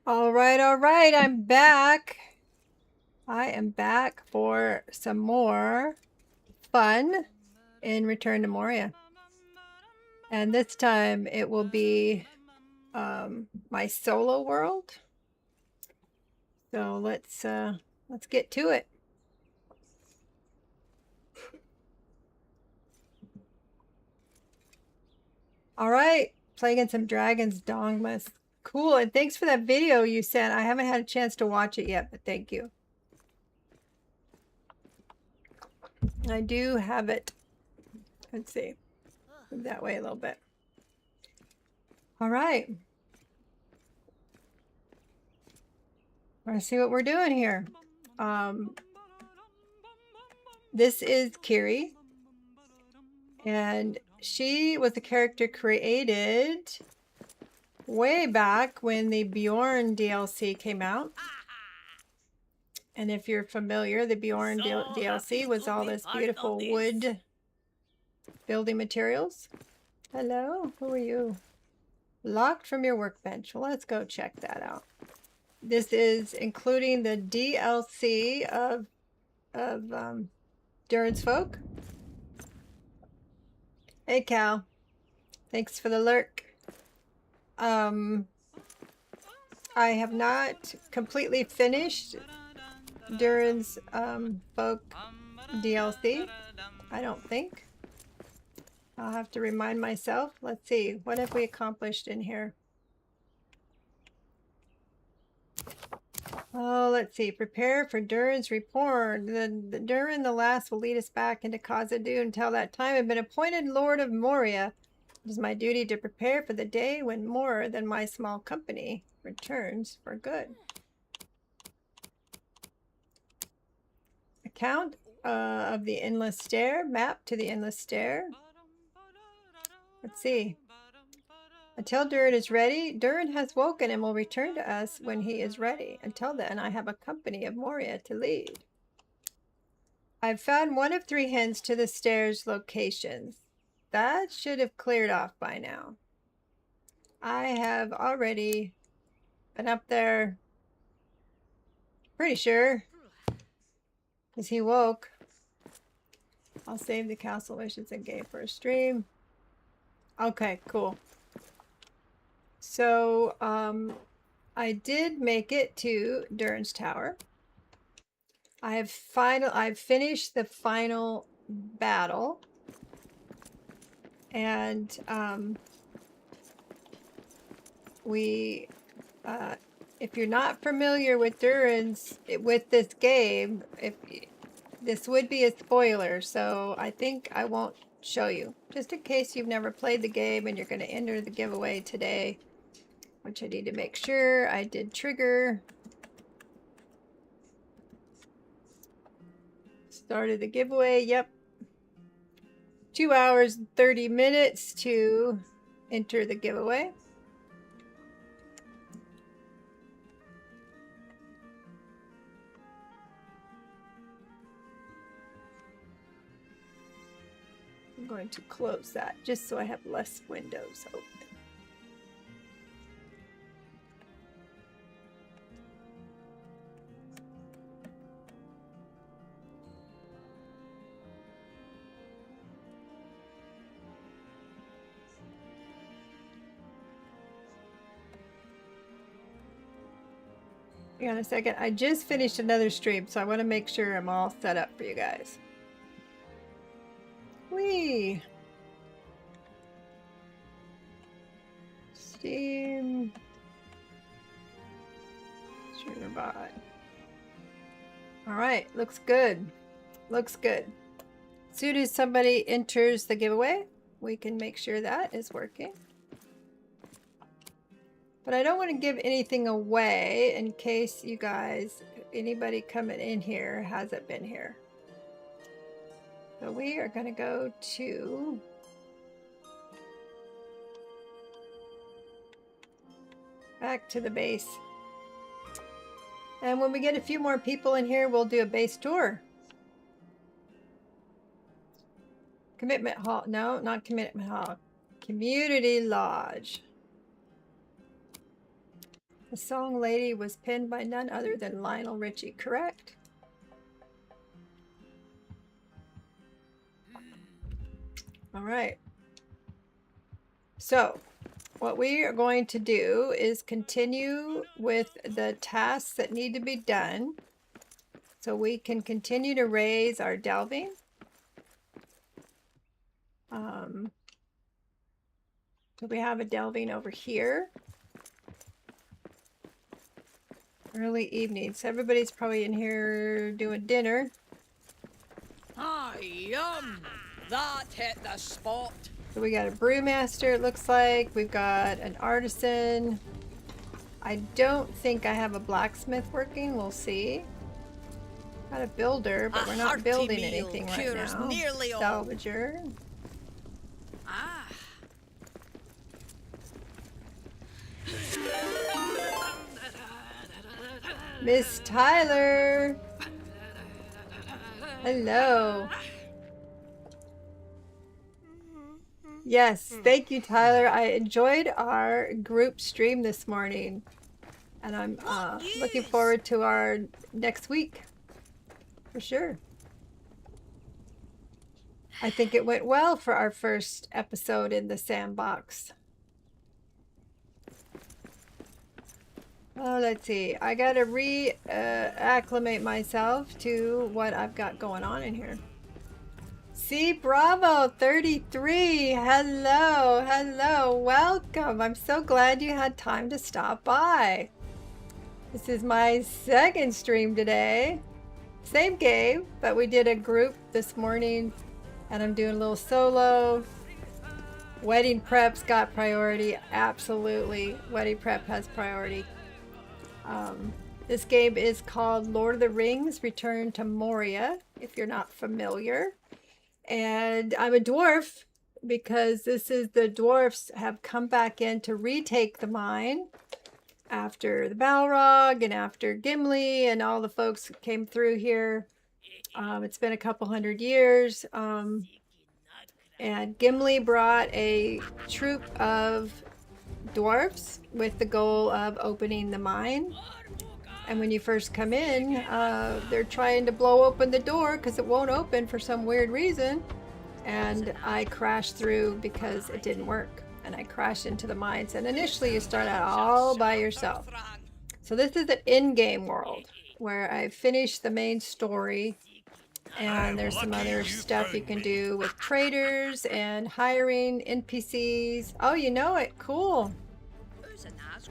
All right, I'm back. I am back for some more fun in Return to Moria. And this time it will be my solo world. So let's get to it. All right, playing some Dragons Dogmas. Cool, and thanks for that video you sent. I haven't had a chance to watch it yet, but thank you. I do have it. Let's see. Move that way a little bit. All right. Let's see what we're doing here. This is Kiri. And she was a character created way back when the Bjorn DLC came out. And if you're familiar, the Bjorn DLC was all this beautiful wood building materials. Hello, who are you? Locked from your workbench. Well, let's go check that out. This is including the DLC of Durin's Folk. Hey, Cal. Thanks for the lurk. I have not completely finished Durin's Folk DLC. I don't think. I'll have to remind myself. Let's see. What have we accomplished in here? Oh, let's see. Prepare for Durin's report. The Durin the Last will lead us back into Khazad-dûm. Until that time, I've been appointed Lord of Moria. It is my duty to prepare for the day when more than my small company returns for good. Account of the Endless Stair. Map to the Endless Stair. Let's see. Until Durin is ready, Durin has woken and will return to us when he is ready. Until then, I have a company of Moria to lead. I've found one of 3 hints to the stairs locations. That should have cleared off by now. I have already been up there, pretty sure, because he woke. I'll save the castle wishes and game for a stream. Okay, cool. So, I did make it to Durin's Tower. I've finished the final battle. And if you're not familiar with with this game, this would be a spoiler, so I think I won't show you. Just in case you've never played the game and you're going to enter the giveaway today, which I need to make sure I did trigger. Started the giveaway, yep. 2 hours and 30 minutes to enter the giveaway. I'm going to close that just so I have less windows open. Hang on a second. I just finished another stream, so I want to make sure I'm all set up for you guys. Whee! Steam. Streamer bot. Alright, looks good. Looks good. As soon as somebody enters the giveaway, we can make sure that is working. But I don't want to give anything away in case you guys, anybody coming in here hasn't been here. So we are going to go to back to the base. And when we get a few more people in here, we'll do a base tour. Commitment Hall. No, not Commitment Hall. Community Lodge. The song Lady was penned by none other than Lionel Richie, correct? All right. So, what we are going to do is continue with the tasks that need to be done so we can continue to raise our delving. So we have a delving over here. Early evening. So everybody's probably in here doing dinner. Ah, yum! That hit the spot. So we got a brewmaster, it looks like. We've got an artisan. I don't think I have a blacksmith working. We'll see. Got a builder, but we're not building anything right now. Salvager. Ah. Miss Tyler. Hello. Yes, thank you, Tyler. I enjoyed our group stream this morning, and I'm looking forward to our next week, for sure. I think it went well for our first episode in the sandbox. Oh, let's see. I gotta acclimate myself to what I've got going on in here. See, Bravo 33. Hello, hello, welcome. I'm so glad you had time to stop by. This is my second stream today. Same game, but we did a group this morning, and I'm doing a little solo. Wedding prep's got priority. Absolutely, wedding prep has priority. This game is called Lord of the Rings Return to Moria, if you're not familiar. And I'm a dwarf because this is the dwarfs have come back in to retake the mine after the Balrog and after Gimli and all the folks that came through here. It's been a couple hundred years. And Gimli brought a troop of dwarfs with the goal of opening the mine. And when you first come in, they're trying to blow open the door because it won't open for some weird reason. And I crashed through because it didn't work. And I crashed into the mines. And initially you start out all by yourself. So this is an in-game world where I finished the main story. And there's some other stuff you can do with traders and hiring NPCs. Oh, you know it. Cool.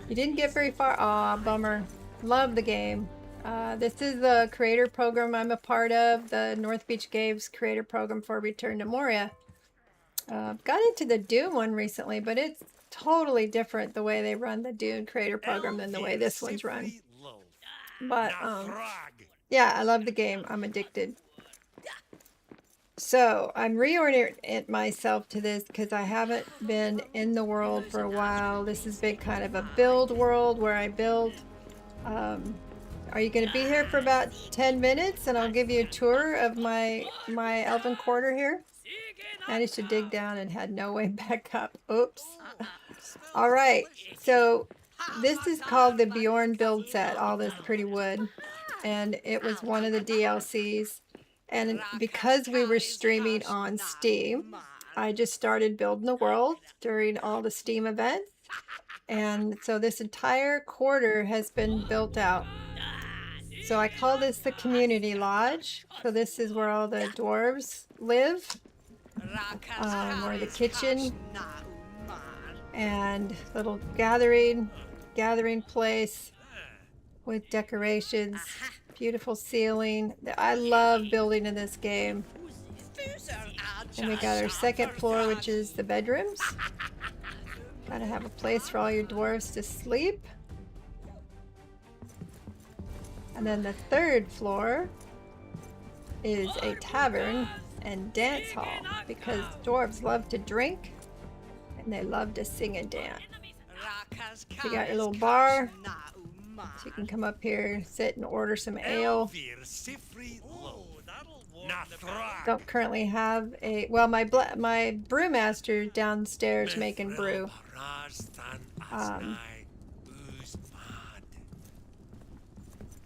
You didn't get very far. Aw, bummer. Love the game. This is the creator program I'm a part of, the North Beach Games creator program for Return to Moria. Got into the Dune one recently, but it's totally different the way they run the Dune creator program than the way this one's run. But yeah, I love the game. I'm addicted. So I'm reorienting myself to this because I haven't been in the world for a while. This has been kind of a build world where I build. Are you going to be here for about 10 minutes and I'll give you a tour of my elven quarter here? Managed to dig down and had no way back up. Oops. All right. So this is called the Bjorn build set, all this pretty wood. And it was one of the DLCs. And because we were streaming on Steam, I just started building the world during all the Steam events. And so this entire quarter has been built out. So I call this the community lodge. So this is where all the dwarves live, or the kitchen, and little gathering place with decorations, beautiful ceiling. I love building in this game. And we got our second floor, which is the bedrooms. Gotta have a place for all your dwarves to sleep. And then the third floor is a tavern and dance hall because dwarves love to drink and they love to sing and dance. So you got your little bar, so you can come up here, sit and order some ale. Don't currently have a, well, my brewmaster downstairs making brew.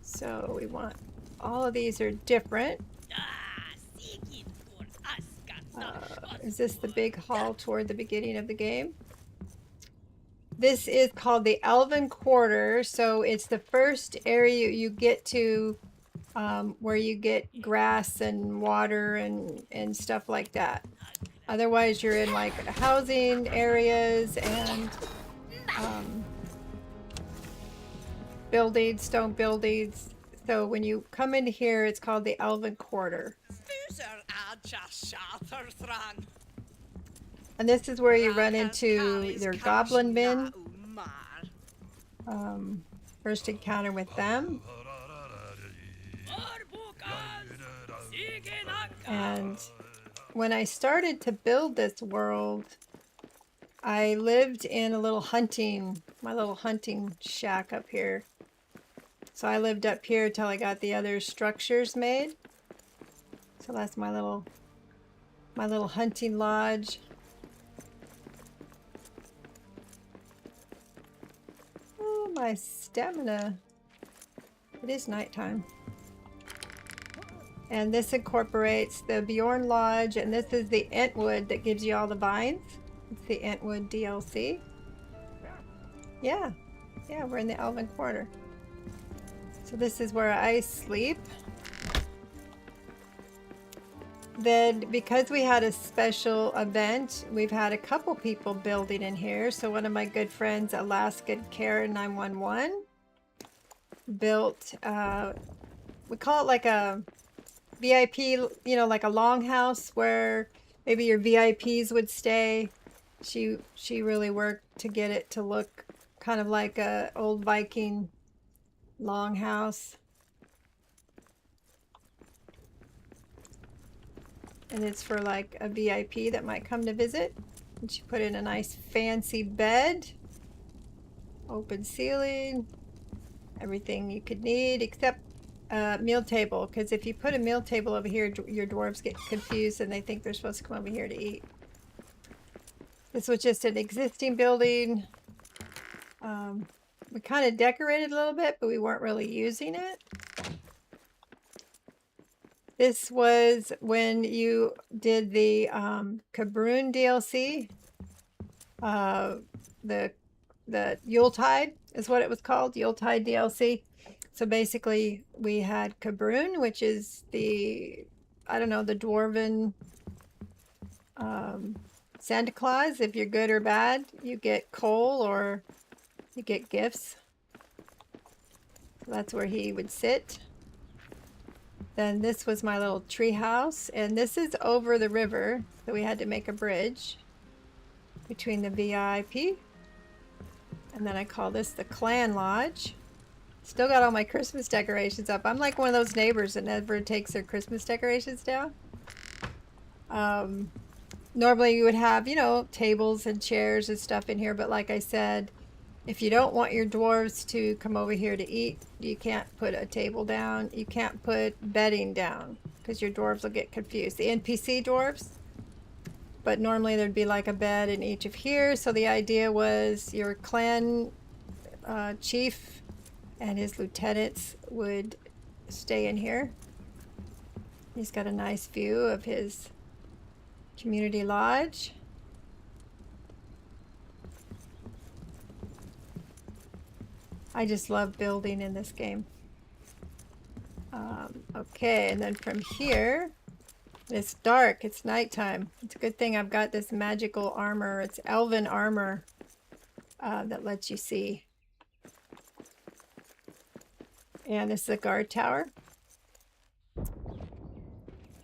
So we want, all of these are different. Is this the big hall toward the beginning of the game? This is called the Elven Quarter, so it's the first area you get to where you get grass and water and stuff like that. Otherwise, you're in like housing areas and buildings, stone buildings. So when you come into here, it's called the Elven Quarter. And this is where you run into their goblin men. First encounter with them. And when I started to build this world, I lived in a little my little hunting shack up here. So I lived up here till I got the other structures made. So that's my little hunting lodge. Oh, my stamina. It is nighttime. And this incorporates the Bjorn Lodge, and this is the Entwood that gives you all the vines. It's the Entwood DLC. Yeah, we're in the Elven Quarter. So this is where I sleep. Then, because we had a special event, we've had a couple people building in here. So one of my good friends, Alaskan Karen 911, built, we call it like a VIP, you know, like a longhouse where maybe your VIPs would stay. She really worked to get it to look kind of like a old Viking longhouse. And it's for like a VIP that might come to visit. And she put in a nice fancy bed, open ceiling, everything you could need except a meal table, because if you put a meal table over here, your dwarves get confused and they think they're supposed to come over here to eat. This was just an existing building. We kind of decorated a little bit, but we weren't really using it. This was when you did the Cabroon DLC. The Yuletide is what it was called, Yuletide DLC. So basically we had Cabroon, which is the, I don't know, the dwarven Santa Claus. If you're good or bad, you get coal or you get gifts. So that's where he would sit. Then this was my little tree house, and this is over the river, so we had to make a bridge between the VIP. And then I call this the Clan Lodge. Still got all my Christmas decorations up. I'm like one of those neighbors that never takes their Christmas decorations down. Normally you would have, you know, tables and chairs and stuff in here, but like I said, if you don't want your dwarves to come over here to eat, you can't put a table down. You can't put bedding down because your dwarves will get confused. The NPC dwarves, but normally there'd be like a bed in each of here. So the idea was your clan chief and his lieutenants would stay in here. He's got a nice view of his community lodge. I just love building in this game. Okay, and then from here, it's dark, it's nighttime. It's a good thing I've got this magical armor. It's elven armor that lets you see. And this is a guard tower.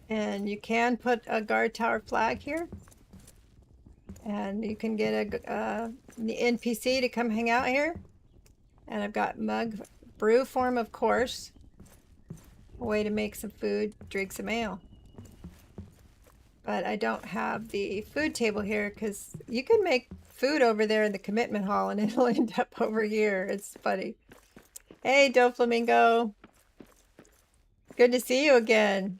And you can put a guard tower flag here. And you can get the NPC to come hang out here. And I've got mug brew form, of course. A way to make some food, drink some ale. But I don't have the food table here because you can make food over there in the commitment hall and it'll end up over here. It's funny. Hey, Doflamingo. Good to see you again.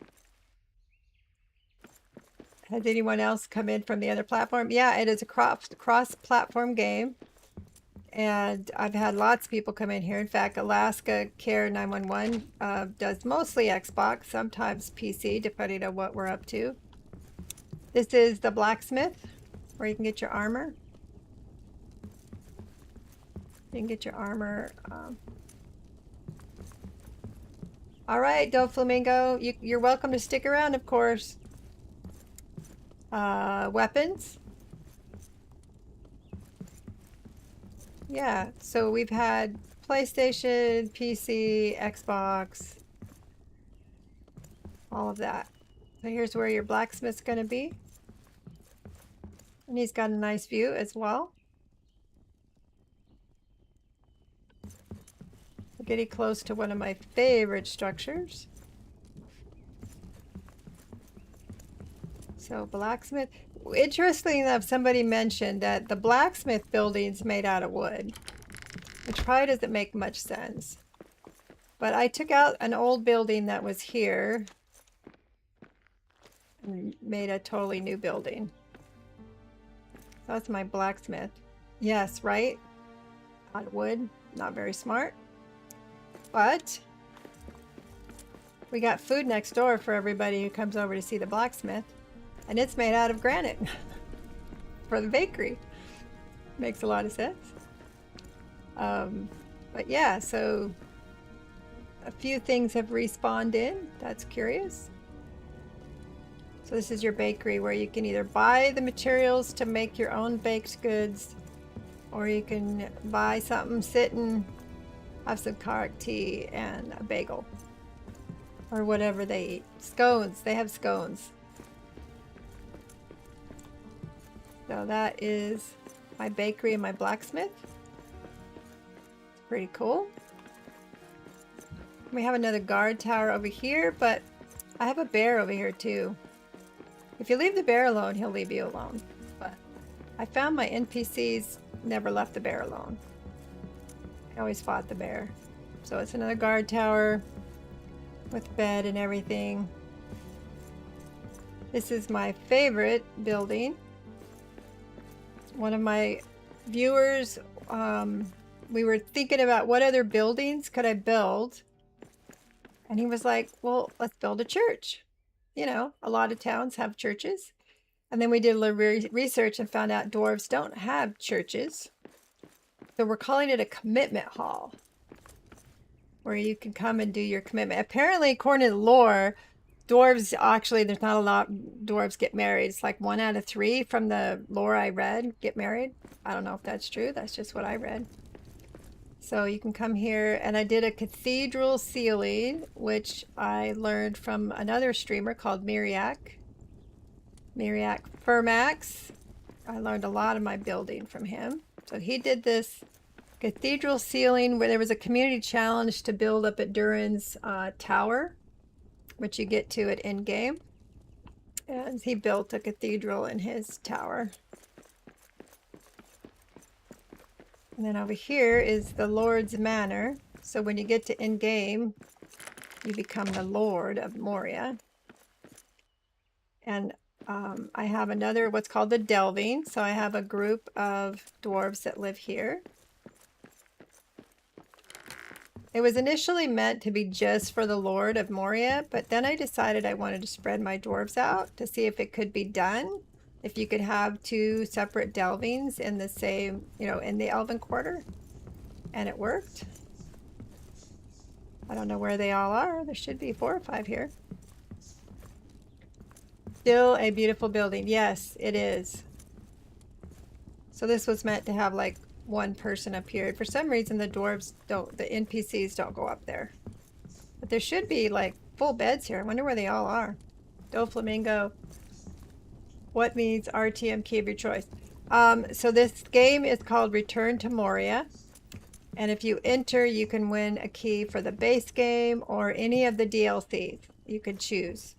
Has anyone else come in from the other platform? Yeah, it is a cross-platform game. And I've had lots of people come in here. In fact, Alaska Care 911 does mostly Xbox, sometimes PC, depending on what we're up to. This is the blacksmith, where you can get your armor. You can get your armor. All right, Doflamingo, you're welcome to stick around, of course. Weapons. Yeah, so we've had PlayStation, PC, Xbox, all of that. So here's where your blacksmith's going to be. And he's got a nice view as well. We're getting close to one of my favorite structures. So blacksmith. Interesting enough, somebody mentioned that the blacksmith building's made out of wood, which probably doesn't make much sense. But I took out an old building that was here and made a totally new building. So that's my blacksmith. Yes, right? Out of wood. Not very smart. But we got food next door for everybody who comes over to see the blacksmith. And it's made out of granite for the bakery. Makes a lot of sense. But yeah, so a few things have respawned in. That's curious. So this is your bakery where you can either buy the materials to make your own baked goods, or you can buy something, sit and have some karak tea and a bagel. Or whatever they eat. Scones. They have scones. So that is my bakery and my blacksmith. It's pretty cool. We have another guard tower over here, but I have a bear over here too. If you leave the bear alone, he'll leave you alone. But I found my NPCs never left the bear alone. I always fought the bear. So it's another guard tower with bed and everything. This is my favorite building. One of my viewers, we were thinking about what other buildings could I build, and he was like, well, let's build a church. You know, a lot of towns have churches. And then we did a little research and found out dwarves don't have churches. So we're calling it a commitment hall, where you can come and do your commitment. Apparently, according to the lore, dwarves, actually, there's not a lot dwarves get married. It's like 1 out of 3 from the lore I read get married. I don't know if that's true. That's just what I read. So you can come here, and I did a cathedral ceiling, which I learned from another streamer called Miriak Fermax. I learned a lot of my building from him. So he did this cathedral ceiling where there was a community challenge to build up at Durin's tower, which you get to at end game. And he built a cathedral in his tower. And then over here is the Lord's Manor. So when you get to end game, you become the Lord of Moria. And I have another, what's called the Delving. So I have a group of dwarves that live here. It was initially meant to be just for the Lord of Moria, but then I decided I wanted to spread my dwarves out to see if it could be done. If you could have 2 separate delvings in the same, you know, in the Elven Quarter. And it worked. I don't know where they all are. There should be 4 or 5 here. Still a beautiful building. Yes, it is. So this was meant to have like 1 person up here. For some reason, the dwarves don't, the NPCs don't go up there. But there should be like full beds here. I wonder where they all are. Doflamingo. What means RTM key of your choice? So this game is called Return to Moria. And if you enter, you can win a key for the base game or any of the DLCs. You could choose.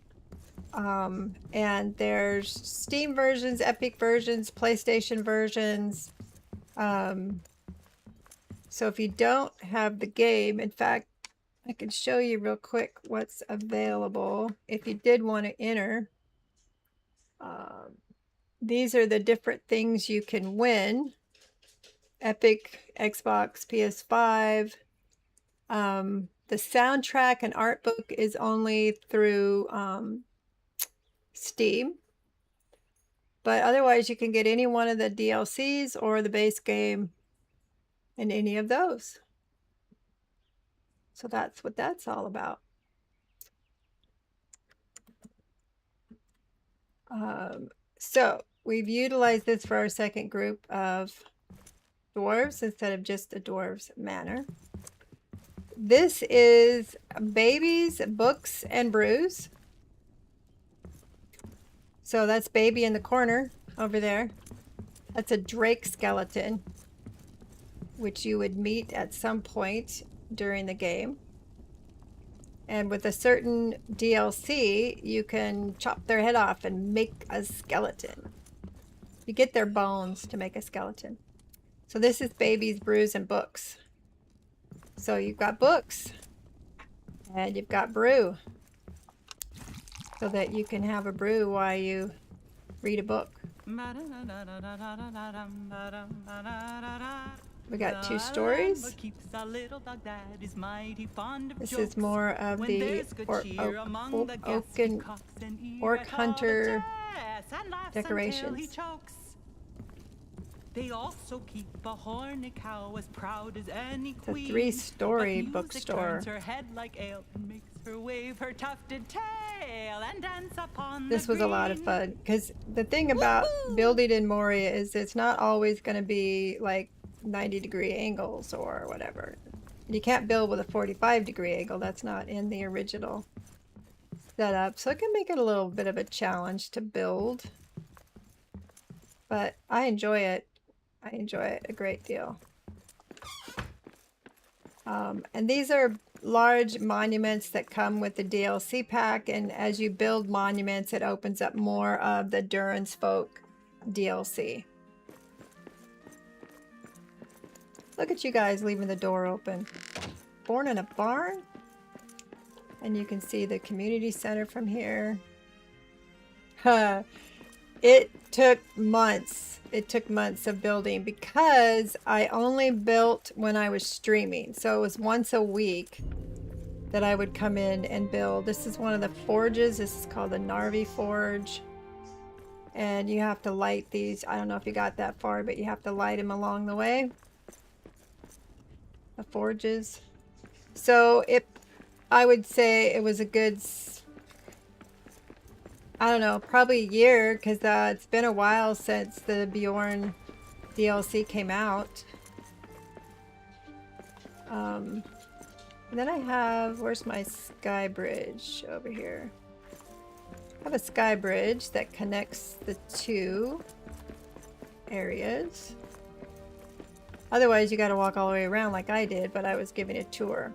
And there's Steam versions, Epic versions, PlayStation versions. So if you don't have the game, in fact, I can show you real quick what's available if you did want to enter. These are the different things you can win. Epic, Xbox, PS5. The soundtrack and art book is only through Steam. But otherwise, you can get any one of the DLCs or the base game in any of those. So that's what that's all about. So we've utilized this for our second group of dwarves instead of just a dwarves manor. This is Baby's Books and Brews. So that's Baby in the corner over there. That's a Drake skeleton, which you would meet at some point during the game. And with a certain DLC, you can chop their head off and make a skeleton. You get their bones to make a skeleton. So this is Baby's Brews and Books. So you've got books and you've got brew, so that you can have a brew while you read a book. We got two stories. This is more of the orc hunter decorations. They also keep a horny cow as proud as any queen. It's a 3-story bookstore. Her head like ale and makes her wave her tufted tail and dance upon this was a lot of fun, because the thing about building in Moria is it's not always going to be like 90-degree angles or whatever. You can't build with a 45-degree angle. That's not in the original setup. So it can make it a little bit of a challenge to build. But I enjoy it. I enjoy it a great deal. And these are large monuments that come with the DLC pack, and as you build monuments, it opens up more of the Durin's Folk DLC. Look at you guys leaving the door open. Born in a barn? And you can see the community center from here. It took months. It took months of building because I only built when I was streaming. So it was once a week that I would come in and build. This is one of the forges. This is called the Narvi Forge. And you have to light these. I don't know if you got that far, but you have to light them along the way. The forges. So I would say it was a good, I don't know, probably a year, because it's been a while since the Bjorn DLC came out. And then I have, where's my sky bridge? Over here. I have a sky bridge that connects the two areas. Otherwise, you got to walk all the way around like I did, but I was giving a tour.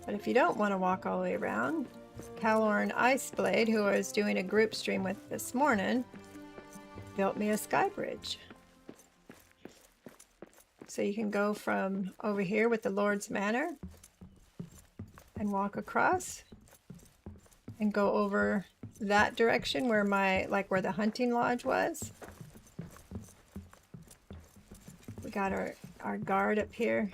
But if you don't want to walk all the way around, Calorn Iceblade, who I was doing a group stream with this morning, built me a sky bridge. So you can go from over here with the Lord's Manor and walk across and go over that direction where where the hunting lodge was. We got our guard up here.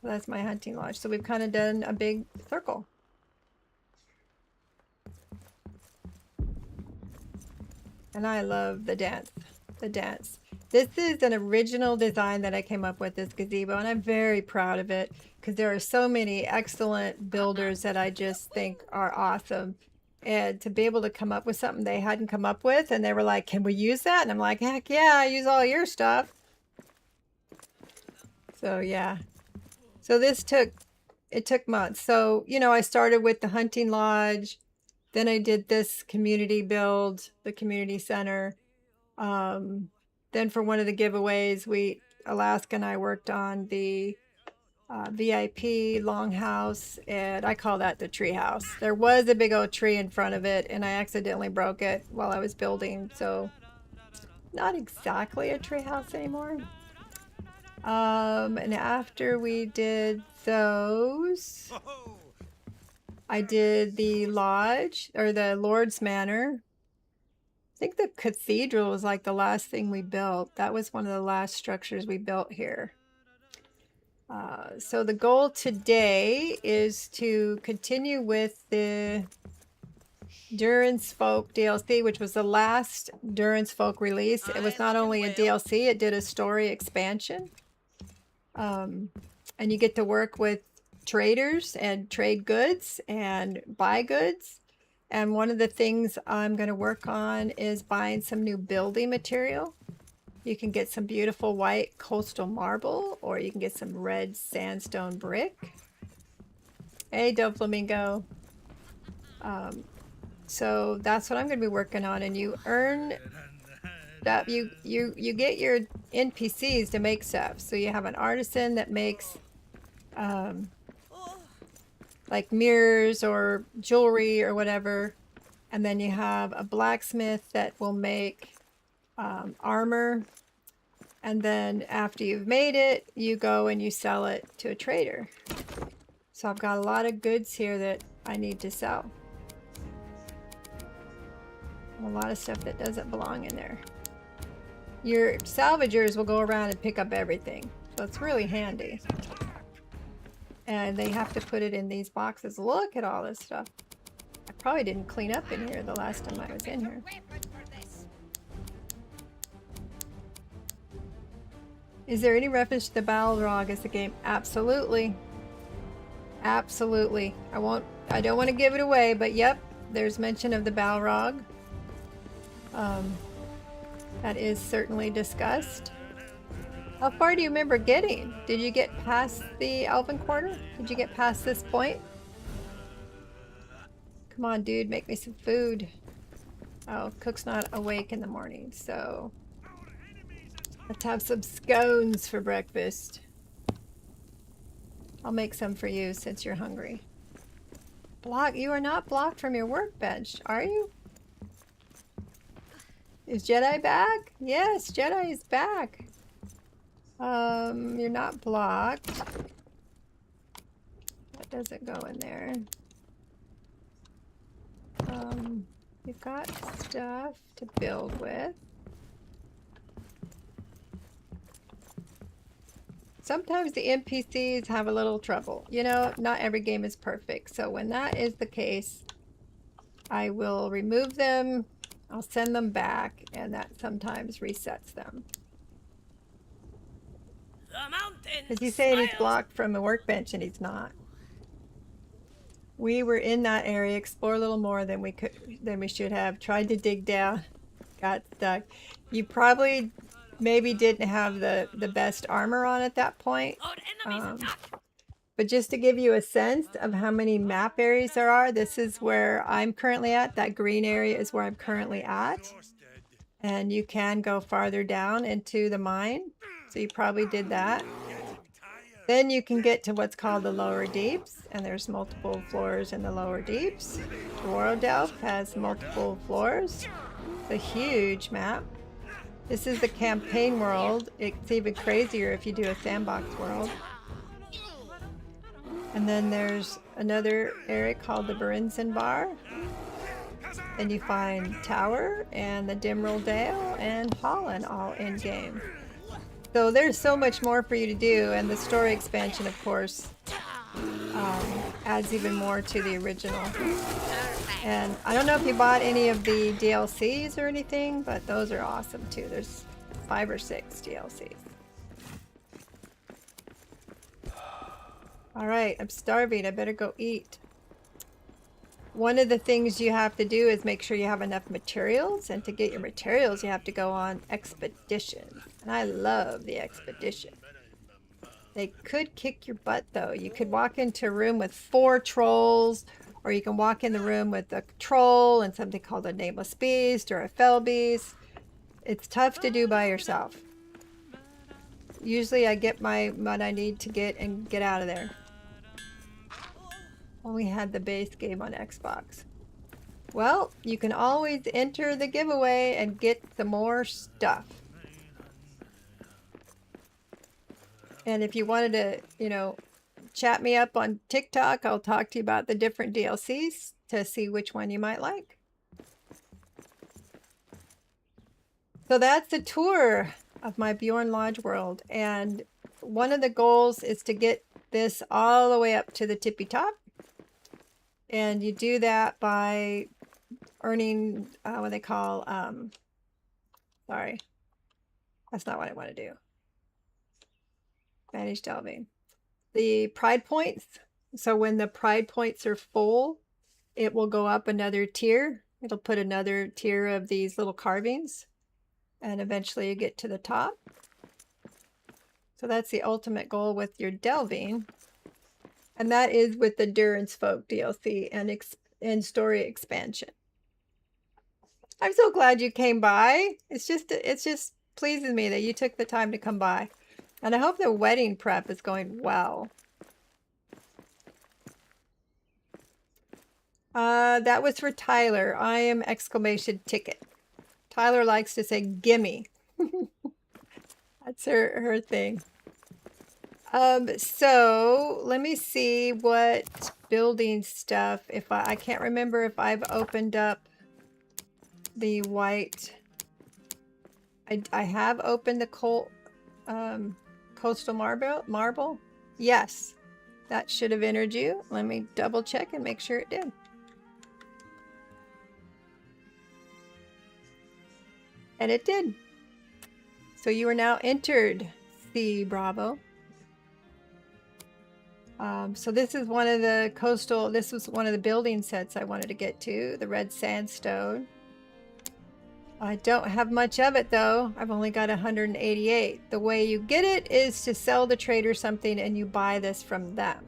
So that's my hunting lodge. So we've kind of done a big circle. And I love the dance. The dance. This is an original design that I came up with, this gazebo, and I'm very proud of it because there are so many excellent builders that I just think are awesome. And to be able to come up with something they hadn't come up with, and they were like, "Can we use that?" And I'm like, "Heck yeah, I use all your stuff." So yeah. So it took months. So, you know, I started with the hunting lodge. Then I did this community build, the community center. Then for one of the giveaways, Alaska and I worked on the VIP longhouse, and I call that the tree house. There was a big old tree in front of it, and I accidentally broke it while I was building. So not exactly a tree house anymore. And after we did those, I did the lodge, or the Lord's Manor. I think the cathedral was like the last thing we built. That was one of the last structures we built here. So the goal today is to continue with the Duran's Folk DLC, which was the last Duran's Folk release. It was not only a DLC, it did a story expansion. And you get to work with traders and trade goods and buy goods. And one of the things I'm going to work on is buying some new building material. You can get some beautiful white coastal marble, or you can get some red sandstone brick. Hey, Doflamingo. So that's what I'm going to be working on, and you earn that you get your NPCs to make stuff. So you have an artisan that makes like mirrors or jewelry or whatever, and then you have a blacksmith that will make armor, and then after you've made it, you go and you sell it to a trader. So I've got a lot of goods here that I need to sell. A lot of stuff that doesn't belong in there. Your salvagers will go around and pick up everything, so it's really handy. And they have to put it in these boxes. Look at all this stuff. I probably didn't clean up in here the last time I was in here. Is there any reference to the Balrog as a game? Absolutely. Absolutely. I don't want to give it away, but yep, there's mention of the Balrog. That is certainly discussed. How far do you remember getting? Did you get past the Elven Quarter? Did you get past this point? Come on, dude, make me some food. Oh, Cook's not awake in the morning, so let's have some scones for breakfast. I'll make some for you since you're hungry. You are not blocked from your workbench, are you? Is Jedi back? Yes, Jedi is back. You're not blocked. That doesn't go in there. You've got stuff to build with. Sometimes the NPCs have a little trouble. You know, not every game is perfect. So when that is the case, I will remove them. I'll send them back, and that sometimes resets them. Because he's saying he's blocked from the workbench, and he's not. We were in that area, explore a little more than we should have. Tried to dig down, got stuck. You probably maybe didn't have the best armor on at that point. But just to give you a sense of how many map areas there are, this is where I'm currently at. That green area is where I'm currently at. And you can go farther down into the mine. So you probably did that. Then you can get to what's called the lower deeps. And there's multiple floors in the lower deeps. Dwarven has multiple floors. It's a huge map. This is the campaign world. It's even crazier if you do a sandbox world. And then there's another area called the Berinson Bar. And you find Tower and the Dimril Dale and Holland all in game. So there's so much more for you to do, and the story expansion, of course, adds even more to the original. And I don't know if you bought any of the DLCs or anything, but those are awesome too. There's 5 or 6 DLCs. All right, I'm starving. I better go eat. One of the things you have to do is make sure you have enough materials, and to get your materials, you have to go on expeditions. And I love the expedition. They could kick your butt, though. You could walk into a room with 4 trolls, or you can walk in the room with a troll and something called a nameless beast or a fell beast. It's tough to do by yourself. Usually I get what I need to get and get out of there. Only had the base game on Xbox. Well, you can always enter the giveaway and get some more stuff. And if you wanted to, you know, chat me up on TikTok, I'll talk to you about the different DLCs to see which one you might like. So that's the tour of my Bjorn Lodge world. And one of the goals is to get this all the way up to the tippy top. And you do that by earning what they call, sorry, that's not what I want to do. Manage delving. The pride points. So when the pride points are full, it will go up another tier. It'll put another tier of these little carvings. And eventually you get to the top. So that's the ultimate goal with your delving. And that is with the Duran's Folk DLC and story expansion. I'm so glad you came by. It's just pleases me that you took the time to come by. And I hope the wedding prep is going well. That was for Tyler. I am exclamation ticket. Tyler likes to say gimme. That's her thing. So let me see what building stuff, if I can't remember if I've opened up the white. I have opened the coastal marble. Yes, that should have entered you. Let me double check and make sure it did. And it did. So you are now entered, C Bravo. So this is one of the this was one of the building sets I wanted to get to, the red sandstone. I don't have much of it though. I've only got 188. The way you get it is to sell the trader something and you buy this from them.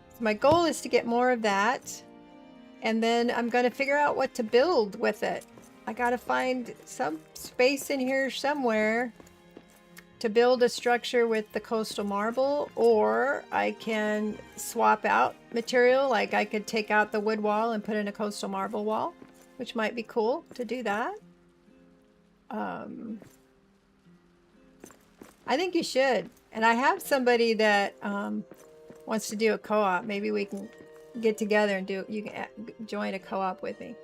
So my goal is to get more of that. And then I'm going to figure out what to build with it. I got to find some space in here somewhere to build a structure with the coastal marble, or I can swap out material. Like I could take out the wood wall and put in a coastal marble wall, which might be cool to do that. I think you should. And I have somebody that wants to do a co-op. Maybe we can get together and you can join a co-op with me.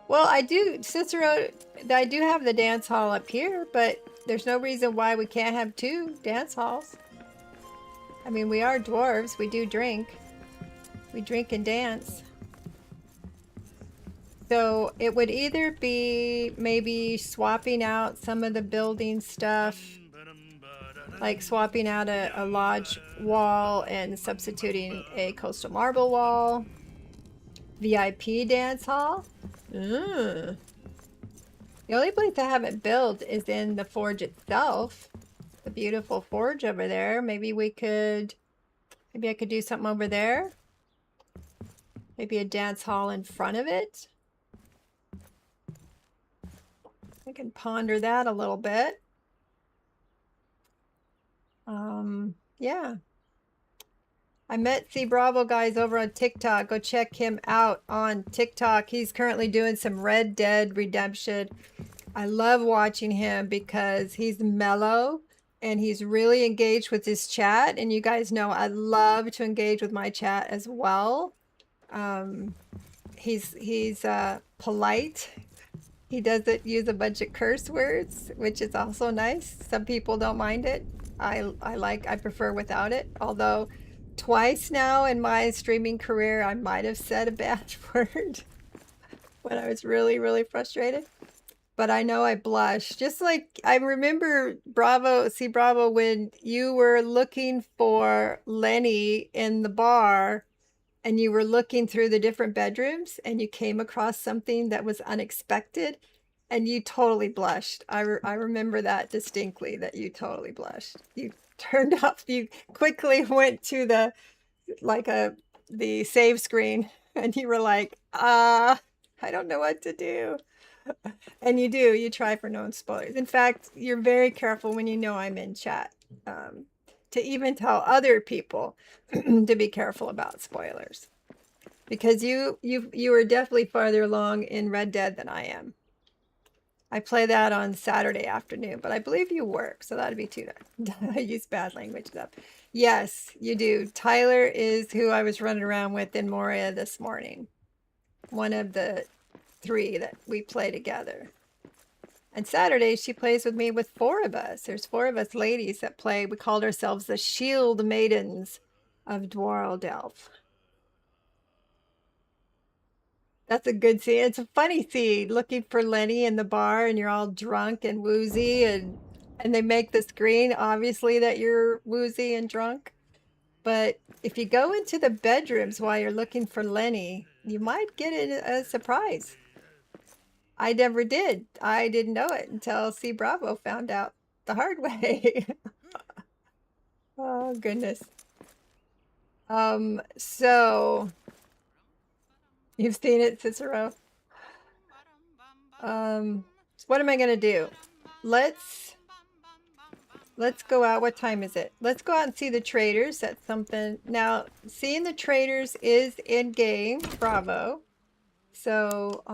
Well, I do, Cicero, I do have the dance hall up here, but there's no reason why we can't have 2 dance halls. I mean, we are dwarves. We do drink. We drink and dance. So it would either be maybe swapping out some of the building stuff, like swapping out a lodge wall and substituting a coastal marble wall. VIP dance hall. The only place I haven't built is in the forge itself. The beautiful forge over there. Maybe I could do something over there. Maybe a dance hall in front of it. I can ponder that a little bit. Yeah. I met C Bravo guys over on TikTok. Go check him out on TikTok. He's currently doing some Red Dead Redemption. I love watching him because he's mellow and he's really engaged with his chat. And you guys know I love to engage with my chat as well. He's polite. He doesn't use a bunch of curse words, which is also nice. Some people don't mind it. I prefer without it. Although twice now in my streaming career, I might have said a bad word when I was really, really frustrated. But I know I blushed. Just like I remember C Bravo, when you were looking for Lenny in the bar and you were looking through the different bedrooms and you came across something that was unexpected and you totally blushed. I remember that distinctly, that you totally blushed. You turned off, you quickly went to the save screen and you were like, I don't know what to do. And you try for known spoilers. In fact, you're very careful when you know I'm in chat to even tell other people to be careful about spoilers, because you are definitely farther along in Red Dead than I am. I play that on Saturday afternoon, but I believe you work, so that'd be too. I use bad language stuff. Yes, you do. Tyler is who I was running around with in Moria this morning. One of the 3 that we play together. And Saturday, she plays with me with 4 of us. There's 4 of us ladies that play. We called ourselves the Shield Maidens of Dwarreldelf. That's a good scene. It's a funny scene, looking for Lenny in the bar and you're all drunk and woozy and they make the screen obviously that you're woozy and drunk. But if you go into the bedrooms while you're looking for Lenny, you might get a surprise. I never did. I didn't know it until C Bravo found out the hard way. Oh goodness. So you've seen it, Cicero. What am I gonna do? Let's go out. What time is it? Let's go out and see the traders. That's something. Now, seeing the traders is in game. Bravo. So,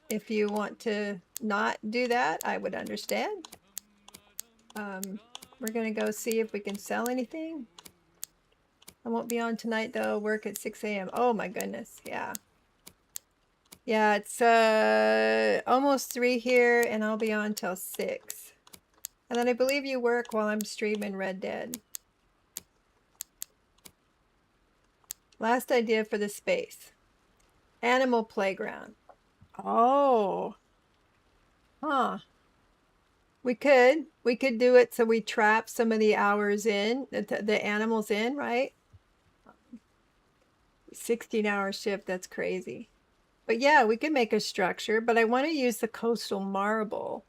if you want to not do that, I would understand. We're going to go see if we can sell anything. I won't be on tonight, though. Work at 6 a.m. Oh, my goodness. Yeah. Yeah, it's almost 3 here, and I'll be on till 6. And then I believe you work while I'm streaming Red Dead. Last idea for the space. Animal playground. Oh. Huh. We could do it so we trap some of the hours in, the animals in, right? 16-hour shift, that's crazy. But yeah, we could make a structure, but I want to use the coastal marble.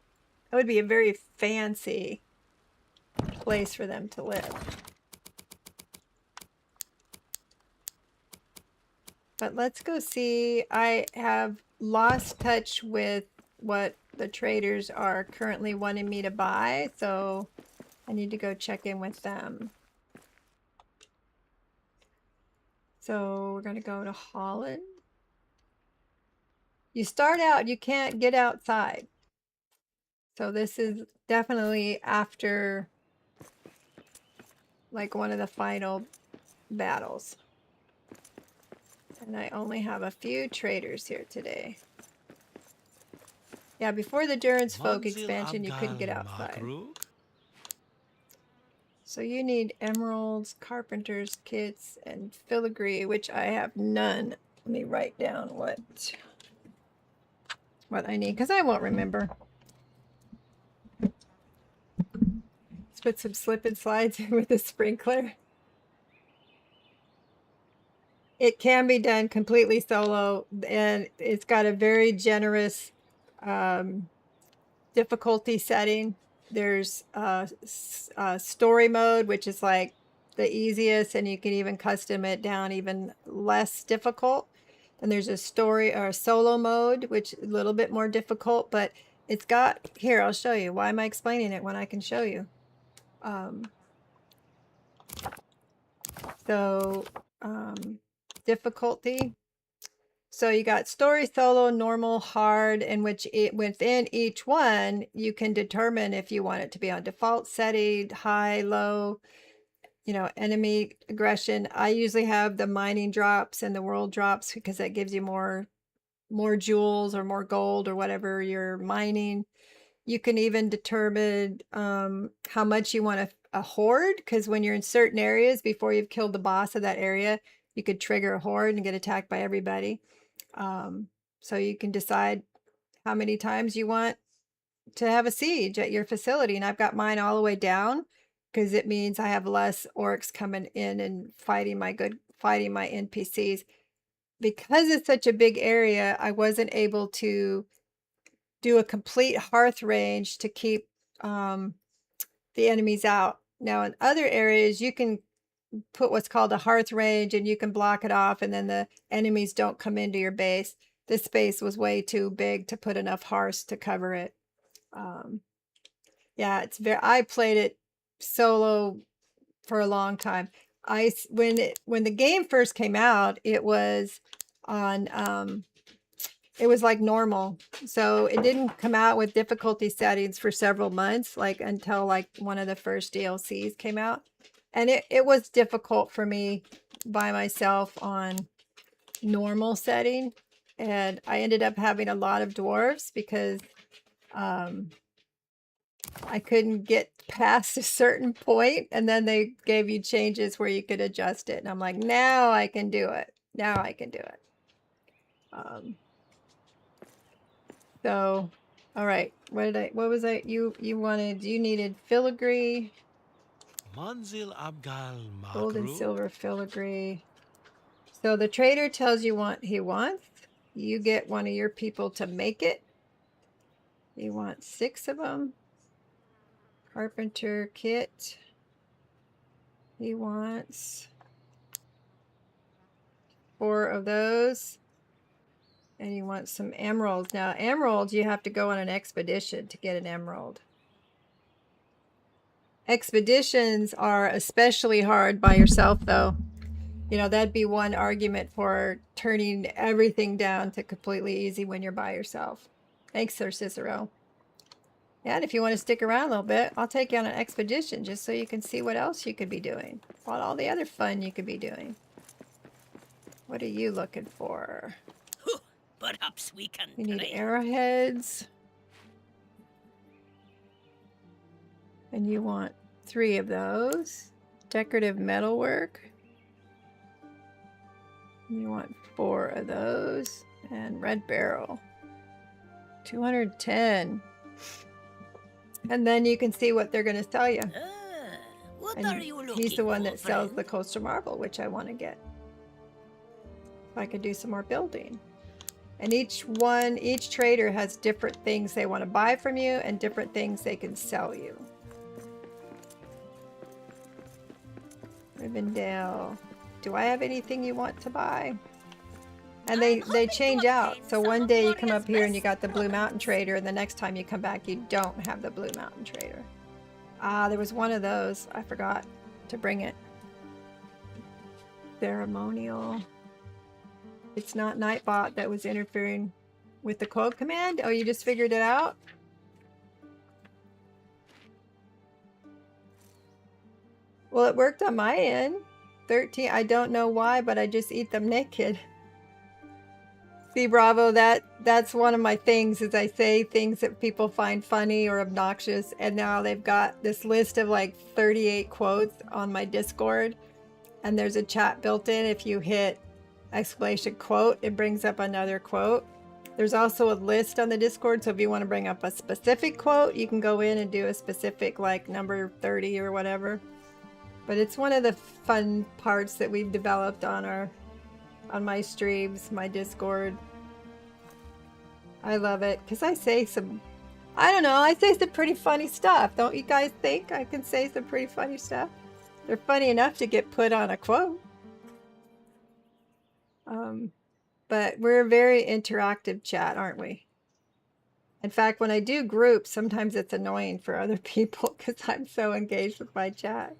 That would be a very fancy place for them to live. But let's go see. I have lost touch with what the traders are currently wanting me to buy, so I need to go check in with them. So we're going to go to Holland. You start out, you can't get outside. So this is definitely after like one of the final battles. And I only have a few traders here today. Yeah, before the Durance Folk expansion, you couldn't get outside. So you need emeralds, carpenter's kits, and filigree, which I have none. Let me write down what I need, because I won't remember. Let's put some slip and slides in with a sprinkler. It can be done completely solo, and it's got a very generous difficulty setting. There's story mode, which is like the easiest, and you can even custom it down even less difficult. And there's a story or a solo mode, which is a little bit more difficult, but it's got, here, I'll show you. Why am I explaining it when I can show you? Difficulty. So you got story, solo, normal, hard, in which within each one, you can determine if you want it to be on default setting, high, low, enemy aggression. I usually have the mining drops and the world drops because that gives you more jewels or more gold or whatever you're mining. You can even determine how much you want a horde, because when you're in certain areas, before you've killed the boss of that area, you could trigger a horde and get attacked by everybody. So you can decide how many times you want to have a siege at your facility. And I've got mine all the way down because it means I have less orcs coming in and fighting my NPCs. Because it's such a big area, I wasn't able to do a complete hearth range to keep the enemies out. Now in other areas, you can put what's called a hearth range and you can block it off and then the enemies don't come into your base. This space was way too big to put enough hearths to cover it. Yeah, I played it solo for a long time. When the game first came out, it was on it was like normal. So it didn't come out with difficulty settings for several months, like until like one of the first DLCs came out. And it was difficult for me by myself on normal setting. and I ended up having a lot of dwarves because I couldn't get past a certain point, and then they gave you changes where you could adjust it, and I'm like, now I can do it. Now I can do it. So, all right. What was I? You needed filigree, Manzil Abgal gold and Makru? silver filigree. So the trader tells you what he wants. You get one of your people to make it. You want 6 of them. Carpenter kit. He wants 4 of those. And you want some emeralds. Now, emeralds, you have to go on an expedition to get an emerald. Expeditions are especially hard by yourself, though. You know, that'd be one argument for turning everything down to completely easy when you're by yourself. Thanks, Sir Cicero. Yeah, and if you want to stick around a little bit, I'll take you on an expedition just so you can see what else you could be doing. What all the other fun you could be doing. What are you looking for? Perhaps we can You need try. arrowheads. And you want 3 of those. Decorative metalwork. You want 4 of those. And red barrel. 210. And then you can see what they're going to sell you. What And are you looking he's the one for, that sells friend? the coastal marble, which I want to get. So I could do some more building. And each trader has different things they want to buy from you and different things they can sell you. Rivendell. Do I have anything you want to buy? And they change out. So one day you come up here and you got the Blue Mountain Trader, and the next time you come back you don't have the Blue Mountain Trader. Ah, there was one of those. I forgot to bring it. Ceremonial. It's not Nightbot that was interfering with the code command? Oh, you just figured it out? Well, it worked on my end. 13. I don't know why, but I just eat them naked. See, Bravo, that's one of my things is I say things that people find funny or obnoxious, and now they've got this list of like 38 quotes on my Discord, and there's a chat built in. If you hit exclamation quote, it brings up another quote. There's also a list on the Discord, so if you want to bring up a specific quote, you can go in and do a specific like number 30 or whatever. But it's one of the fun parts that we've developed on my streams, my Discord. I love it because I say some, I don't know, I say some pretty funny stuff. Don't you guys think I can say some pretty funny stuff? They're funny enough to get put on a quote. But we're a very interactive chat, aren't we? In fact, when I do groups, sometimes it's annoying for other people because I'm so engaged with my chat.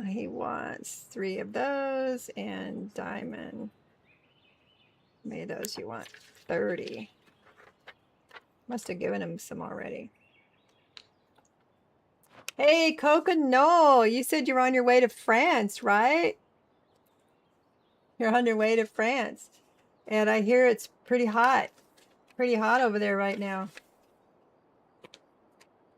He wants 3 of those and diamond. How many of those you want? 30. Must have given him some already. Hey, Coca, no, you said you're on your way to France, right? You're on your way to France. And I hear it's pretty hot. Pretty hot over there right now.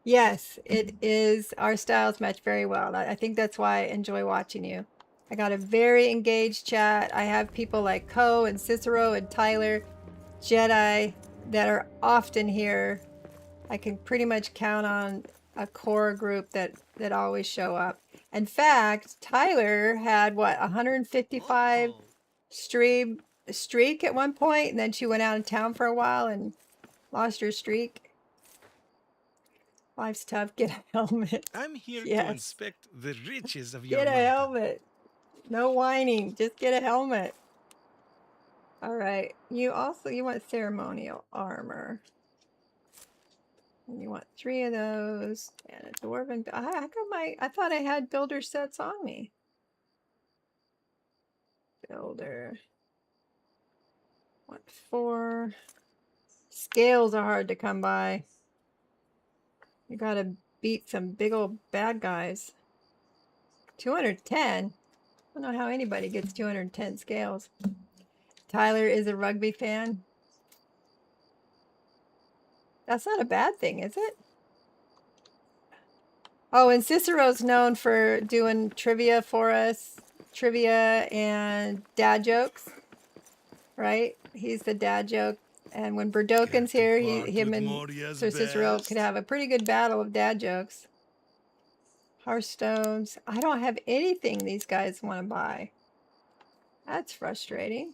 Yes, it is. Our styles match very well. I think that's why I enjoy watching you. I got a very engaged chat. I have people like Co and Cicero and Tyler, Jedi, that are often here. I can pretty much count on a core group that always show up. In fact, Tyler had what, 155 streak at one point, and then she went out of town for a while and lost her streak. Life's tough. Get a helmet. I'm here to Yes. inspect the riches of your Get a mountain. helmet. No whining. Just get a helmet. All right. You want ceremonial armor. And you want 3 of those and a dwarven. I thought I had builder sets on me. Builder. Want 4. Scales are hard to come by. You gotta beat some big old bad guys. 210. I don't know how anybody gets 210 scales. Tyler is a rugby fan. That's not a bad thing, is it? Oh, and Cicero's known for doing trivia for us. Trivia and dad jokes, right? He's the dad joke. And when Berdokin's here, him and Moria's Sir Cicero best. could have a pretty good battle of dad jokes. Hearthstones. I don't have anything these guys want to buy. That's frustrating.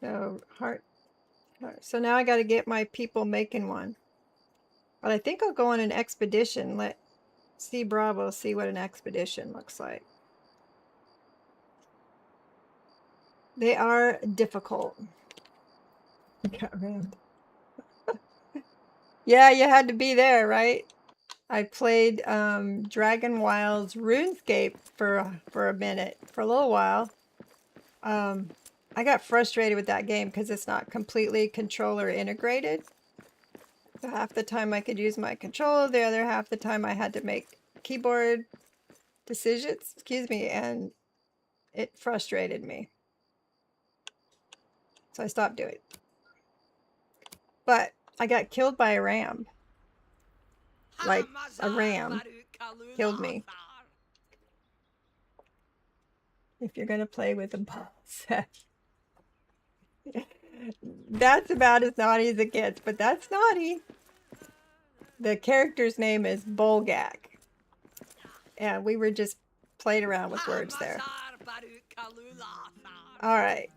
So so now I got to get my people making one. But I think I'll go on an expedition. Let C Bravo see what an expedition looks like. They are difficult. Got rammed. Yeah, you had to be there, right? I played Dragon Wild's RuneScape for a minute, for a little while. I got frustrated with that game because it's not completely controller integrated. So half the time I could use my controller, the other half the time I had to make keyboard decisions, and it frustrated me. So I stopped doing it. But I got killed by a ram. Like a ram killed me. If you're going to play with a ball set. That's about as naughty as it gets, but that's naughty. The character's name is Bolgak. Yeah, we were just playing around with words there. All right.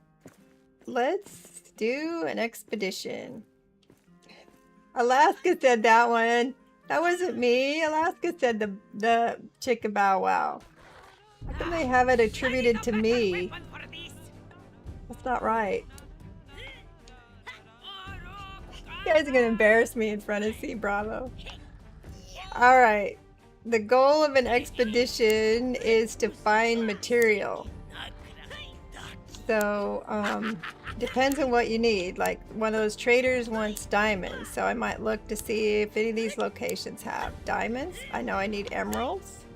Let's do an expedition. Alaska said that one. That wasn't me. Alaska said the Chicka Bow Wow. How come they have it attributed to me? That's not right. You guys are going to embarrass me in front of C Bravo. All right. The goal of an expedition is to find material. So, depends on what you need. Like, one of those traders wants diamonds. So I might look to see if any of these locations have diamonds. I know I need emeralds.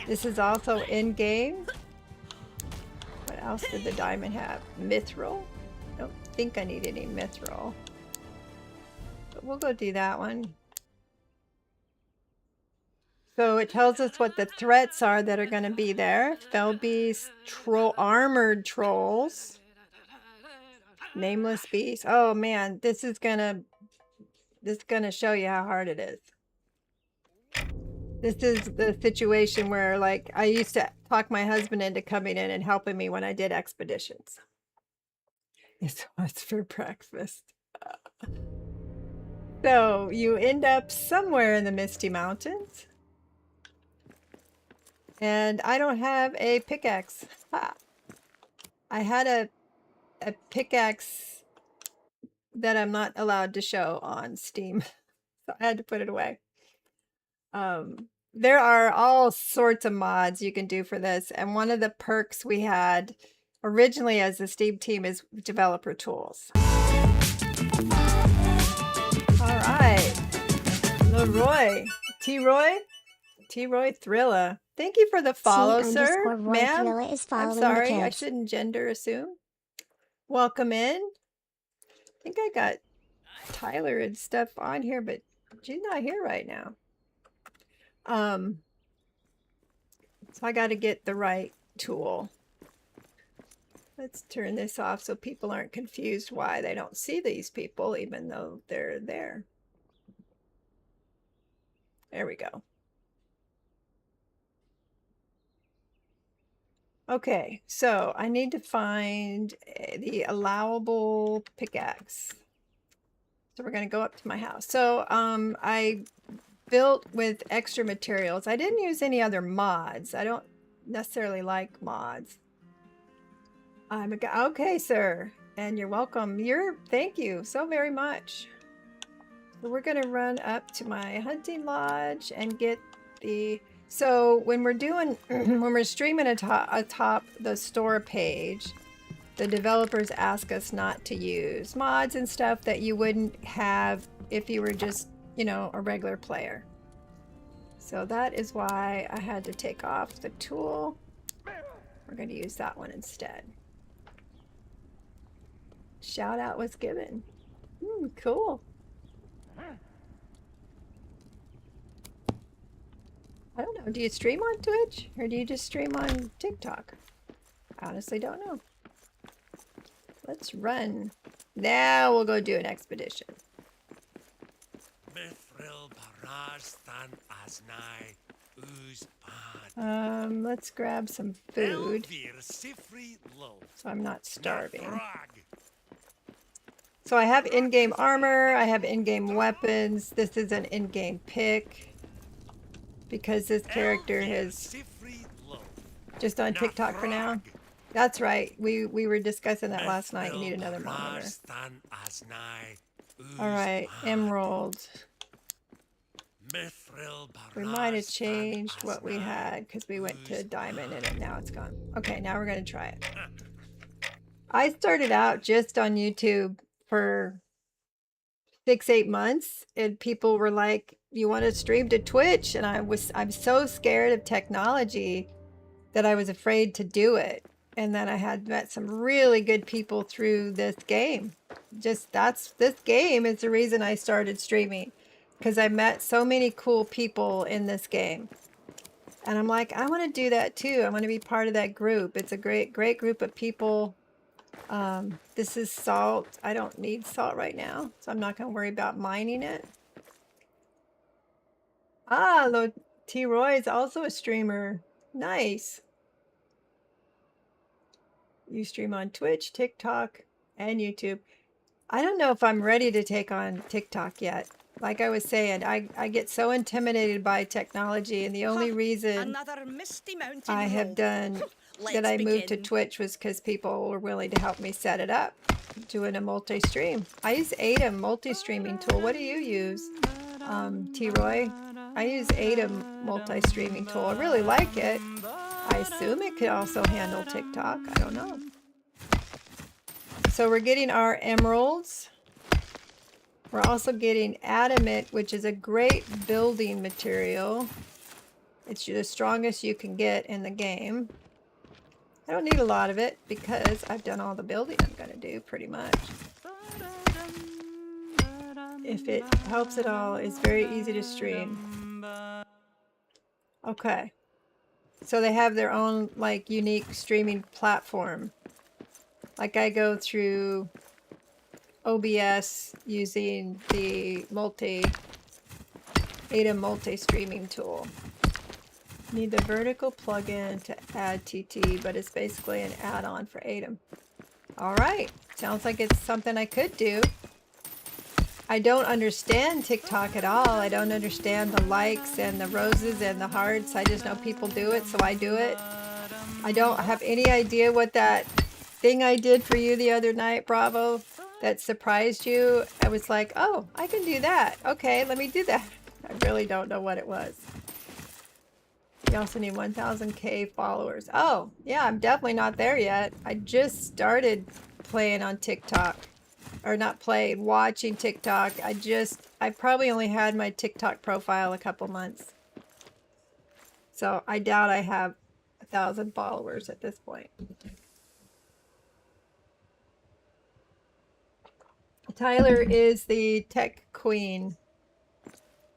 This is also in-game. What else did the diamond have? Mithril. I don't think I need any mithril. But we'll go do that one. So it tells us what the threats are that are going to be there. Fell beasts, armored trolls, nameless beasts. Oh man, this is gonna show you how hard it is. This is the situation where, like, I used to talk my husband into coming in and helping me when I did expeditions. It's what's for breakfast. So you end up somewhere in the Misty Mountains. And I don't have a pickaxe. Ha. I had a pickaxe that I'm not allowed to show on Steam. So I had to put it away. There are all sorts of mods you can do for this. And one of the perks we had originally as the Steam team is developer tools. All right. Leroy. T-Roy Thrilla. Thank you for the follow, sir. Ma'am, I'm sorry. I shouldn't gender assume. Welcome in. I think I got Tyler and stuff on here, but she's not here right now. So I got to get the right tool. Let's turn this off so people aren't confused why they don't see these people, even though they're there. There we go. Okay, so I need to find the allowable pickaxe. So we're going to go up to my house. So I built with extra materials. I didn't use any other mods. I don't necessarily like mods. Okay, sir. And you're welcome. Thank you so very much. So we're going to run up to my hunting lodge and get the... So when we're doing, when we're streaming atop the store page, the developers ask us not to use mods and stuff that you wouldn't have if you were just, you know, a regular player. So that is why I had to take off the tool. We're going to use that one instead. Shout out was given. Cool. I don't know. Do you stream on Twitch or do you just stream on TikTok? I honestly don't know. Let's run. Now we'll go do an expedition. Let's grab some food so I'm not starving. So I have in-game armor, I have in-game weapons. This is an in-game pick because this character is just on TikTok for now. That's right. We were discussing that last night. You need another monitor. All right, emerald. We might have changed what we had because we went to diamond and now it's gone. Okay, now we're going to try it. I started out just on YouTube for 6-8 months and people were like, you want to stream to Twitch? And I'm so scared of technology that I was afraid to do it. And then I had met some really good people through this game. This game is the reason I started streaming, because I met so many cool people in this game. And I'm like, I want to do that too. I want to be part of that group. It's a great group of people. This is salt. I don't need salt right now, so I'm not going to worry about mining it. Ah, T. Roy is also a streamer. Nice. You stream on Twitch, TikTok, and YouTube. I don't know if I'm ready to take on TikTok yet. Like I was saying, I get so intimidated by technology, and the only reason I have done that I moved to Twitch was because people were willing to help me set it up, doing a multi-stream. I use Atom multi-streaming tool. What do you use, T-Roy? I use Atom multi-streaming tool. I really like it. I assume it could also handle TikTok. I don't know. So we're getting our emeralds. We're also getting adamant, which is a great building material. It's the strongest you can get in the game. I don't need a lot of it because I've done all the building I'm going to do pretty much. If it helps at all, it's very easy to stream. Okay. So they have their own like unique streaming platform. Like I go through OBS using the Atom multi-streaming tool. Need the vertical plugin to add TT, but it's basically an add-on for Atom. All right, sounds like it's something I could do. I don't understand TikTok at all. I don't understand the likes and the roses and the hearts. I just know people do it, so I do it. I don't have any idea what that thing I did for you the other night, Bravo, that surprised you. I was like, oh, I can do that. Okay, let me do that. I really don't know what it was. You also need 1,000K followers. Oh, yeah, I'm definitely not there yet. I just started playing on TikTok. Or not playing, watching TikTok. I probably only had my TikTok profile a couple months. So I doubt I have 1,000 followers at this point. Tyler is the tech queen.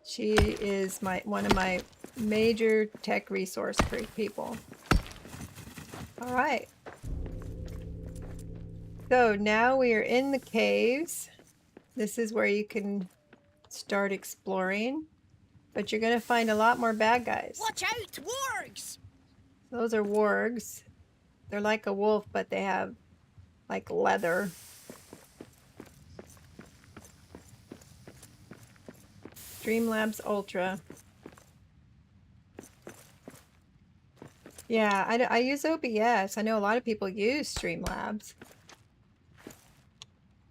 She is one of my major tech resource people. All right. So now we are in the caves. This is where you can start exploring, but you're going to find a lot more bad guys. Watch out, wargs! Those are wargs. They're like a wolf, but they have like leather. Streamlabs Ultra. Yeah, I use OBS. I know a lot of people use Streamlabs.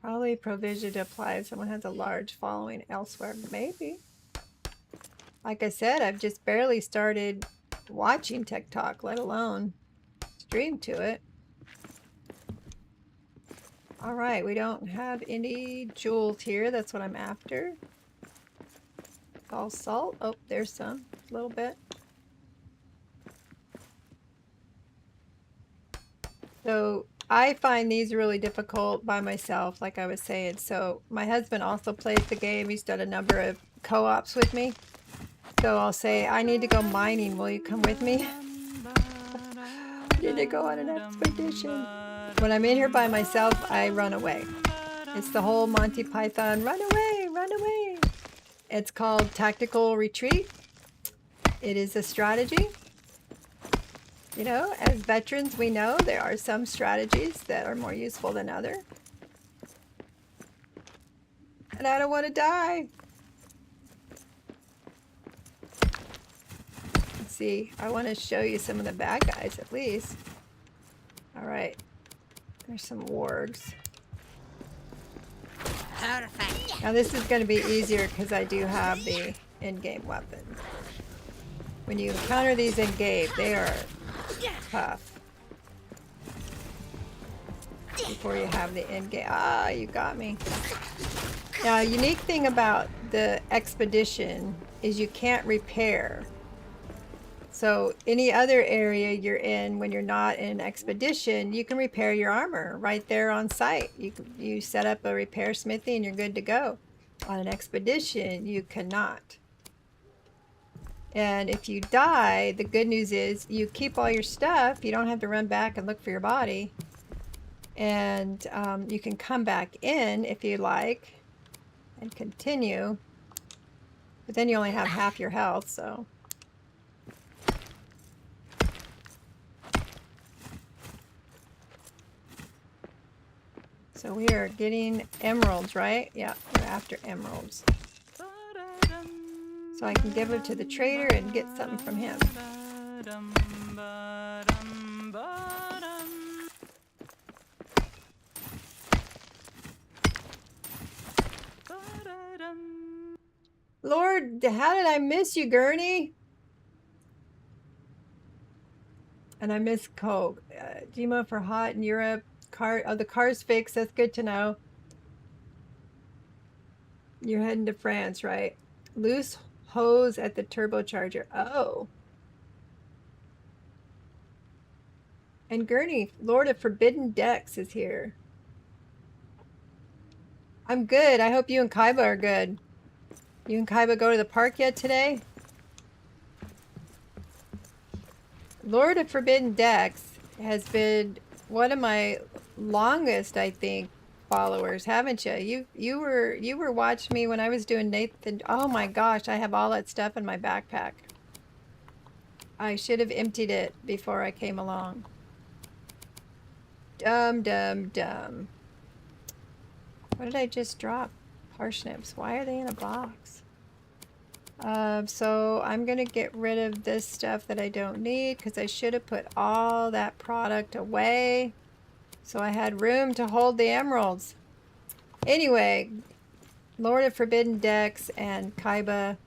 Probably provision to apply if someone has a large following elsewhere. Maybe. Like I said, I've just barely started watching TikTok, let alone stream to it. All right, we don't have any jewels here. That's what I'm after. All salt. Oh, there's some. A little bit. So I find these really difficult by myself, like I was saying. So my husband also plays the game. He's done a number of co-ops with me. So I'll say, I need to go mining. Will you come with me? I need to go on an expedition. When I'm in here by myself, I run away. It's the whole Monty Python, run away, run away. It's called Tactical Retreat. It is a strategy. You know, as veterans, we know there are some strategies that are more useful than others. And I don't want to die. Let's see, I want to show you some of the bad guys at least. All right, there's some wargs. Perfect. Now this is going to be easier because I do have the in-game weapon. When you encounter these in-game, they are tough. Before you have the in-game. Ah, you got me. Now, a unique thing about the expedition is you can't repair. So any other area you're in when you're not in an expedition, you can repair your armor right there on site. You set up a repair smithy and you're good to go. On an expedition, you cannot. And if you die, the good news is you keep all your stuff. You don't have to run back and look for your body. And you can come back in if you like and continue. But then you only have half your health, so. So we are getting emeralds, right? Yeah, we're after emeralds. So I can give it to the trader and get something from him. Lord, how did I miss you, Gurney? And I miss Coke. Demo for hot in Europe. The car's fixed. That's good to know. You're heading to France, right? Loose hose at the turbocharger. Oh. And Gurney, Lord of Forbidden Decks is here. I'm good. I hope you and Kaiba are good. You and Kaiba go to the park yet today? Lord of Forbidden Decks has been one of my longest, I think, followers, haven't you? You were watching me when I was doing Nathan. Oh my gosh, I have all that stuff in my backpack. I should have emptied it before I came along. Dumb. What did I just drop? Parsnips. Why are they in a box? So I'm gonna get rid of this stuff that I don't need because I should have put all that product away so I had room to hold the emeralds. Anyway, Lord of Forbidden Decks and Kaiba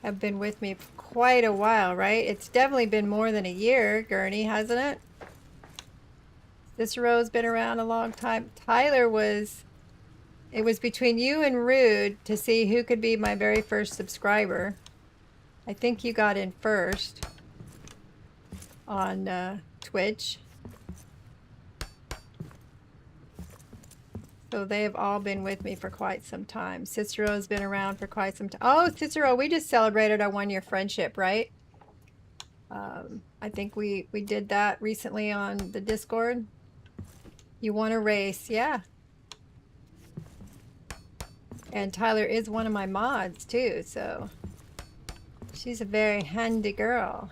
have been with me for quite a while, right? It's definitely been more than a year, Gurney, hasn't it? Cicero's been around a long time. Tyler was... It was between you and Rude to see who could be my very first subscriber. I think you got in first on Twitch. So they have all been with me for quite some time. Cicero's been around for quite some time. Oh, Cicero, we just celebrated our one-year friendship, right? I think we did that recently on the Discord. You won a race, yeah. And Tyler is one of my mods too, so she's a very handy girl.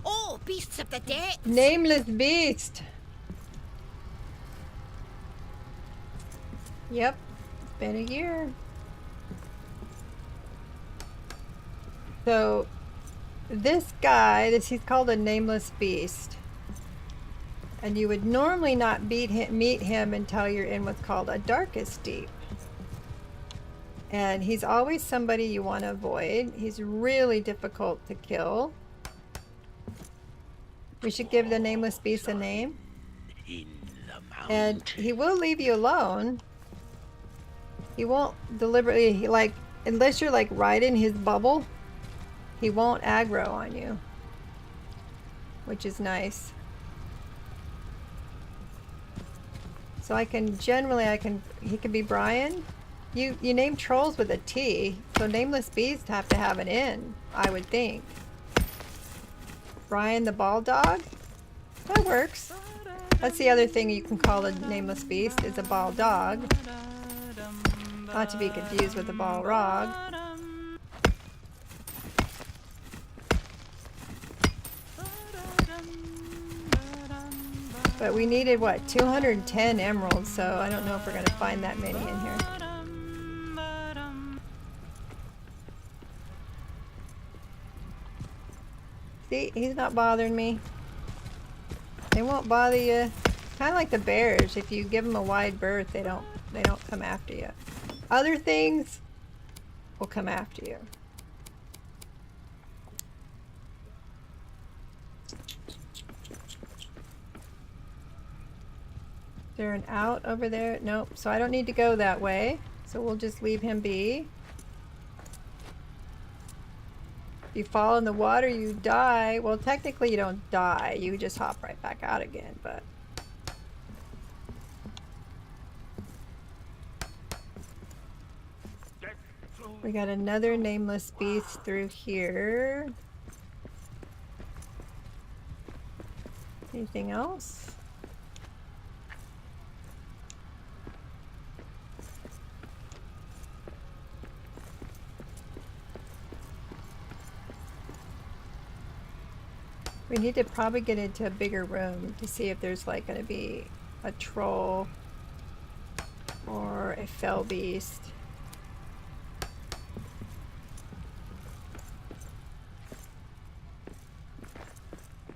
Oh, beasts of the dead. Nameless beast. Yep, it's been a year. So this guy, he's called a nameless beast. And you would normally not meet him until you're in what's called a darkest deep. And he's always somebody you want to avoid. He's really difficult to kill. We should give the nameless beast a name. And he will leave you alone. He won't deliberately, like, unless you're like right in his bubble, he won't aggro on you. Which is nice. So I can generally, he could be Brian. You name trolls with a T, so nameless beasts have to have an N, I would think. Brian the ball dog? That works. That's the other thing you can call a nameless beast, is a ball dog. Not to be confused with a ball rog. But we needed, what, 210 emeralds, so I don't know if we're going to find that many in here. See, he's not bothering me. They won't bother you. Kind of like the bears. If you give them a wide berth, they don't come after you. Other things will come after you. Is there an out over there? Nope. So I don't need to go that way. So we'll just leave him be. If you fall in the water, you die. Well, technically you don't die. You just hop right back out again, but... We got another nameless beast through here. Anything else? We need to probably get into a bigger room to see if there's like going to be a troll or a fell beast.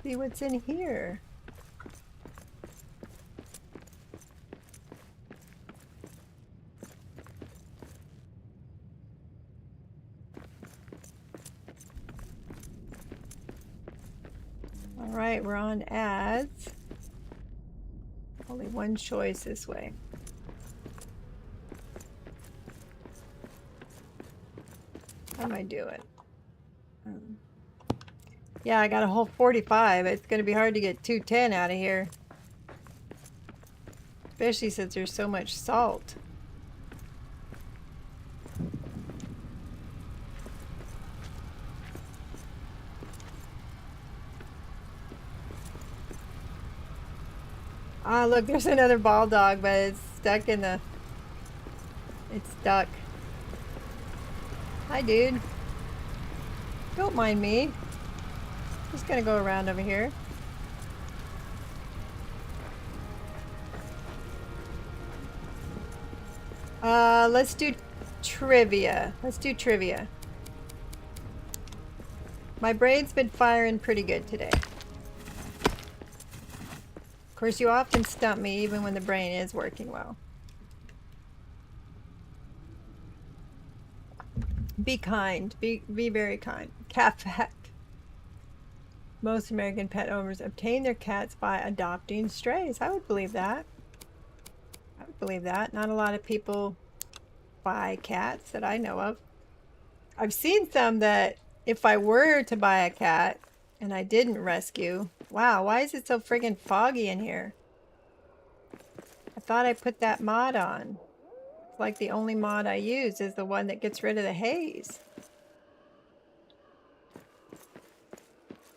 See what's in here. Alright, we're on ads. Only one choice this way. How am I doing? Yeah, I got a whole 45. It's going to be hard to get 210 out of here. Especially since there's so much salt. Ah, look, there's another ball dog, but it's stuck in the... It's stuck. Hi, dude. Don't mind me. Just gonna go around over here. Let's do trivia. Let's do trivia. My brain's been firing pretty good today. Of course, you often stump me even when the brain is working well. Be kind. Be very kind. Cat fact. Most American pet owners obtain their cats by adopting strays. I would believe that. I would believe that. Not a lot of people buy cats that I know of. I've seen some that if I were to buy a cat and I didn't rescue... Wow, why is it so friggin' foggy in here? I thought I put that mod on. It's like the only mod I use is the one that gets rid of the haze.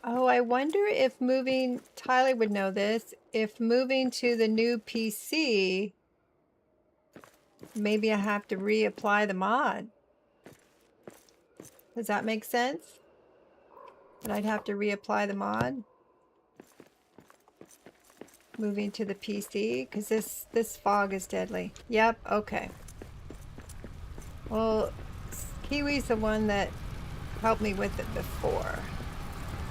Oh, I wonder if moving... Tyler would know this. If moving to the new PC, maybe I have to reapply the mod. Does that make sense? That I'd have to reapply the mod? Moving to the PC, because this fog is deadly. Yep, okay. Well, Kiwi's the one that helped me with it before.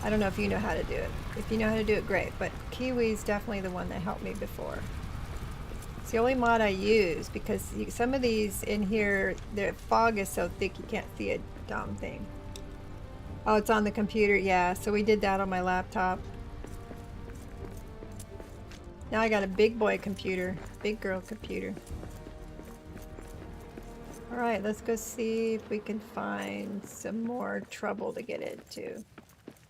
I don't know if you know how to do it. If you know how to do it, great. But Kiwi's definitely the one that helped me before. It's the only mod I use because some of these in here, the fog is so thick you can't see a damn thing. Oh, it's on the computer. Yeah, so we did that on my laptop. Now I got a big boy computer, big girl computer. Alright, let's go see if we can find some more trouble to get into.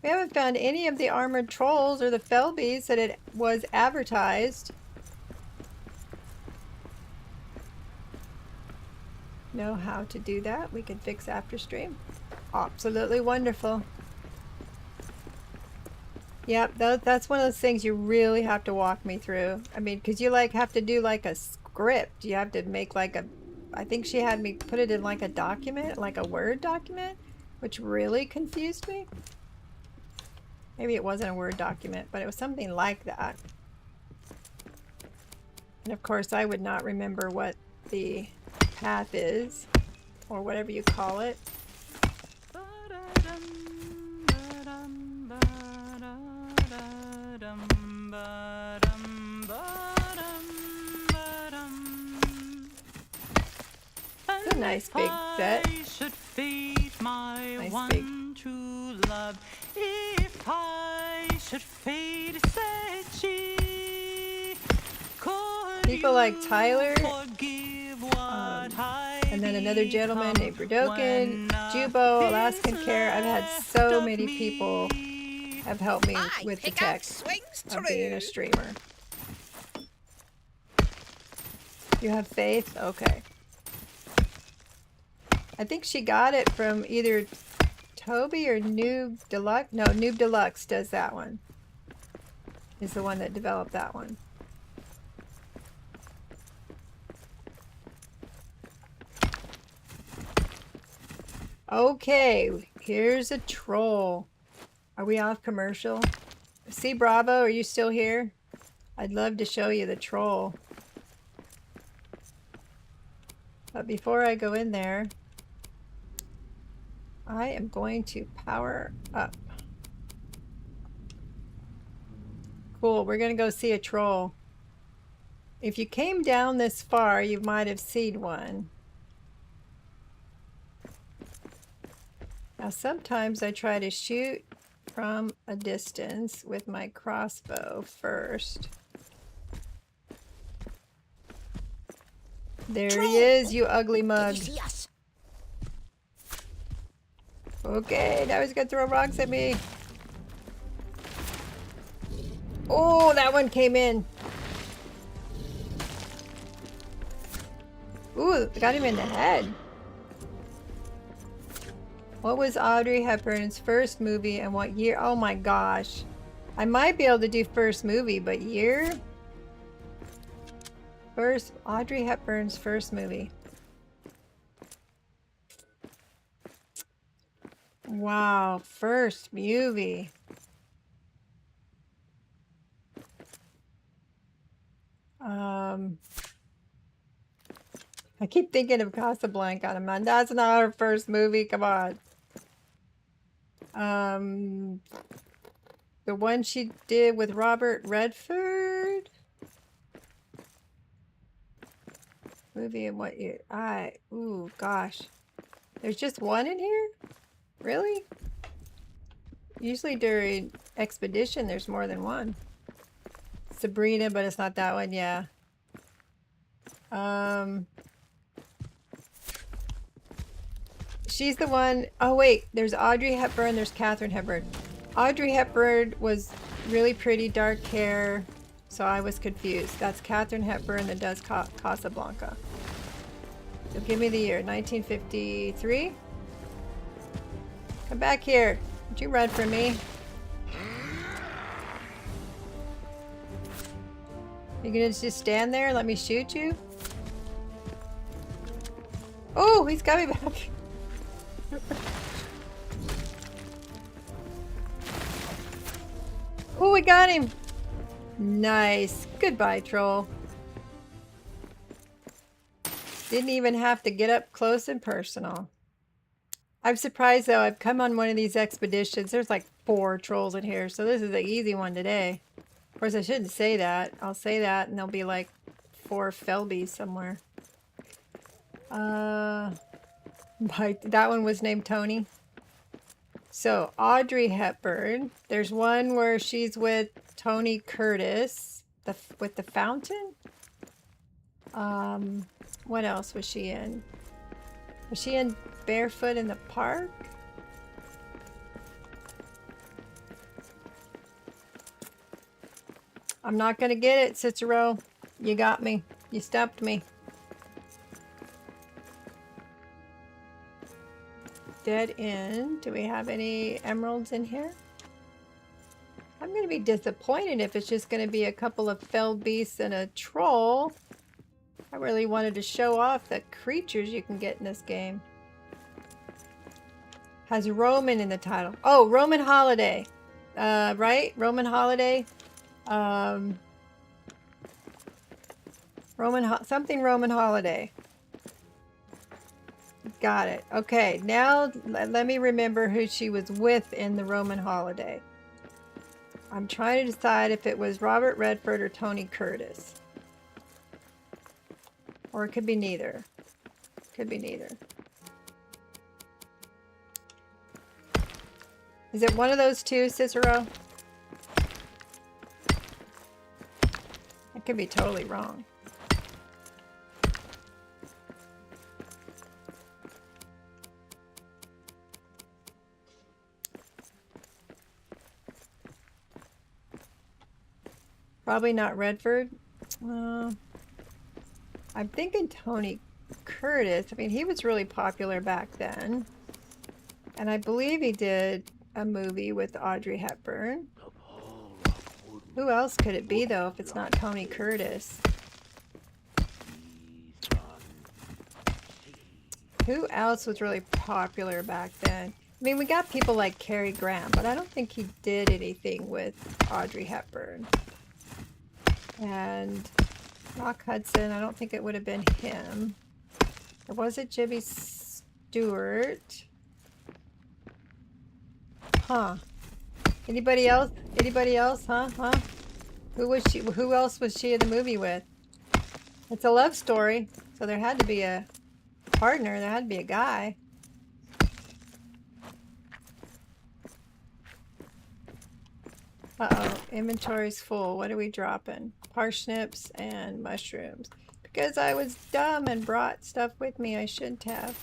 We haven't found any of the armored trolls or the fell beasts that it was advertised. know how to do that, we can fix after stream. Absolutely wonderful. Yep, that's one of those things you really have to walk me through. I mean, because you like have to do like a script. You have to make like a, I think she had me put it in like a document, like a Word document, which really confused me. Maybe it wasn't a Word document, but it was something like that. And of course, I would not remember what the path is, or whatever you call it. It's a nice big set. Nice big. True love, if I should fade, said she, People like Tyler, and then another gentleman named Bradokin, Jubo, Alaskan Care. I've had so many people have helped me with the tech of being a streamer. You have faith? Okay. I think she got it from either Toby or Noob Deluxe. No, Noob Deluxe does that one. Is the one that developed that one. Okay, here's a troll. Are we off commercial? See, Bravo, are you still here? I'd love to show you the troll. But before I go in there, I am going to power up. Cool, we're gonna go see a troll. If you came down this far, you might have seen one. Now sometimes I try to shoot from a distance with my crossbow first. There he is, you ugly mug. Did you see us? Okay, now he's gonna throw rocks at me. Oh, that one came in. Ooh, got him in the head. What was Audrey Hepburn's first movie and what year? Oh my gosh. I might be able to do first movie, but year? First, Audrey Hepburn's first movie. Wow, first movie. I keep thinking of Casablanca. I'm not, that's not her first movie. Come on. The one she did with Robert Redford. Movie in what year? Ooh, gosh. There's just one in here? Really? Usually during Expedition, there's more than one. Sabrina, but it's not that one. Yeah. She's the one. Oh, wait. There's Audrey Hepburn. There's Katharine Hepburn. Audrey Hepburn was really pretty, dark hair. So I was confused. That's Katharine Hepburn that does Casablanca. So give me the year. 1953. Come back here. Don't you run from me. You gonna just stand there and let me shoot you? Oh, he's got me back. Oh, we got him. Nice. Goodbye, troll. Didn't even have to get up close and personal. I'm surprised though. I've come on one of these expeditions. There's like 4 trolls in here, so this is an easy one today. Of course, I shouldn't say that. I'll say that and there'll be like 4 Felbies somewhere. That one was named Tony. So, Audrey Hepburn. There's one where she's with Tony Curtis with the fountain. What else was she in? Was she in Barefoot in the Park? I'm not gonna get it, Cicero. You got me. You stumped me. Dead end. Do we have any emeralds in here? I'm going to be disappointed if it's just going to be a couple of felled beasts and a troll. I really wanted to show off the creatures you can get in this game. Has Roman in the title. Oh, Roman Holiday. Right? Roman Holiday. Something Roman Holiday. Got it. Okay, now let me remember who she was with in the Roman Holiday. I'm trying to decide if it was Robert Redford or Tony Curtis. Or it could be neither. Could be neither. Is it one of those two, Cicero? I could be totally wrong. Probably not Redford. I'm thinking Tony Curtis. I mean, he was really popular back then. And I believe he did a movie with Audrey Hepburn. Who else could it be, though, if it's not Tony Curtis? Who else was really popular back then? I mean, we got people like Cary Grant, but I don't think he did anything with Audrey Hepburn. And Rock Hudson, I don't think it would have been him. Or was it Jimmy Stewart? Huh. Anybody else? Anybody else? Huh? Who was she? Who else was she in the movie with? It's a love story, so there had to be a partner. There had to be a guy. Uh-oh, inventory's full. What are we dropping? Parsnips and mushrooms. Because I was dumb and brought stuff with me I shouldn't have.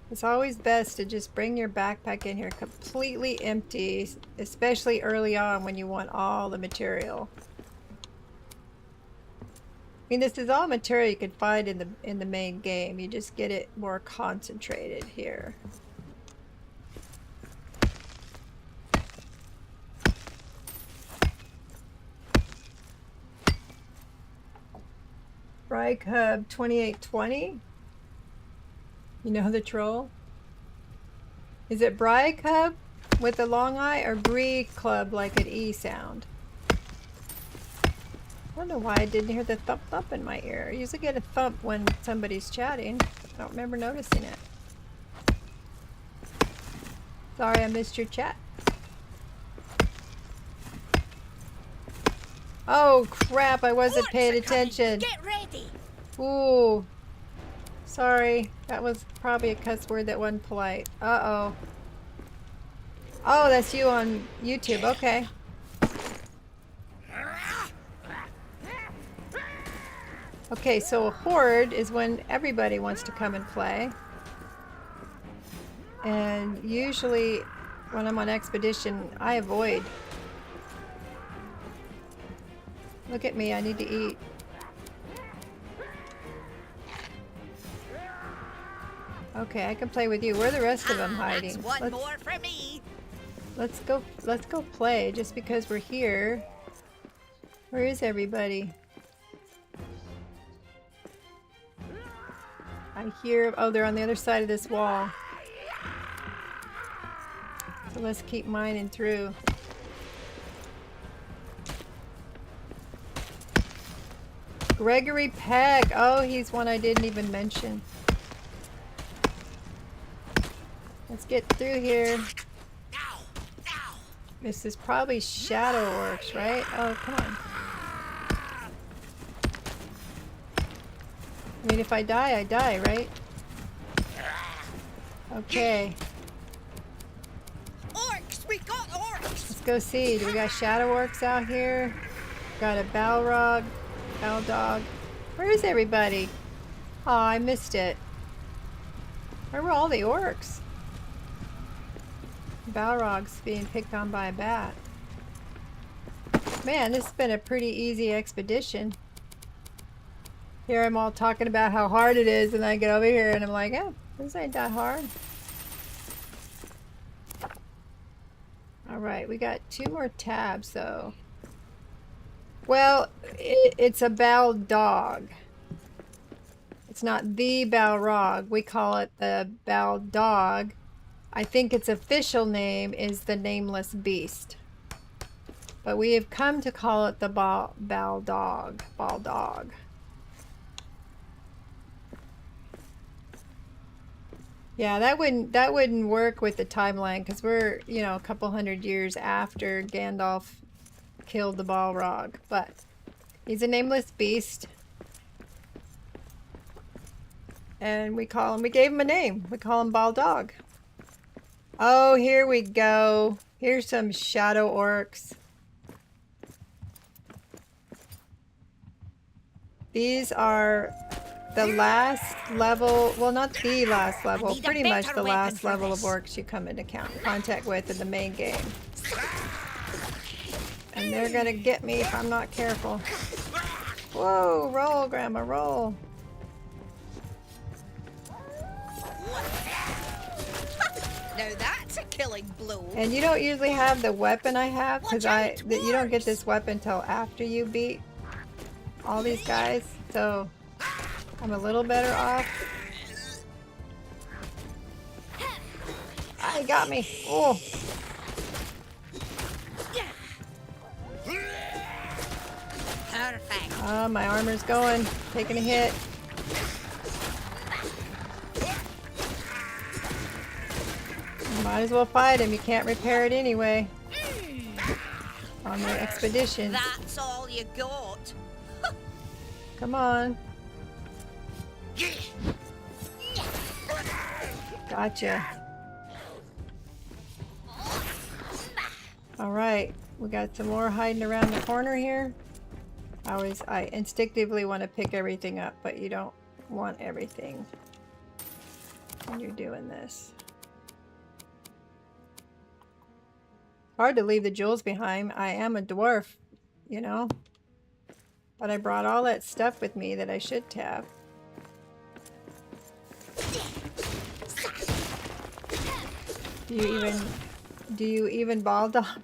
It's always best to just bring your backpack in here completely empty, especially early on when you want all the material. I mean, this is all material you can find in the main game. You just get it more concentrated here. Bry Cub 2820. You know the troll? Is it Bry Cub with a long eye or Bree Club like an E sound? I don't know why I didn't hear the thump thump in my ear. I usually get a thump when somebody's chatting. I don't remember noticing it. Sorry I missed your chat. Oh crap, I wasn't paying attention. Get ready. Ooh. Sorry, that was probably a cuss word that wasn't polite. Uh-oh. Oh, that's you on YouTube. Okay. Okay, so a horde is when everybody wants to come and play. And usually when I'm on expedition, I avoid. Look at me, I need to eat. Okay, I can play with you. Where are the rest of them hiding? That's one more for me. Let's go play just because we're here. Where is everybody? I hear, oh, they're on the other side of this wall. So let's keep mining through. Gregory Peck. Oh, he's one I didn't even mention. Let's get through here. This is probably Shadow Orcs, right? Oh, come on. I mean, if I die, right? Okay. Orcs! We got orcs! Let's go see. Do we got Shadow Orcs out here? Got a Balrog. Dog. Where is everybody? Oh, I missed it. Where were all the orcs? Balrog's being picked on by a bat. Man, this has been a pretty easy expedition. Here I'm all talking about how hard it is, and I get over here and I'm like, oh, this ain't that hard. Alright, we got 2 more tabs though. Well, it's a Baldog. It's not the Balrog. We call it the Baldog. I think its official name is the Nameless Beast. But we have come to call it the Baldog. Baldog. Yeah, that wouldn't work with the timeline because we're, you know, a couple hundred years after Gandalf killed the Balrog. But he's a nameless beast. And we gave him a name. We call him Baldog. Oh, here we go. Here's some shadow orcs. These are the last level, well, not the last level, pretty much the last level of orcs you come into contact with in the main game. And they're gonna get me if I'm not careful. Whoa, roll, Grandma, roll. Now that's a killing blow. And you don't usually have the weapon I have, because you don't get this weapon till after you beat all these guys, so I'm a little better off. Ah, he got me. Oh. Perfect. My armor's going, taking a hit. Might as well fight him. You can't repair it anyway. On the expedition. That's all you got. Come on. Gotcha. Alright. We got some more hiding around the corner here. I instinctively want to pick everything up, but you don't want everything when you're doing this. Hard to leave the jewels behind. I am a dwarf, you know. But I brought all that stuff with me that I should have. Do you even Balдог?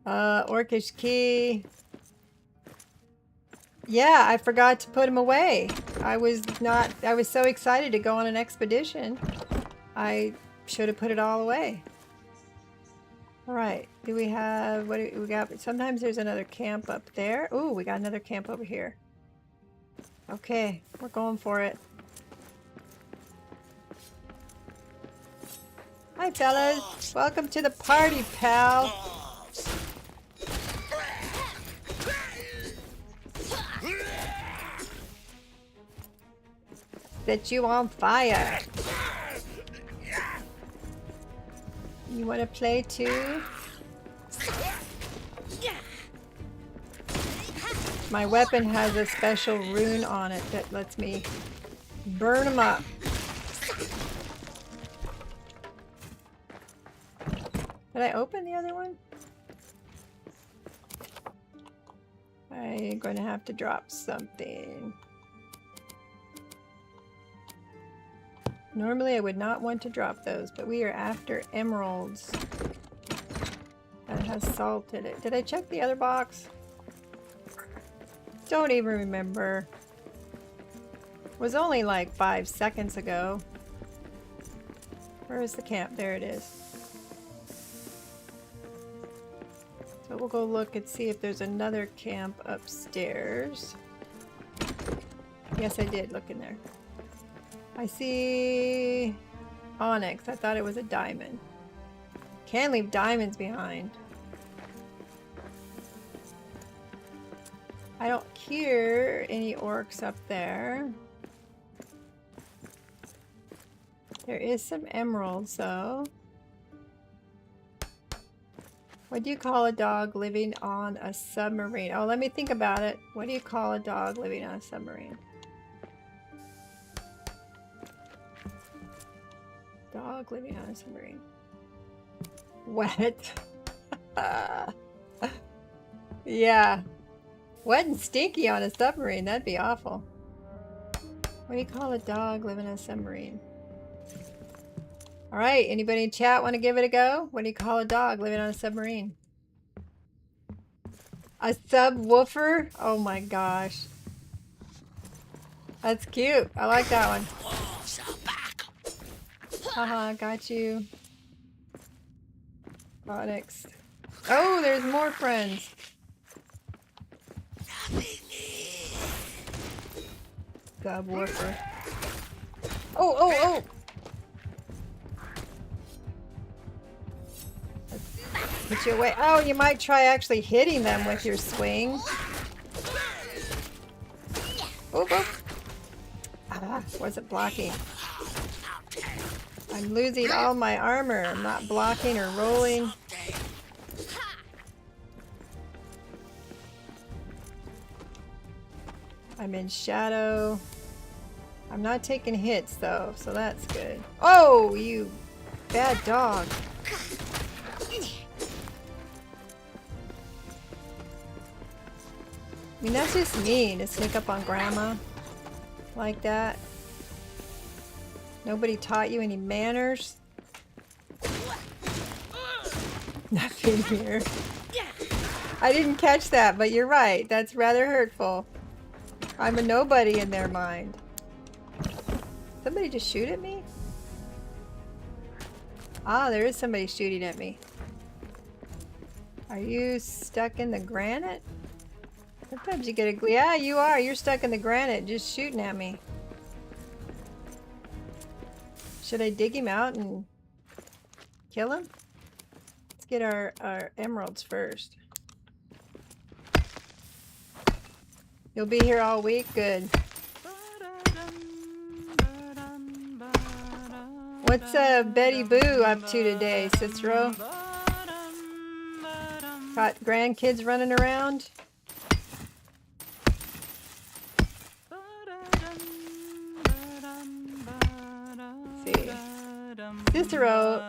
Orcish key. Yeah, I forgot to put him away. I was so excited to go on an expedition. I should have put it all away. Alright, do we have, what do we got? Sometimes there's another camp up there. Ooh, we got another camp over here. Okay, we're going for it. Hi fellas, welcome to the party, pal. Set you on fire. You want to play too? My weapon has a special rune on it that lets me burn them up. Did I open the other one? I'm going to have to drop something. Normally I would not want to drop those, but we are after emeralds. That has salt in it. Did I check the other box? Don't even remember. It was only like 5 seconds ago. Where is the camp? There it is. So we'll go look and see if there's another camp upstairs. Yes, I did look in there. I see onyx. I thought it was a diamond. Can't leave diamonds behind. I don't hear any orcs up there. There is some emeralds though. What do you call a dog living on a submarine? Oh, let me think about it. What do you call a dog living on a submarine? Dog living on a submarine. Wet. Yeah. Wet and stinky on a submarine. That'd be awful. What do you call a dog living in a submarine? All right. Anybody in chat want to give it a go? What do you call a dog living on a submarine? A subwoofer? Oh my gosh. That's cute. I like that one. Wolves are back. Haha, got you. Products. Oh, there's more friends. Subwoofer. Oh, oh, oh! Put you away. Oh, you might try actually hitting them with your swing. Oh, oh. Ah, wasn't blocking. I'm losing all my armor. I'm not blocking or rolling. I'm in shadow. I'm not taking hits though, so that's good. Oh, you bad dog. I mean, that's just mean to sneak up on grandma like that. Nobody taught you any manners? Nothing here. I didn't catch that, but you're right. That's rather hurtful. I'm a nobody in their mind. Somebody just shoot at me? Ah, there is somebody shooting at me. Are you stuck in the granite? Sometimes you get a... Yeah, you are. You're stuck in the granite just shooting at me. Should I dig him out and kill him? Let's get our emeralds first. You'll be here all week? Good. What's Betty Boo up to today, Cicero? Got grandkids running around? Let's see. Cicero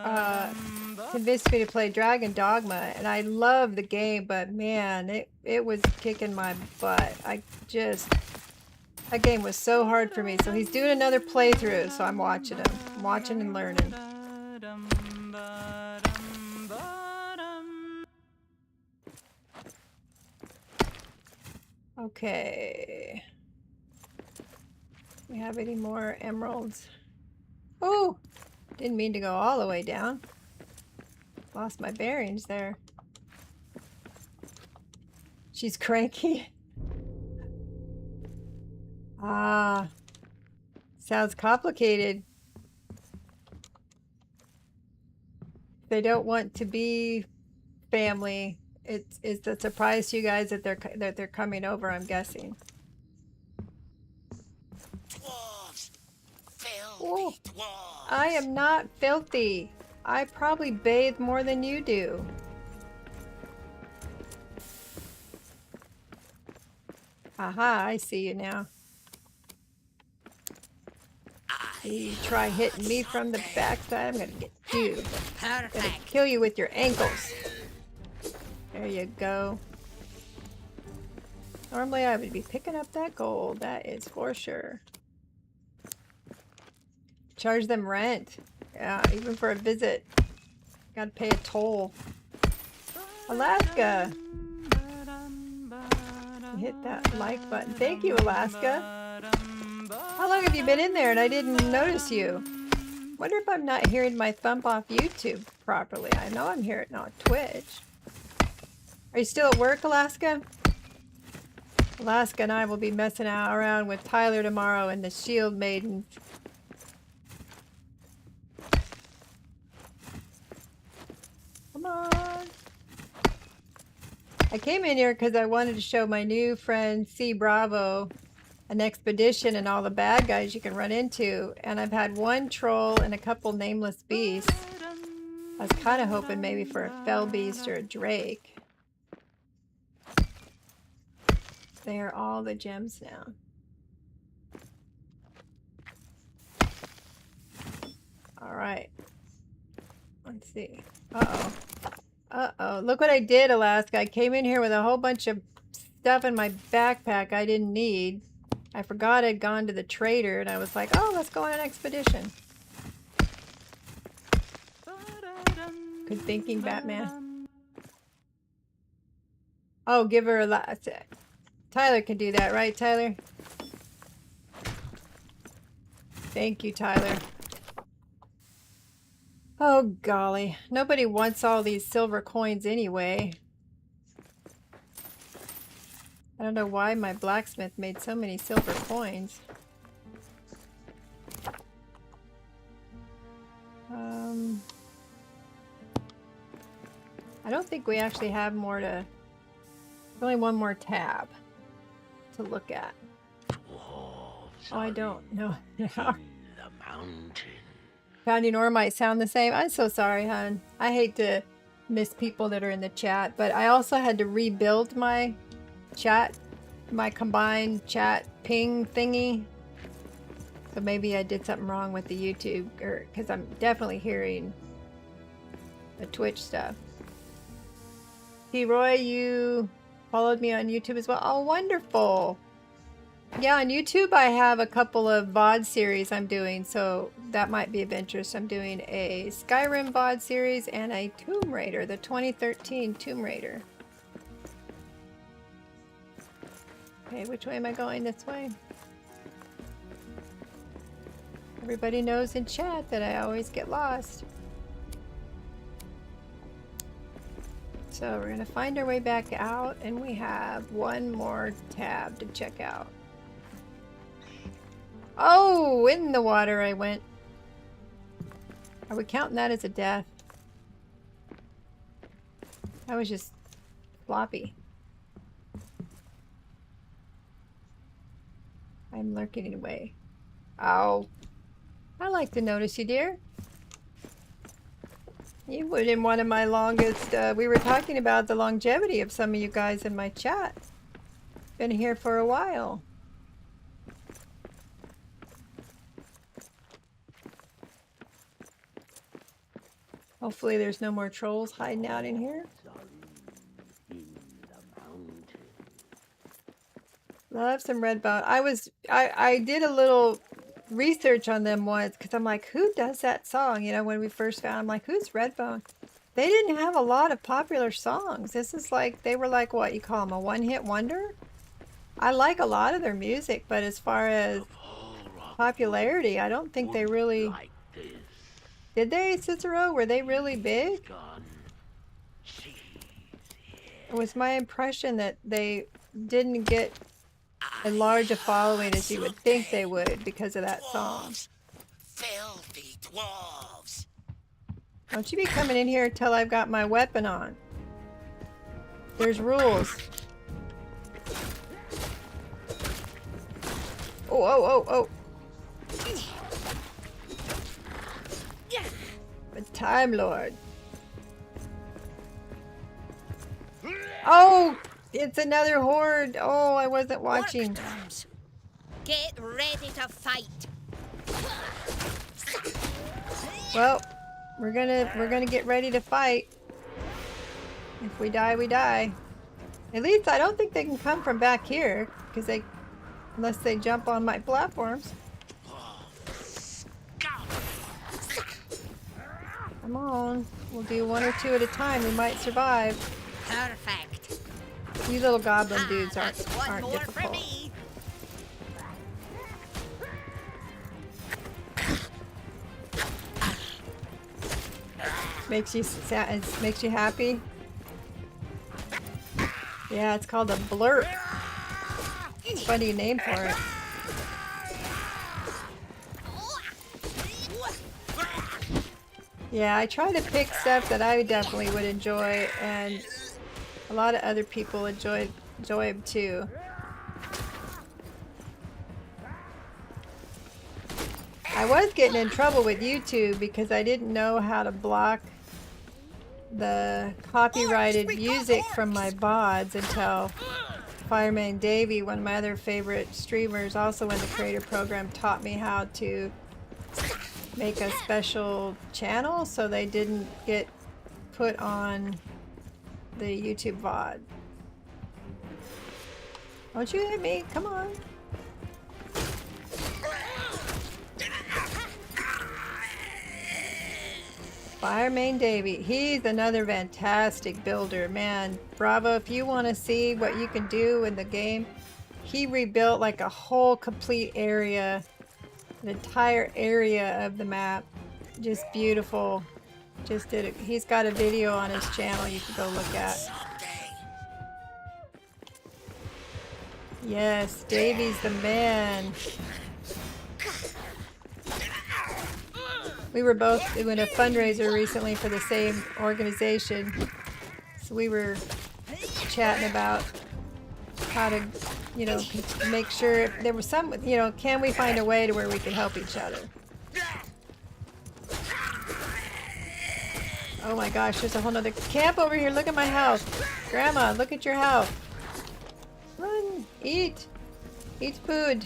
convinced me to play Dragon Dogma, and I love the game, but man, it was kicking my butt. That game was so hard for me. So he's doing another playthrough, so I'm watching him. I'm watching and learning. Okay. Do we have any more emeralds? Oh! Didn't mean to go all the way down. Lost my bearings there. She's cranky. Ah. Sounds complicated. They don't want to be family. It's a surprise to you guys that they're coming over, I'm guessing. Dwarves. Oh, Filthy dwarves. I am not filthy. I probably bathe more than you do. Aha, I see you now. You try hitting me from the backside, I'm gonna get you. I'm gonna kill you with your ankles. There you go. Normally I would be picking up that gold, that is for sure. Charge them rent. Yeah, even for a visit. Gotta pay a toll. Alaska! Hit that like button. Thank you, Alaska. How long have you been in there and I didn't notice you? Wonder if I'm not hearing my thump off YouTube properly. I know I'm hearing it on Twitch. Are you still at work, Alaska? Alaska and I will be messing around with Tyler tomorrow and the Shield Maidens. Come on. I came in here because I wanted to show my new friend C Bravo an expedition and all the bad guys you can run into. And I've had one troll and a couple nameless beasts. I was kind of hoping maybe for a fell beast or a drake. They are all the gems now. All right. Let's see. Uh-oh. Uh-oh. Look what I did, Alaska. I came in here with a whole bunch of stuff in my backpack I didn't need. I forgot I'd gone to the trader and I was like, oh, let's go on an expedition. Good thinking, Batman. Oh, give her a lot. Tyler can do that, right, Tyler? Thank you, Tyler. Oh, golly. Nobody wants all these silver coins anyway. I don't know why my blacksmith made so many silver coins. I don't think we actually have more to... Only one more tab to look at. Oh, I don't know. The mountain. Pounding ore might sound the same. I'm so sorry, hon. I hate to miss people that are in the chat, but I also had to rebuild my chat, my combined chat ping thingy. So maybe I did something wrong with the YouTube, or because I'm definitely hearing the Twitch stuff. T. Roy, you followed me on YouTube as well. Oh, wonderful. Yeah, on YouTube I have a couple of VOD series I'm doing, so that might be of interest. I'm doing a Skyrim VOD series and a Tomb Raider, the 2013 Tomb Raider. Okay, which way am I going? This way? Everybody knows in chat that I always get lost. So we're going to find our way back out, and we have one more tab to check out. Oh, in the water I went. Are we counting that as a death? That was just floppy. I'm lurking away. Ow. I like to notice you, dear. You were in one of my longest, we were talking about the longevity of some of you guys in my chat. Been here for a while. Hopefully there's no more trolls hiding out in here. Love some Redbone. I did a little research on them once because I'm like, who does that song? You know, when we first found, I'm like, who's Redbone? They didn't have a lot of popular songs. This is like, they were like, what you call them, a one-hit wonder? I like a lot of their music, but as far as popularity, I don't think they really... Did they, Cicero? Were they really big? It was my impression that they didn't get as large a following as you would think they would because of that song. Filthy dwarves. Don't you be coming in here until I've got my weapon on. There's rules. Oh, oh, oh, oh. The Time Lord. Oh, it's another horde. Oh, I wasn't watching. Get ready to fight. Well, we're gonna get ready to fight. If we die, we die. At least I don't think they can come from back here, because unless they jump on my platforms. Come on, we'll do one or two at a time. We might survive. Perfect. You little goblin dudes aren't more difficult. for me. Makes you sad. Makes you happy. Yeah, it's called a blurp. Funny name for it. Yeah, I try to pick stuff that I definitely would enjoy, and a lot of other people enjoy them too. I was getting in trouble with YouTube because I didn't know how to block the copyrighted music from my VODs until Fireman Davey, one of my other favorite streamers, also in the creator program, taught me how to make a special channel so they didn't get put on the YouTube VOD. Don't you hit me. Come on. Fireman Davy. He's another fantastic builder. Man, bravo. If you want to see what you can do in the game, he rebuilt like a whole complete area, an entire area of the map. Just beautiful. Just did it. He's got a video on his channel you can go look at. Someday. Yes, Davy's the man. We were both doing a fundraiser recently for the same organization. So we were chatting about how to, you know, make sure there was some, you know, can we find a way to where we can help each other? Oh my gosh, there's a whole nother camp over here. Look at my house. Grandma, look at your house. Run, eat. Eat food.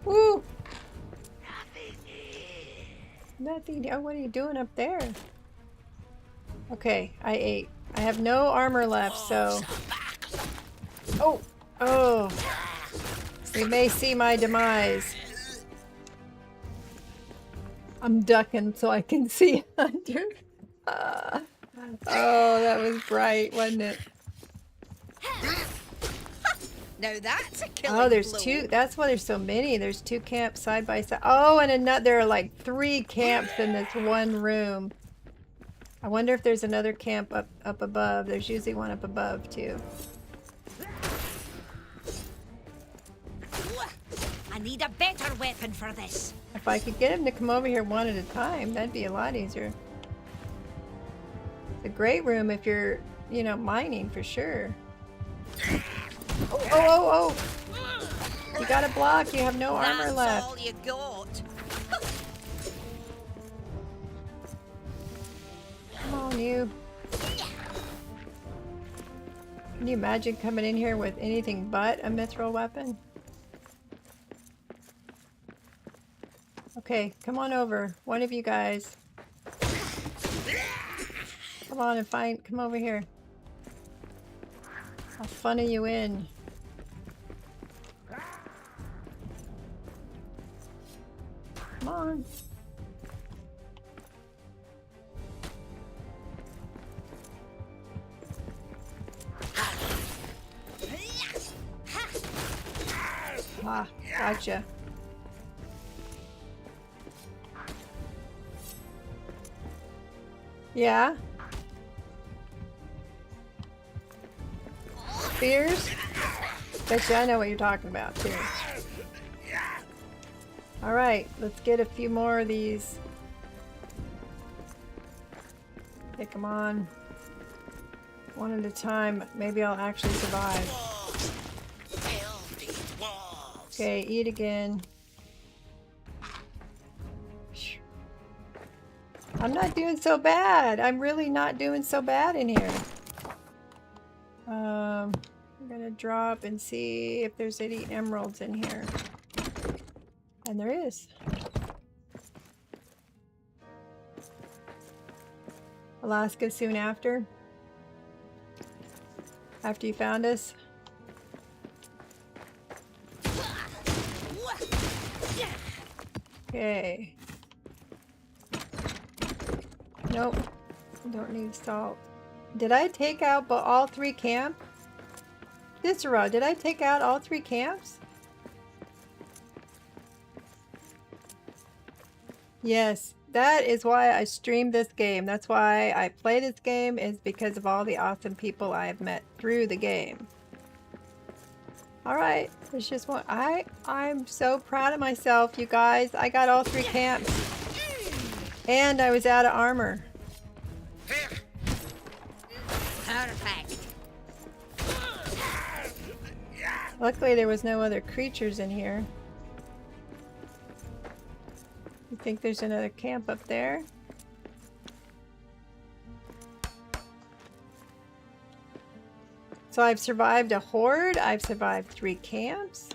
Woo! Nothing. Oh, what are you doing up there? Okay, I ate. I have no armor left, so... Oh! Oh! You may see my demise. I'm ducking so I can see under. Oh, that was bright, wasn't it? Now that's a killing Oh, there's blow. two. That's why there's so many. There's two camps side by side. Oh, and another. There are like 3 camps in this one room. I wonder if there's another camp up above. There's usually one up above too. I need a better weapon for this. If I could get him to come over here one at a time, that'd be a lot easier. It's a great room if you're, you know, mining for sure. Oh, oh, oh, oh! You got a block. You have no armor That's left. all you got. Come on, you. Can you imagine coming in here with anything but a mithril weapon? Okay, come on over. One of you guys. Come on and come over here. I'll funnel you in. Come on. Ah, gotcha. Yeah? Spears? Bet you I know what you're talking about, too. Alright, let's get a few more of these. Take them on. One at a time. Maybe I'll actually survive. Filthy dwarves. Okay, eat again. I'm not doing so bad. I'm really not doing so bad in here. I'm gonna drop and see if there's any emeralds in here. And there is. Alaska soon after. After you found us. Okay. Nope. Don't need salt. Did I take out all 3 camps? Cicero, did I take out all 3 camps? Yes, that is why I stream this game. That's why I play this game, is because of all the awesome people I have met through the game. Alright, there's just one. I'm so proud of myself, you guys. I got all 3 camps. And I was out of armor. Perfect. Luckily there was no other creatures in here. You think there's another camp up there? So I've survived a horde. I've survived 3 camps.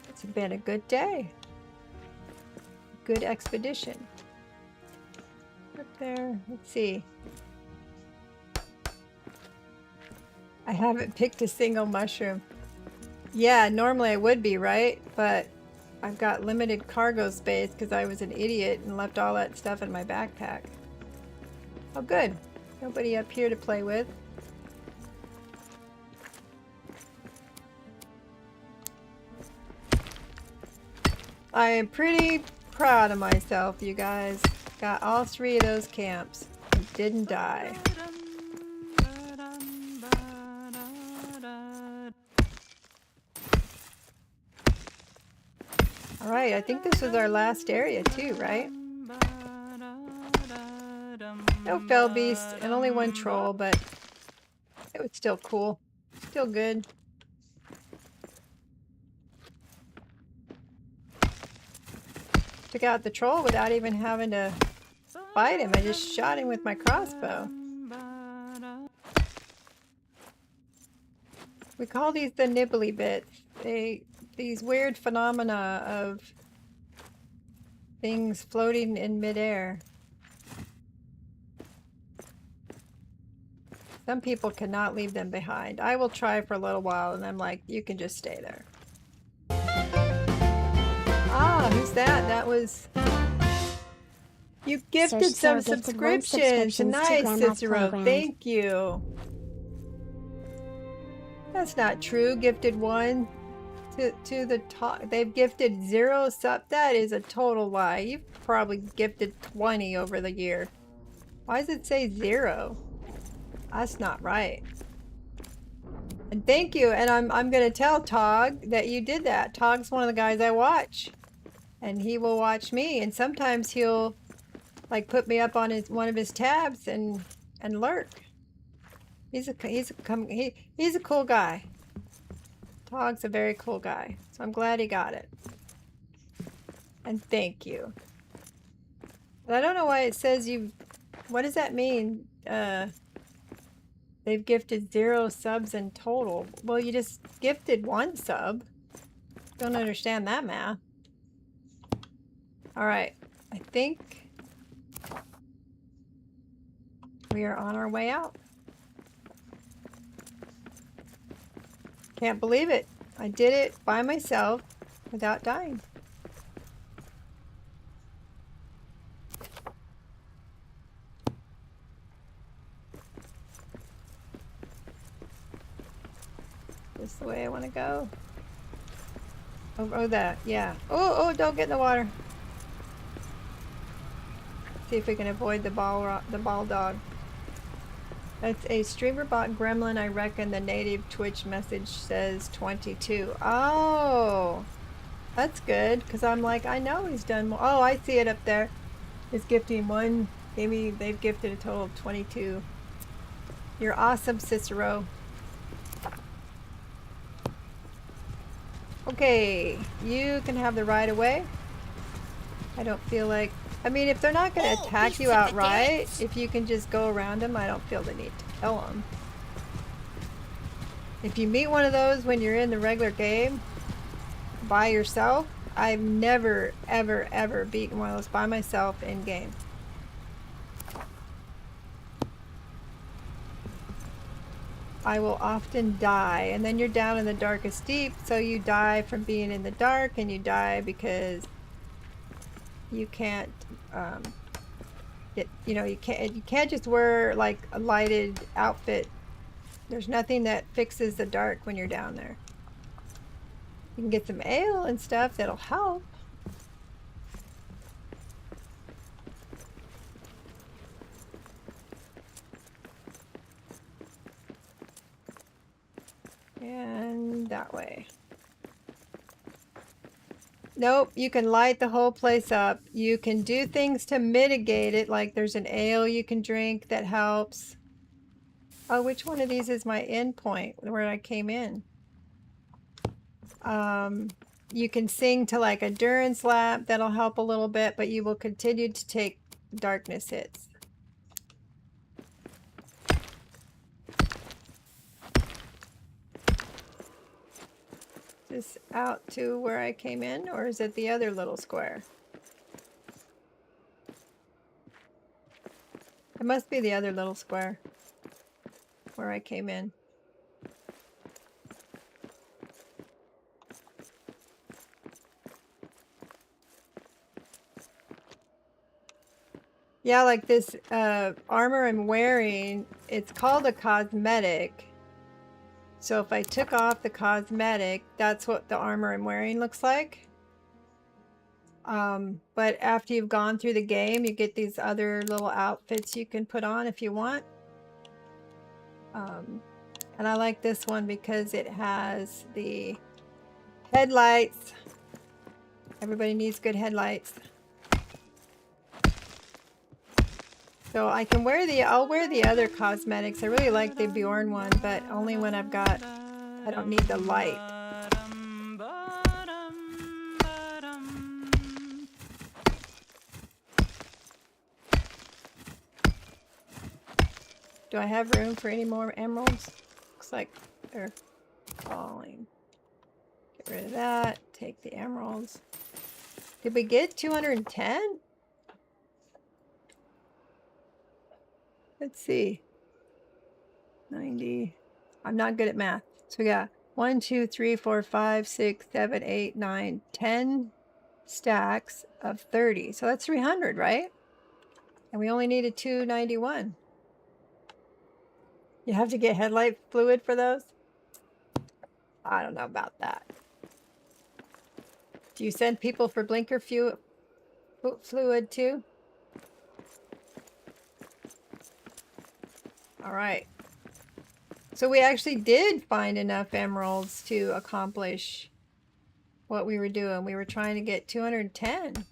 It's been a good day. Good expedition. Up there, let's see. I haven't picked a single mushroom. Yeah, normally I would be, right? But I've got limited cargo space because I was an idiot and left all that stuff in my backpack. Oh, good. Nobody up here to play with. I am pretty proud of myself, you guys. Got all 3 of those camps and didn't die. All right, I think this was our last area too, right? No fell beast and only 1 troll, but it was still cool. Still good. Took out the troll without even having to fight him. I just shot him with my crossbow. We call these the nibbly bits. These weird phenomena of things floating in midair. Some people cannot leave them behind. I will try for a little while and I'm like, you can just stay there. Ah, who's that? That was... You gifted some subscriptions. Nice, Cicero. Thank you. That's not true. Gifted 1 to the top. They've gifted 0 sub. That is a total lie. You've probably gifted 20 over the year. Why does it say 0? That's not right. And thank you. And I'm gonna tell Tog that you did that. Tog's one of the guys I watch, and he will watch me. And sometimes he'll like put me up on one of his tabs and lurk. He's a cool guy. Tog's a very cool guy. So I'm glad he got it. And thank you. But I don't know why it says you. What does that mean? They've gifted 0 subs in total. Well, you just gifted 1 sub. Don't understand that math. All right. I think we are on our way out. Can't believe it. I did it by myself without dying. This is the way I want to go. Oh, that. Yeah. Oh, don't get in the water. See if we can avoid the ball dog. That's a streamer bot gremlin. I reckon the native Twitch message says 22. Oh, that's good. Because I'm like, I know he's done more. Oh, I see it up there. He's gifting 1. Maybe they've gifted a total of 22. You're awesome, Cicero. Okay, you can have the right of way. I don't feel like... I mean, if they're not going to attack you outright, if you can just go around them, I don't feel the need to kill them. If you meet one of those when you're in the regular game by yourself, I've never, ever, ever beaten one of those by myself in game. I will often die, and then you're down in the darkest deep, so you die from being in the dark, and you die because you can't you can't just wear like a lighted outfit. There's nothing that fixes the dark when you're down there. You can get some ale and stuff that'll help. And that way. Nope, you can light the whole place up. You can do things to mitigate it, like there's an ale you can drink that helps. Oh, which one of these is my end point where I came in? You can sing to like a Durance lap, that'll help a little bit, but you will continue to take darkness hits. Is this out to where I came in, or is it the other little square? It must be the other little square where I came in. Yeah, like this armor I'm wearing, it's called a cosmetic. So if I took off the cosmetic, that's what the armor I'm wearing looks like. But after you've gone through the game, you get these other little outfits you can put on if you want. And I like this one because it has the headlights. Everybody needs good headlights. So I can wear I'll wear the other cosmetics. I really like the Bjorn one, but only when I don't need the light. Do I have room for any more emeralds? Looks like they're falling. Get rid of that. Take the emeralds. Did we get 210? Let's see. 90. I'm not good at math. So we got 1, 2, 3, 4, 5, 6, 7, 8, 9, 10 stacks of 30. So that's 300, right? And we only needed 291. You have to get headlight fluid for those? I don't know about that. Do you send people for blinker fluid too? All right. So we actually did find enough emeralds to accomplish what we were doing. We were trying to get 210.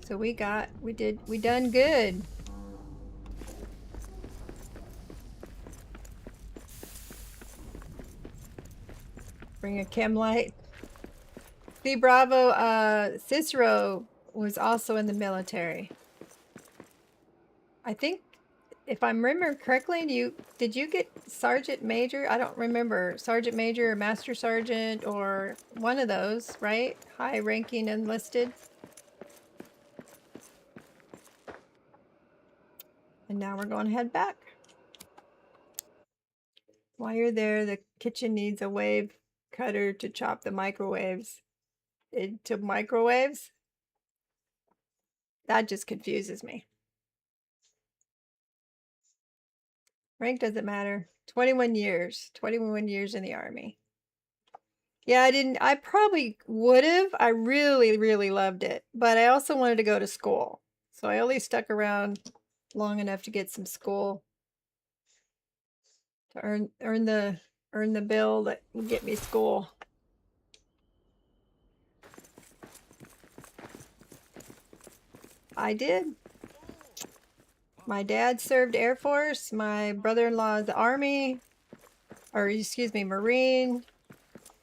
So we done good. Bring a chem light. See, Bravo, Cicero was also in the military. I think, if I remember correctly, did you get Sergeant Major? I don't remember. Sergeant Major or Master Sergeant or one of those, right? High ranking enlisted. And now we're going to head back. While you're there, the kitchen needs a wave cutter to chop the microwaves into microwaves. That just confuses me. Rank doesn't matter. 21 years. 21 years in the Army. Yeah, I probably would have. I really, really loved it. But I also wanted to go to school. So I only stuck around long enough to get some school. To earn the bill that would get me school. I did. My dad served Air Force. My brother-in-law is the Army. Or, excuse me, Marine.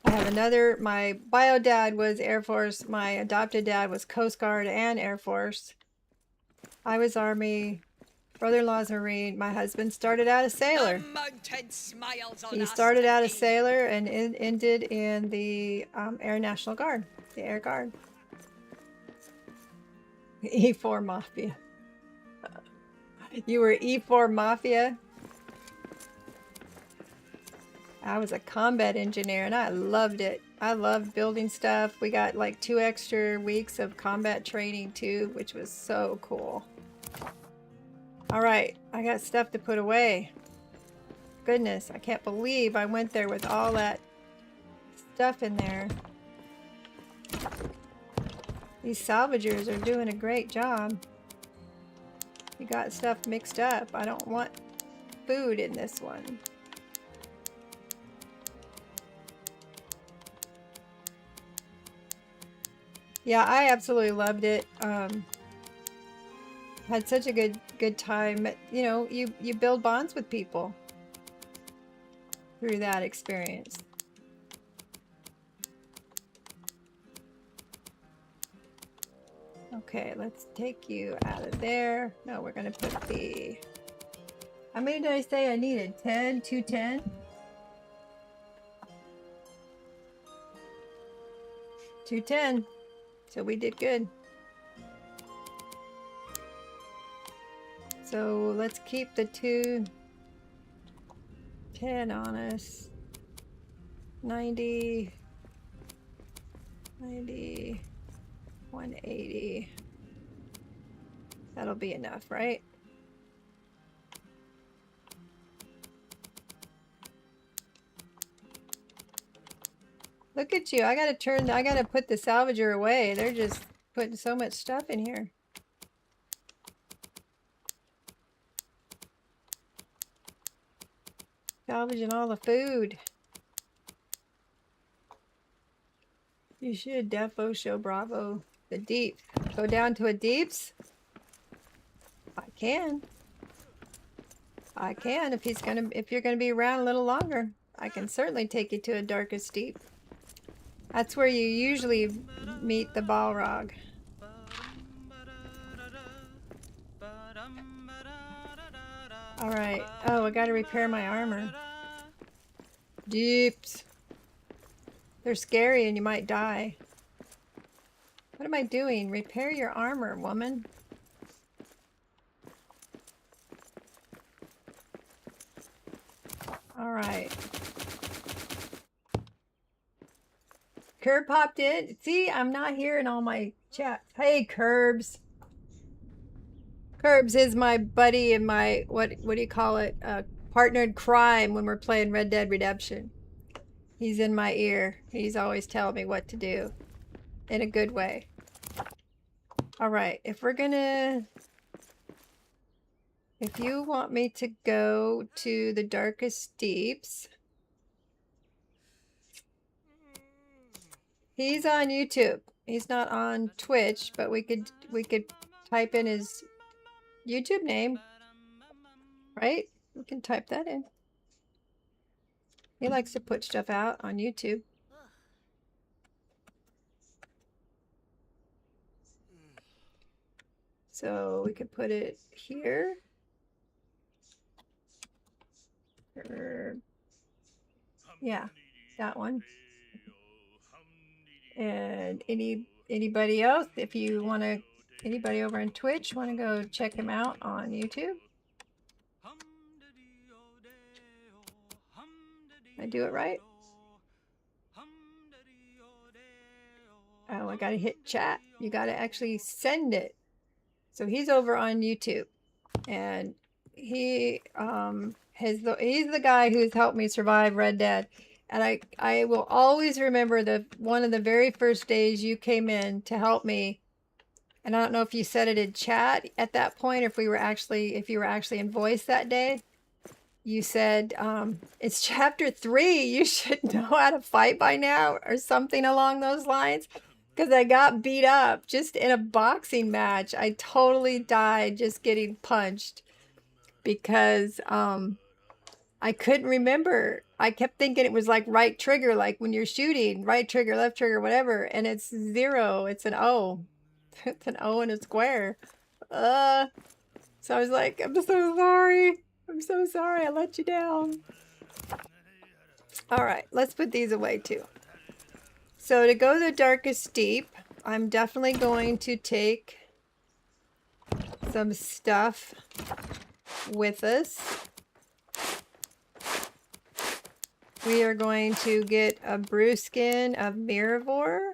I have my bio dad was Air Force. My adopted dad was Coast Guard and Air Force. I was Army. Brother-in-law's Marine. My husband started out a sailor. He started out a sailor and ended in the Air National Guard, the Air Guard. E4 Mafia. You were E4 Mafia? I was a combat engineer and I loved it. I loved building stuff. We got like 2 extra weeks of combat training too, which was so cool. All right, I got stuff to put away. Goodness, I can't believe I went there with all that stuff in there. These salvagers are doing a great job. You got stuff mixed up. I don't want food in this one. Yeah, I absolutely loved it. Had such a good time. You know, you build bonds with people through that experience. Okay, let's take you out of there. No, we're gonna put the... How many did I say I needed? 10? 210? 210. So we did good. So let's keep the 210 on us. 90, 180. That'll be enough, right? Look at you. I gotta put the salvager away. They're just putting so much stuff in here. Salvaging all the food. You should defo show Bravo the deep. Go down to a deeps. I can if you're gonna be around a little longer. I can certainly take you to a darkest deep. That's where you usually meet the Balrog. Alright. Oh, I gotta repair my armor. Deeps. They're scary and you might die. What am I doing? Repair your armor, woman. Alright. Curb popped in. See, I'm not hearing all my chats. Hey, Curbs. Curbs is my buddy and my, what do you call it? Partner in crime when we're playing Red Dead Redemption. He's in my ear. He's always telling me what to do. In a good way. Alright, if you want me to go to the darkest deeps, he's on YouTube. He's not on Twitch, but we could type in his YouTube name, right? We can type that in. He likes to put stuff out on YouTube. So we could put it here. Yeah, that one. And anybody else, if you want to, anybody over on Twitch want to go check him out on YouTube. I do it right? Oh, I gotta hit chat. You gotta actually send it. So he's over on YouTube, and he's the guy who's helped me survive Red Dead. And I will always remember one of the very first days you came in to help me. And I don't know if you said it in chat at that point, or if you were actually in voice that day. You said, it's chapter 3. You should know how to fight by now, or something along those lines. Because I got beat up just in a boxing match. I totally died just getting punched because I couldn't remember. I kept thinking it was like right trigger, like when you're shooting, right trigger, left trigger, whatever. And it's 0. It's an O. It's an O and a square. So I was like, I'm so sorry. I'm so sorry. I let you down. All right, let's put these away too. So to go the darkest deep, I'm definitely going to take some stuff with us. We are going to get a brew skin of Mirivore.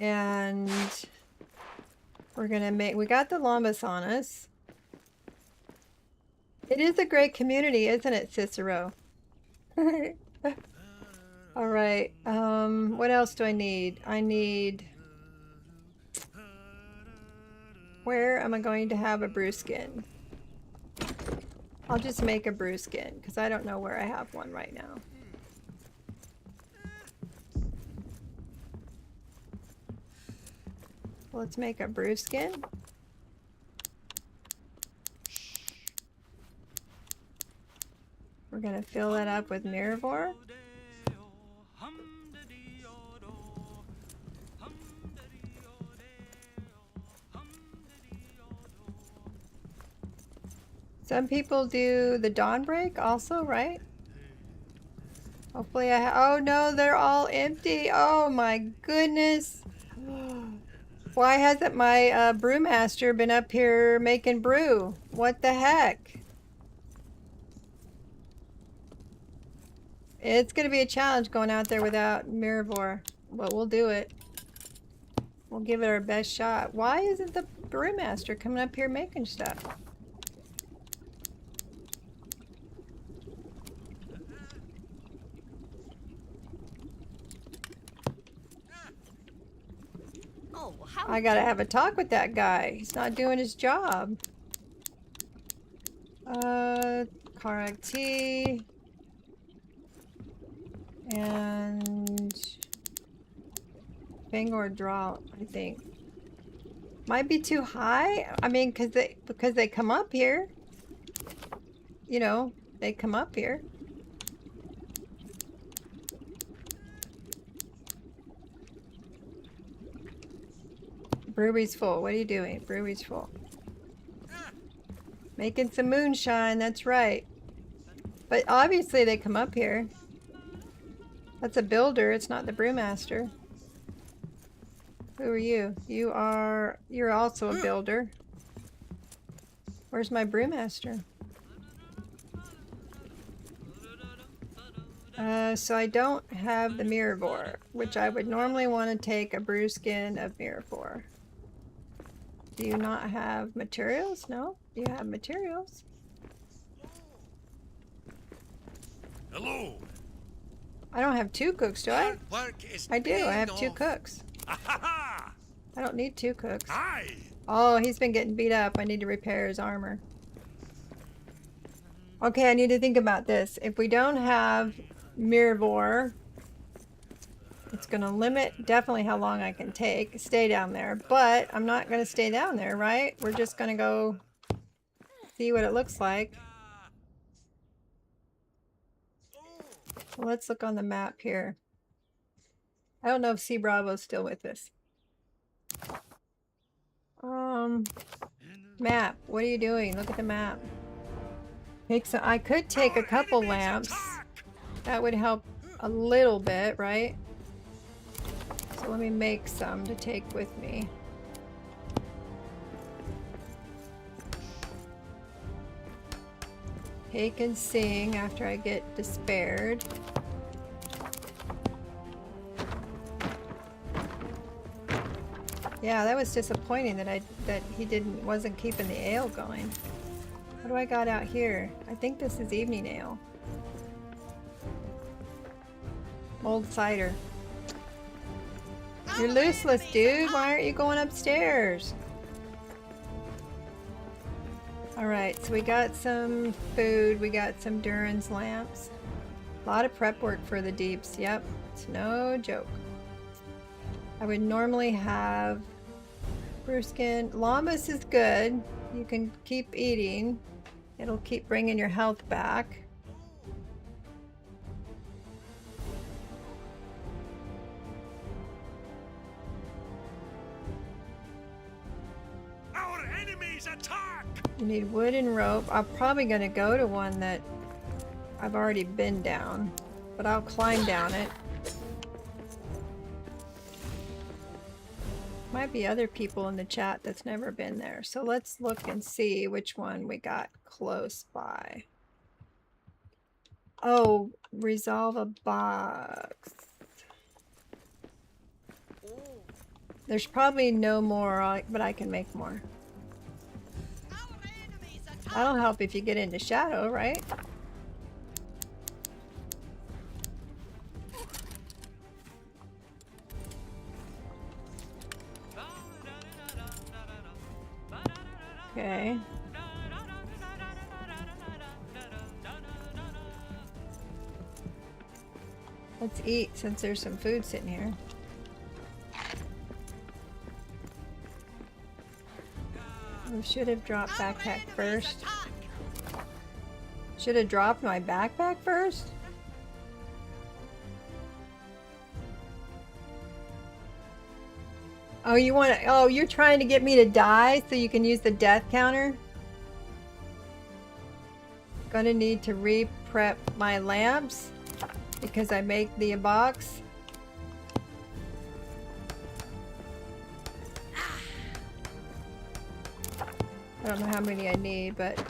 And we're going to we got the Lombus on us. It is a great community, isn't it, Cicero? All right. What else do I need? Where am I going to have a brew skin? I'll just make a brew skin because I don't know where I have one right now. Let's make a brew skin. We're going to fill that up with Mirivore. Some people do the Dawnbreak also, right? Hopefully oh no, they're all empty. Oh my goodness. Why hasn't my brewmaster been up here making brew? What the heck? It's going to be a challenge going out there without Mirivore, but we'll do it. We'll give it our best shot. Why isn't brewmaster coming up here making stuff. Oh, how I gotta have a talk with that guy. He's not doing his job. Karag tea. And Bangor drought, I think. Might be too high. I mean, because they come up here. You know, they come up here. Brewery's full. What are you doing? Brewery's full. Making some moonshine, that's right. But obviously they come up here. That's a builder, it's not the brewmaster. Who are you? You're also a builder. Where's my brewmaster? So I don't have the Mirror, which I would normally want to take a brew skin of Mirror for. Do you not have materials? No? You have materials. Hello. I don't have 2 cooks, do I? Hard work is I do. I have paying 2 off. cooks. Ah-ha-ha. I don't need 2 cooks. Hi. Oh, he's been getting beat up. I need to repair his armor. Okay, I need to think about this. If we don't have Mirror, it's going to limit definitely how long I can stay down there. But I'm not going to stay down there, right? We're just going to go see what it looks like. Let's look on the map here. I don't know if C Bravo's still with us. Map, what are you doing? Look at the map. I could take a couple lamps. That would help a little bit, right? So let me make some to take with me. Take and sing after I get despaired. Yeah, that was disappointing that he wasn't keeping the ale going. What do I got out here? I think this is evening ale. Old cider. You're looseless, dude. Why aren't you going upstairs? Alright, so we got some food. We got some Duran's lamps. A lot of prep work for the deeps. Yep, it's no joke. I would normally have brewskin. Llamas is good. You can keep eating. It'll keep bringing your health back. Our enemies attack. You need wood and rope. I'm probably going to go to one that I've already been down, but I'll climb down it. Might be other people in the chat that's never been there. So let's look and see which one we got close by. Oh, resolve a box. There's probably no more, but I can make more. That'll help if you get into shadow, right? Okay. Let's eat since there's some food sitting here. We should have dropped backpack first. Should have dropped my backpack first? Oh, you want to, oh, you're trying to get me to die so you can use the death counter? Gonna need to re-prep my lamps because I make the box. I don't know how many I need, but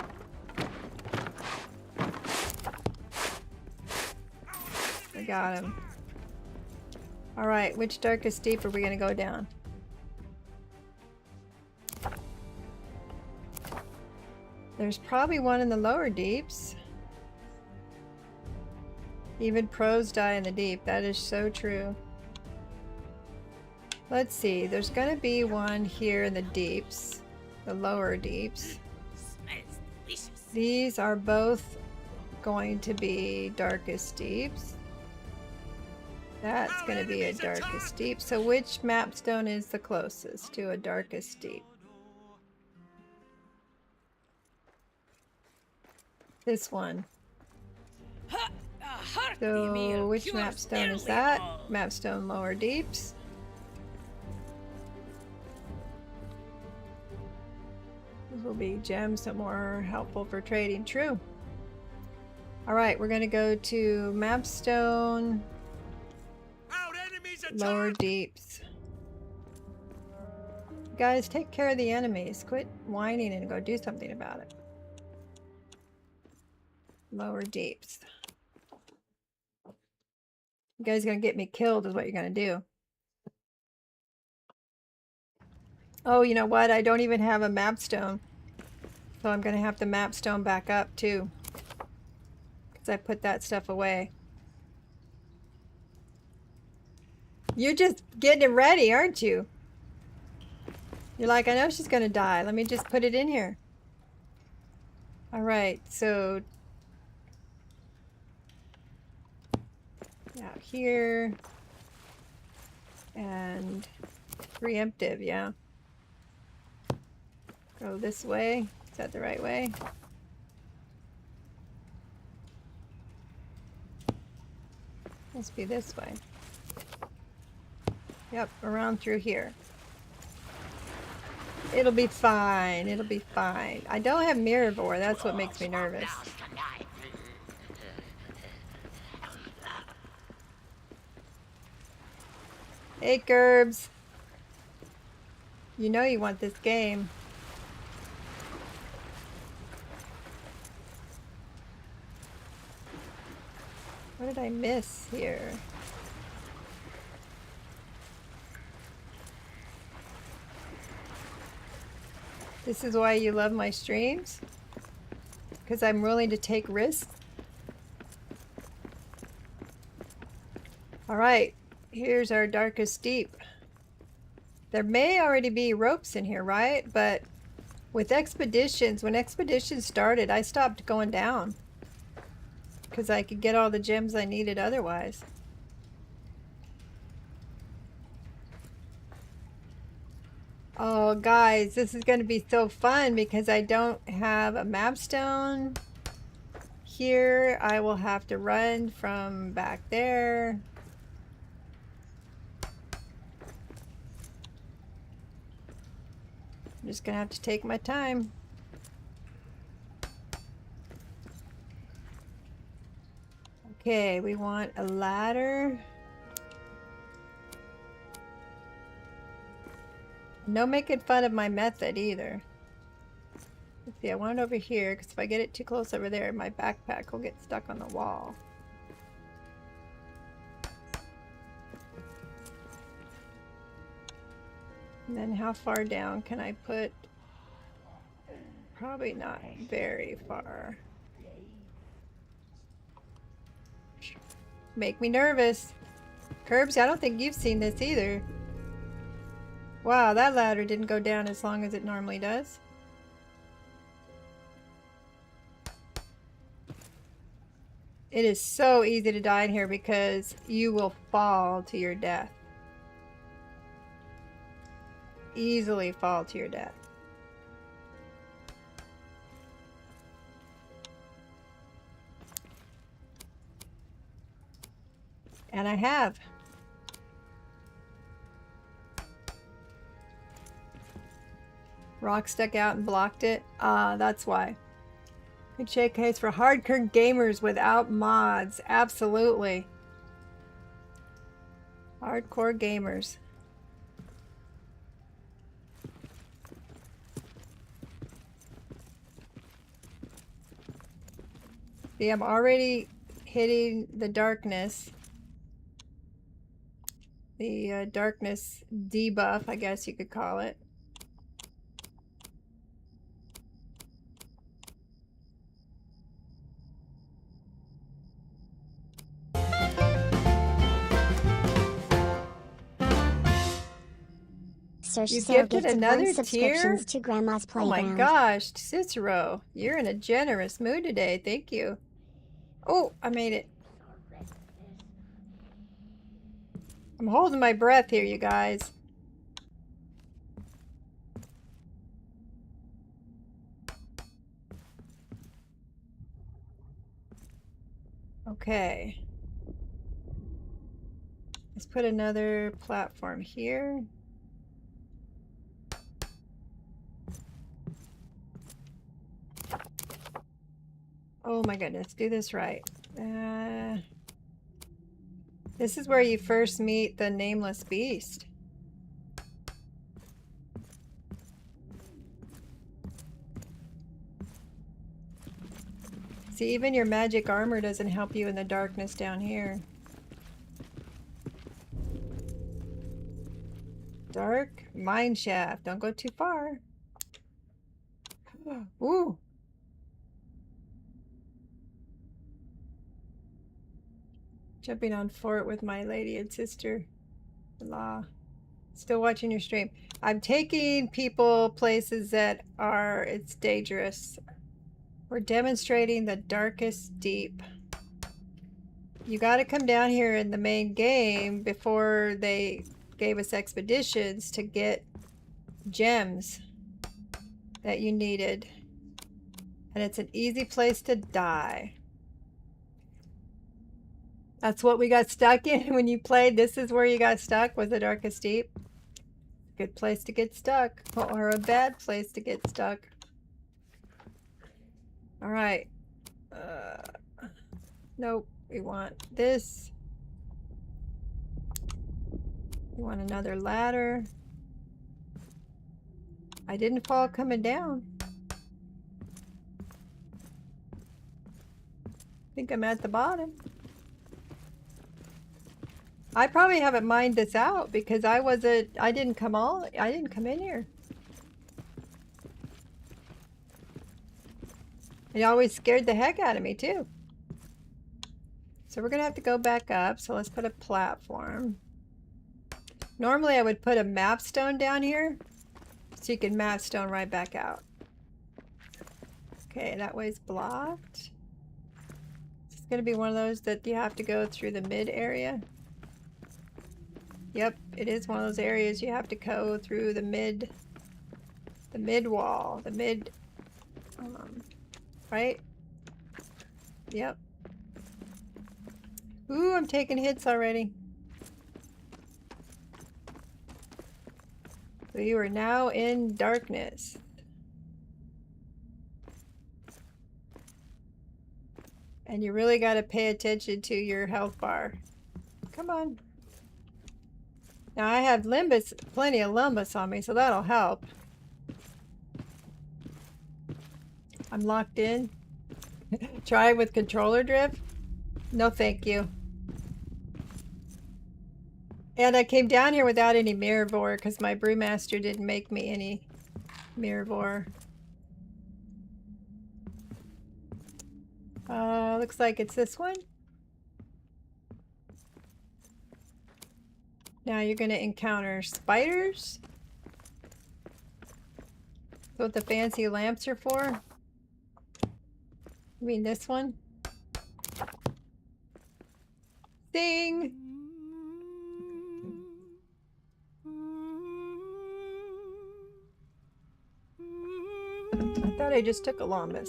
I got him. All right, which darkest deep are we gonna go down? There's probably one in the lower deeps. Even pros die in the deep. That is so true. Let's see. There's going to be one here in the deeps. The lower deeps. Smells delicious. These are both going to be darkest deeps. That's going to be a darkest deep. So which mapstone is the closest to a darkest deep? This one. So which mapstone is that? Mapstone lower deeps. These will be gems that are more helpful for trading. True. Alright, we're going to go to mapstone lower deeps. Guys, take care of the enemies. Quit whining and go do something about it. Lower deeps. You guys are gonna get me killed is what you're gonna do. Oh, you know what? I don't even have a mapstone. So I'm gonna have to mapstone back up too. Because I put that stuff away. You're just getting it ready, aren't you? You're like, I know she's gonna die. Let me just put it in here. Alright, so out here. And preemptive, yeah. Go this way. Is that the right way? Must be this way. Yep, around through here. It'll be fine. It'll be fine. I don't have Mirror. That's what makes me nervous. Hey, Gerbs. You know you want this game. What did I miss here? This is why you love my streams? Because I'm willing to take risks? Alright, here's our darkest deep. There may already be ropes in here, right? But with expeditions, when expeditions started, I stopped going down. Because I could get all the gems I needed otherwise. Oh, guys, this is going to be so fun because I don't have a mapstone here. I will have to run from back there. I'm just going to have to take my time. Okay, we want a ladder. No making fun of my method either. Let's see, I want it over here because if I get it too close over there, my backpack will get stuck on the wall. And then how far down can I put? Probably not very far. Make me nervous. Curbs, I don't think you've seen this either. Wow, that ladder didn't go down as long as it normally does. It is so easy to die in here because you will fall to your death. Easily fall to your death. And I have. Rock stuck out and blocked it. That's why. Good showcase for hardcore gamers without mods. Absolutely. Hardcore gamers. See, I'm already hitting the darkness. The darkness debuff, I guess you could call it. Sir You Cicero gifted gifted another 1 subscriptions tier? to Grandma's Oh my Playground. gosh, Cicero, you're in a generous mood today. Thank you. Oh, I made it. I'm holding my breath here, you guys. Okay. Let's put another platform here. Oh my goodness, do this right. This is where you first meet the nameless beast. See, even your magic armor doesn't help you in the darkness down here. Dark mine shaft. Don't go too far. Ooh. Jumping on fort with my lady and sister-in-law. Still watching your stream. I'm taking people places that are, it's dangerous. We're demonstrating the darkest deep. You got to come down here in the main game before they gave us expeditions to get gems that you needed. And it's an easy place to die. That's what we got stuck in when you played. This is where you got stuck, was the darkest deep. Good place to get stuck, or a bad place to get stuck. All right. Nope, we want this. We want another ladder. I didn't fall coming down. I think I'm at the bottom. I probably haven't mined this out because I didn't come in here. It always scared the heck out of me too. So we're gonna have to go back up. So let's put a platform. Normally I would put a map stone down here so you can map stone right back out. Okay, that way's blocked. It's gonna be one of those that you have to go through the mid area. Yep, it is one of those areas you have to go through the mid wall, right? Yep. Ooh, I'm taking hits already. So you are now in darkness. And you really got to pay attention to your health bar. Come on. Now I have Limbus, plenty of Limbus on me, so that'll help. I'm locked in. Try with controller drift? No thank you. And I came down here without any Mirrorvore because my brewmaster didn't make me any Mirrorvore. Looks like it's this one. Now you're going to encounter spiders. That's what the fancy lamps are for. You mean this one? Ding! I thought I just took a Lombus.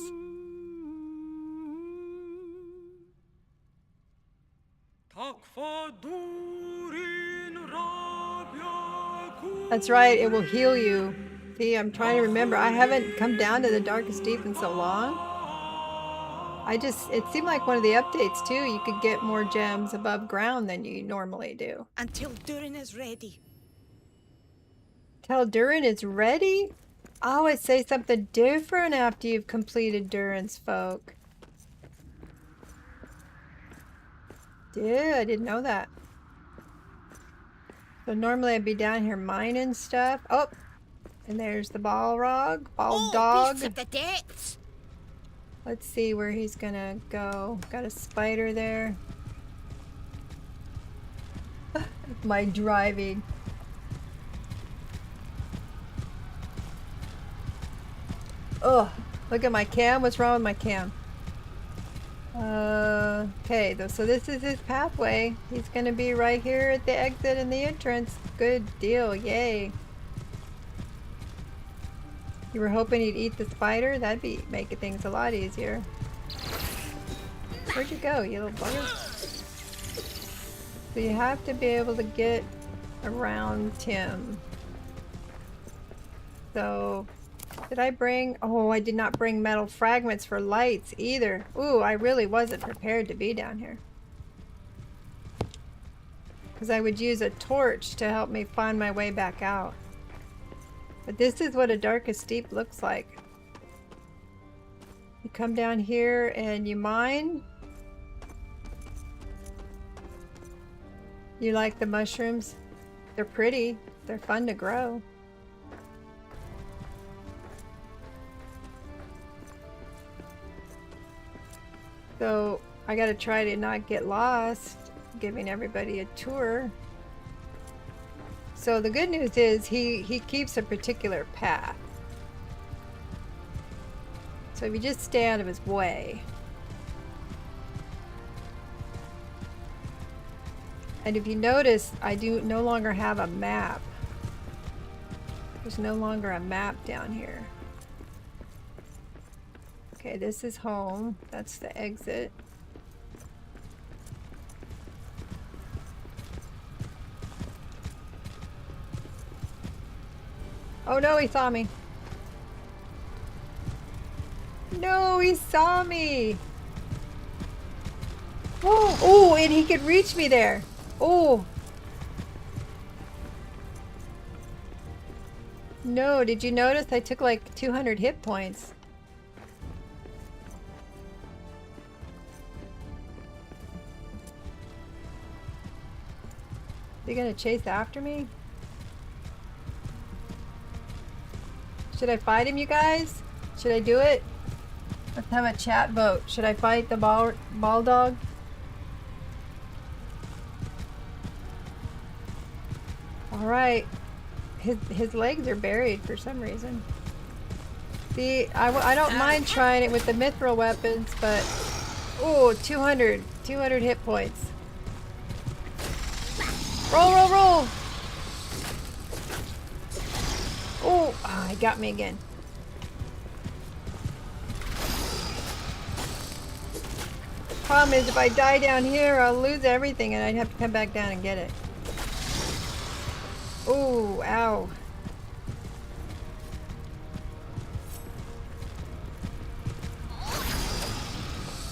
That's right, it will heal you. See, I'm trying to remember. I haven't come down to the darkest deep in so long. It seemed like one of the updates too, you could get more gems above ground than you normally do. Until Durin is ready. Till Durin is ready? I always say something different after you've completed Durin's folk. Yeah, I didn't know that. So normally I'd be down here mining stuff. Oh, and there's the Balrog, dog. Beasts of the depths. Let's see where he's gonna go. Got a spider there. My driving. Oh, look at my cam. What's wrong with my cam? Okay, so this is his pathway. He's gonna be right here at the exit and the entrance. Good deal, yay. You were hoping he'd eat the spider? That'd be making things a lot easier. Where'd you go, you little bugger? So you have to be able to get around Tim. So, did I bring... Oh, I did not bring metal fragments for lights either. Ooh, I really wasn't prepared to be down here. Because I would use a torch to help me find my way back out. But this is what a darkest deep looks like. You come down here and you mine. You like the mushrooms? They're pretty. They're fun to grow. So I gotta try to not get lost, giving everybody a tour. So the good news is he keeps a particular path. So if you just stay out of his way. And if you notice, I do no longer have a map. There's no longer a map down here. Okay, this is home. That's the exit. Oh no, he saw me. No, he saw me. Oh, oh, and he could reach me there. Oh. No, did you notice I took like 200 hit points? Is he gonna chase after me? Should I fight him, you guys? Should I do it? Let's have a chat vote. Should I fight the ball dog? Alright. His legs are buried for some reason. See, I don't mind trying it with the mithril weapons, but... Oh, 200 hit points. Roll, roll, roll! Oh, he got me again. Problem is, if I die down here, I'll lose everything and I'd have to come back down and get it. Oh, ow.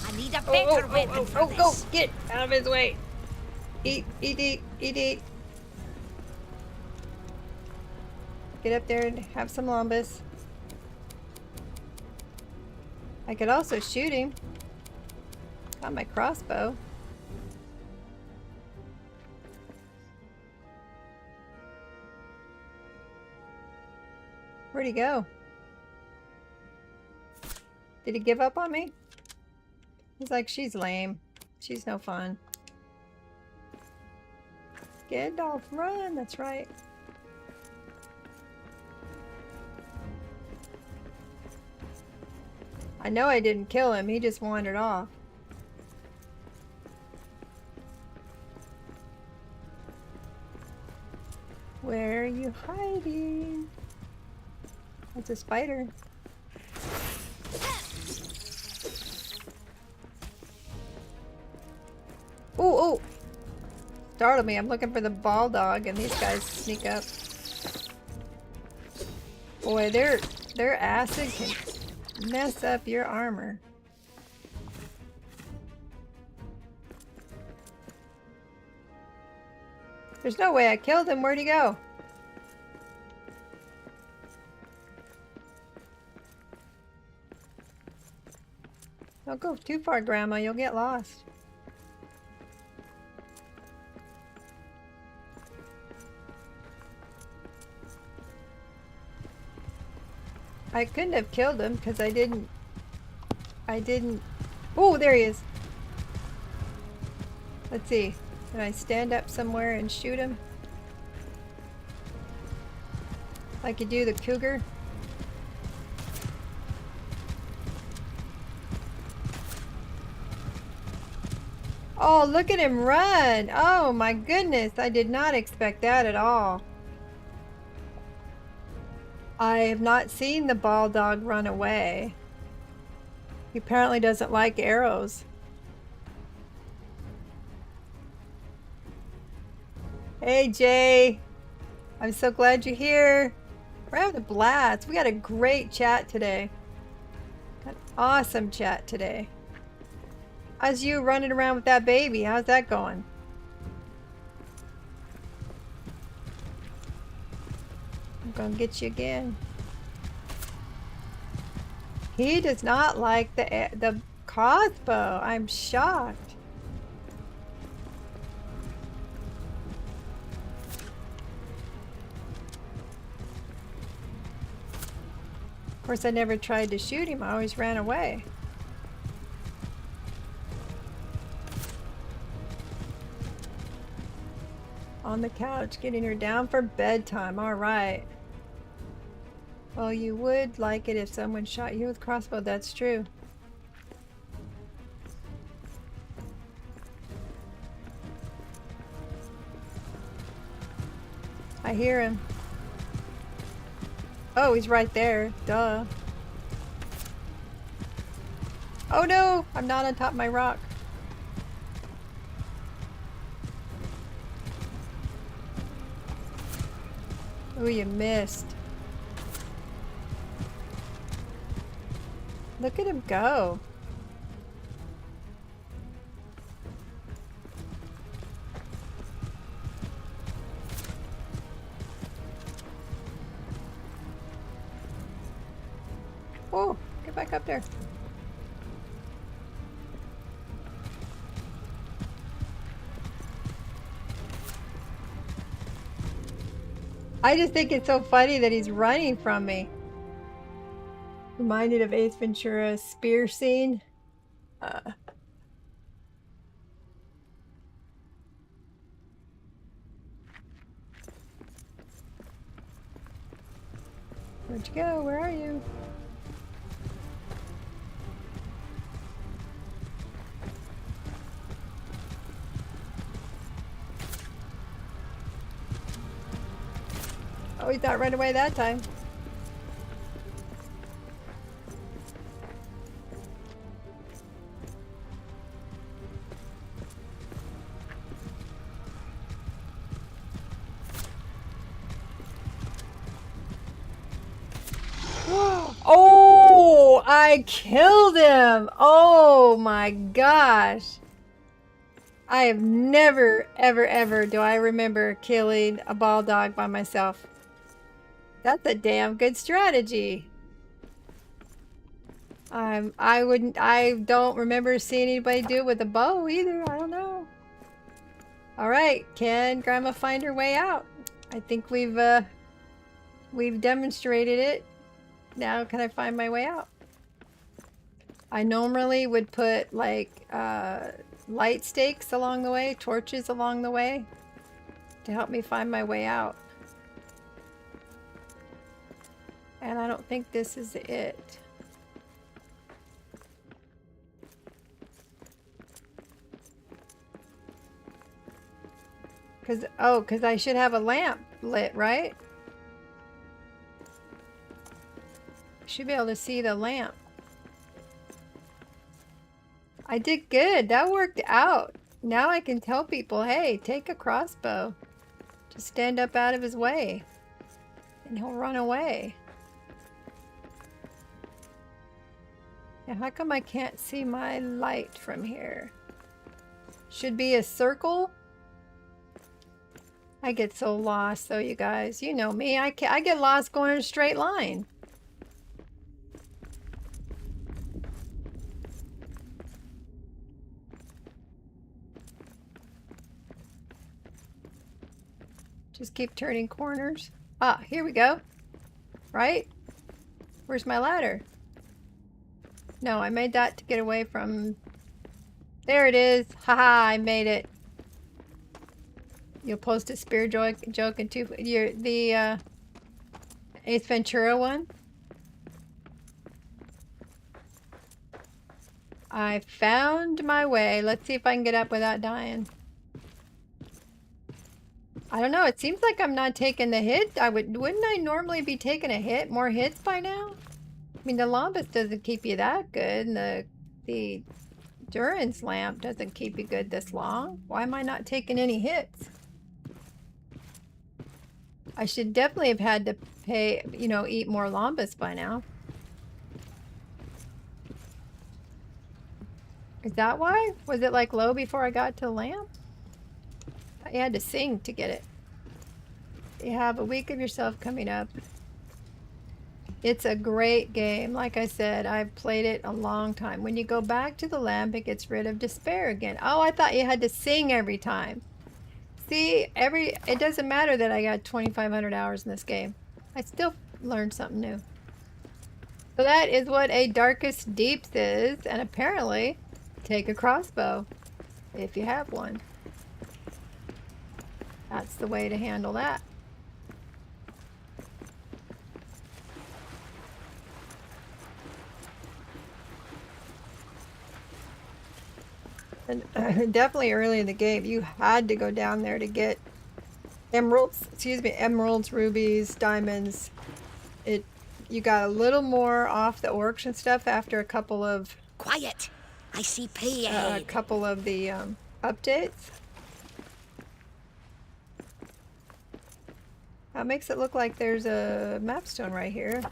I need a better weapon for go! this. Get out of his way! Eat, eat, eat, eat, eat. Get up there and have some lumbus. I could also shoot him. Got my crossbow. Where'd he go? Did he give up on me? He's like, she's lame. She's no fun. Gandalf, run! That's right. I know I didn't kill him. He just wandered off. Where are you hiding? That's a spider. Ooh, ooh! Startled me. I'm looking for the ball dog, and these guys sneak up. Boy, their acid can mess up your armor. There's no way I killed him. Where'd he go? Don't go too far, Grandma. You'll get lost. I couldn't have killed him because I didn't. Oh, there he is. Let's see. Can I stand up somewhere and shoot him? Like you do the cougar? Oh, look at him run. Oh my goodness. I did not expect that at all. I have not seen the ball dog run away. He apparently doesn't like arrows. Hey, Jay. I'm so glad you're here. We're having a blast. We got a great chat today. Got an awesome chat today. How's you running around with that baby? How's that going? I'm gonna get you again. He does not like the crossbow. I'm shocked. Of course, I never tried to shoot him. I always ran away. On the couch, getting her down for bedtime. All right. Well, you would like it if someone shot you with crossbow. That's true. I hear him. Oh, he's right there. Duh. Oh no! I'm not on top of my rock. Oh, you missed. Look at him go. Oh, get back up there. I just think it's so funny that he's running from me. Reminded of Ace Ventura's spear scene. Where'd you go? Where are you? Oh, he thought right away that time. Oh, I killed him. Oh my gosh. I have never, ever, ever do I remember killing a ball dog by myself. That's a damn good strategy. I don't remember seeing anybody do it with a bow either. I don't know. All right, can Grandma find her way out? I think we've demonstrated it. Now can I find my way out? I normally would put like light stakes along the way, torches along the way to help me find my way out. And I don't think this is it. Cause I should have a lamp lit, right? Should be able to see the lamp. I did good. That worked out. Now I can tell people, hey, take a crossbow. Just stand up out of his way. And he'll run away. Now how come I can't see my light from here? Should be a circle. I get so lost though, you guys. You know me. I get lost going in a straight line. Just keep turning corners. Ah, here we go. Right? Where's my ladder? No, I made that to get away from... There it is. Haha, I made it. You'll post a spear joke in the Ace Ventura one. I found my way. Let's see if I can get up without dying. I don't know. It seems like I'm not taking the hit. Wouldn't I normally be taking a hit? More hits by now? I mean, the Lombus doesn't keep you that good, and the Duran's lamp doesn't keep you good this long. Why am I not taking any hits? I should definitely have had to pay, you know, eat more Lombus by now. Is that why? Was it like low before I got to the lamp? You had to sing to get it. You have a week of yourself coming up. It's a great game. Like I said, I've played it a long time. When you go back to the lamp, it gets rid of despair again. Oh, I thought you had to sing every time. See, it doesn't matter that I got 2,500 hours in this game. I still learned something new. So that is what a Darkest Deeps is, and apparently, take a crossbow if you have one. That's the way to handle that. And definitely early in the game, you had to go down there to get emeralds, rubies, diamonds. You got a little more off the orcs and stuff after a couple of Quiet. I see pay a ahead. couple of the updates. That makes it look like there's a mapstone right here.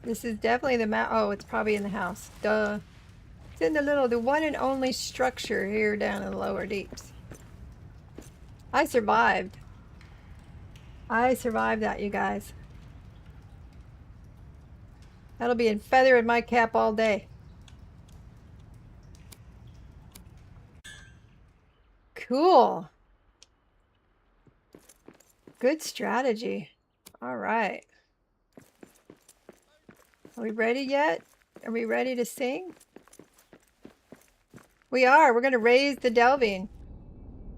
This is definitely the map. Oh, it's probably in the house. Duh. It's in the one and only structure here down in the lower deeps. I survived. I survived that, you guys. That'll be in feather in my cap all day. Cool. Good strategy. All right. Are we ready yet? Are we ready to sing? We are. We're going to raise the delving.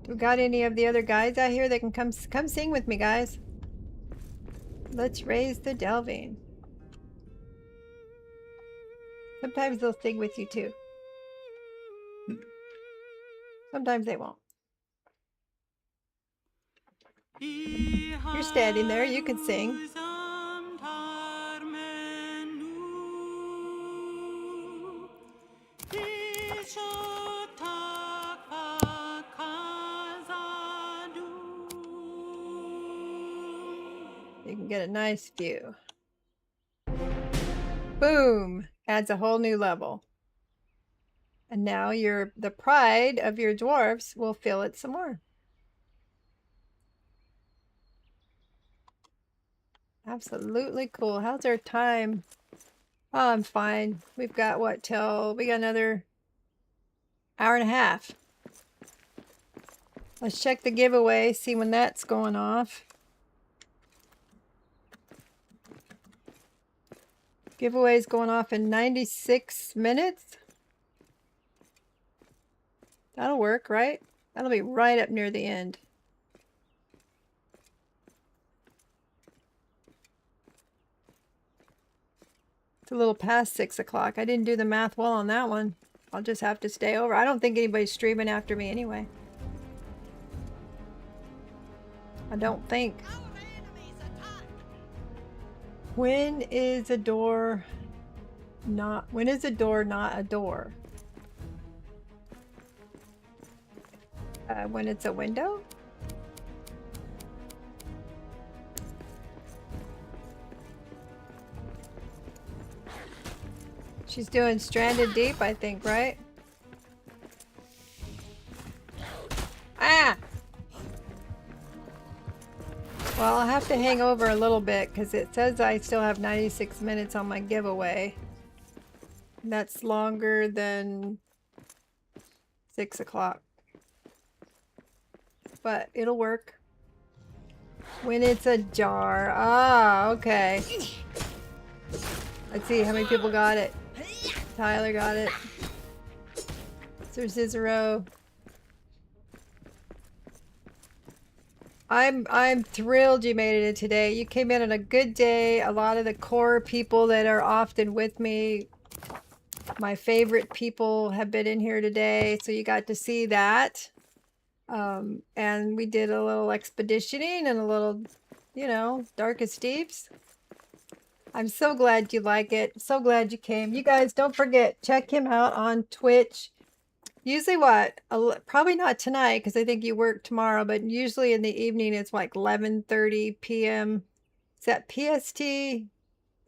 Do we got any of the other guys out here that can come sing with me, guys? Let's raise the delving. Sometimes they'll sing with you too. Sometimes they won't. You're standing there. You can sing. You can get a nice view. Boom! Adds a whole new level. And now the pride of your dwarfs will fill it some more. Absolutely cool. How's our time? Oh, I'm fine. We've got what we got another hour and a half. Let's check the giveaway, see when that's going off. Giveaway's going off in 96 minutes. That'll work, right? That'll be right up near the end. It's a little past 6 o'clock. I didn't do the math well on that one. I'll just have to stay over. I don't think anybody's streaming after me anyway. I don't think. When is a door not a door? When it's a window? She's doing Stranded Deep, I think, right? Ah! Well, I'll have to hang over a little bit because it says I still have 96 minutes on my giveaway. That's longer than 6 o'clock. But it'll work. When it's a jar. Ah, okay. Let's see how many people got it. Tyler got it. Sir Cicero. I'm thrilled you made it in today. You came in on a good day. A lot of the core people that are often with me, my favorite people, have been in here today, so you got to see that. And we did a little expeditioning and a little, you know, Darkest Deeps. I'm so glad you like it. So glad you came. You guys, don't forget, check him out on Twitch. Usually what? Probably not tonight because I think you work tomorrow, but usually in the evening it's like 11:30 p.m. Is that PST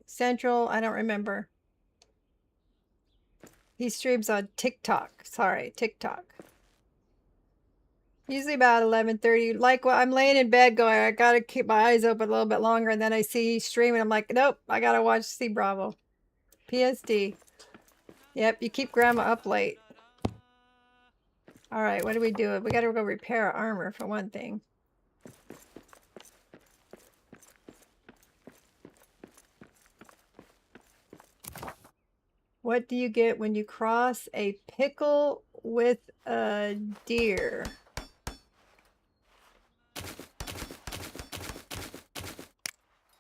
Central? I don't remember. He streams on TikTok. Sorry, TikTok. Usually about 11:30. Like when I'm laying in bed going, I gotta keep my eyes open a little bit longer, and then I see he's streaming. I'm like, nope, I gotta watch C Bravo. PSD. Yep, you keep grandma up late. All right, what do we do? We gotta go repair our armor for one thing. What do you get when you cross a pickle with a deer?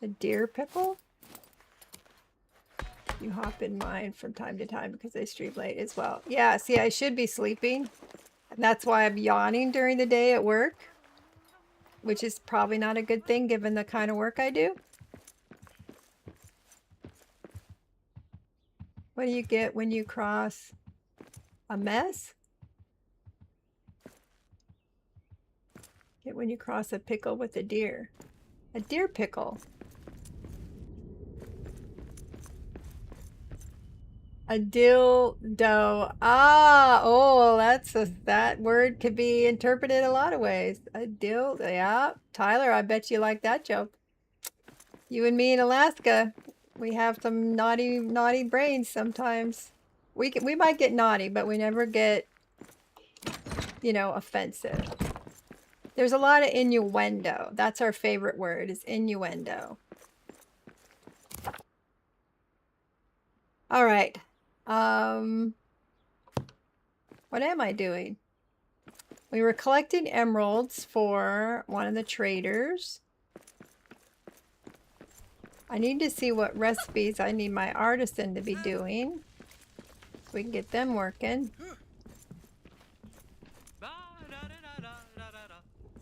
A deer pickle? You hop in mine from time to time because I stream late as well. Yeah, see, I should be sleeping. And that's why I'm yawning during the day at work, which is probably not a good thing given the kind of work I do. What do you get when you cross a mess? Get when you cross a pickle with a deer. A deer pickle. A dildo. Ah, oh, that word could be interpreted a lot of ways. A dildo. Yeah, Tyler, I bet you like that joke. You and me in Alaska, we have some naughty brains sometimes. We might get naughty, but we never get, you know, offensive. There's a lot of innuendo. That's our favorite word, is innuendo. All right. What am I doing? We were collecting emeralds for one of the traders. I need to see what recipes I need my artisan to be doing so we can get them working.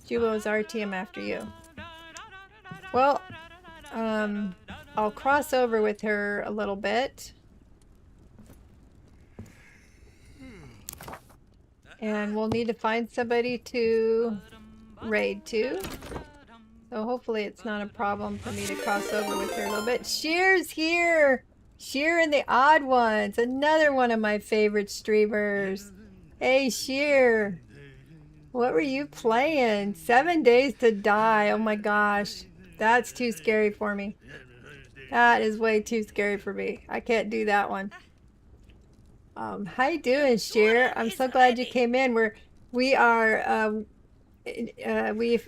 Jubo's RTM after you. Well, I'll cross over with her a little bit. And we'll need to find somebody to raid to. So hopefully it's not a problem for me to cross over with her a little bit. Shear's here! Shear and the Odd Ones. Another one of my favorite streamers. Hey, Shear. What were you playing? 7 Days to Die. Oh my gosh. That's too scary for me. That is way too scary for me. I can't do that one. How you doing, Sheer? I'm so glad you came in. We've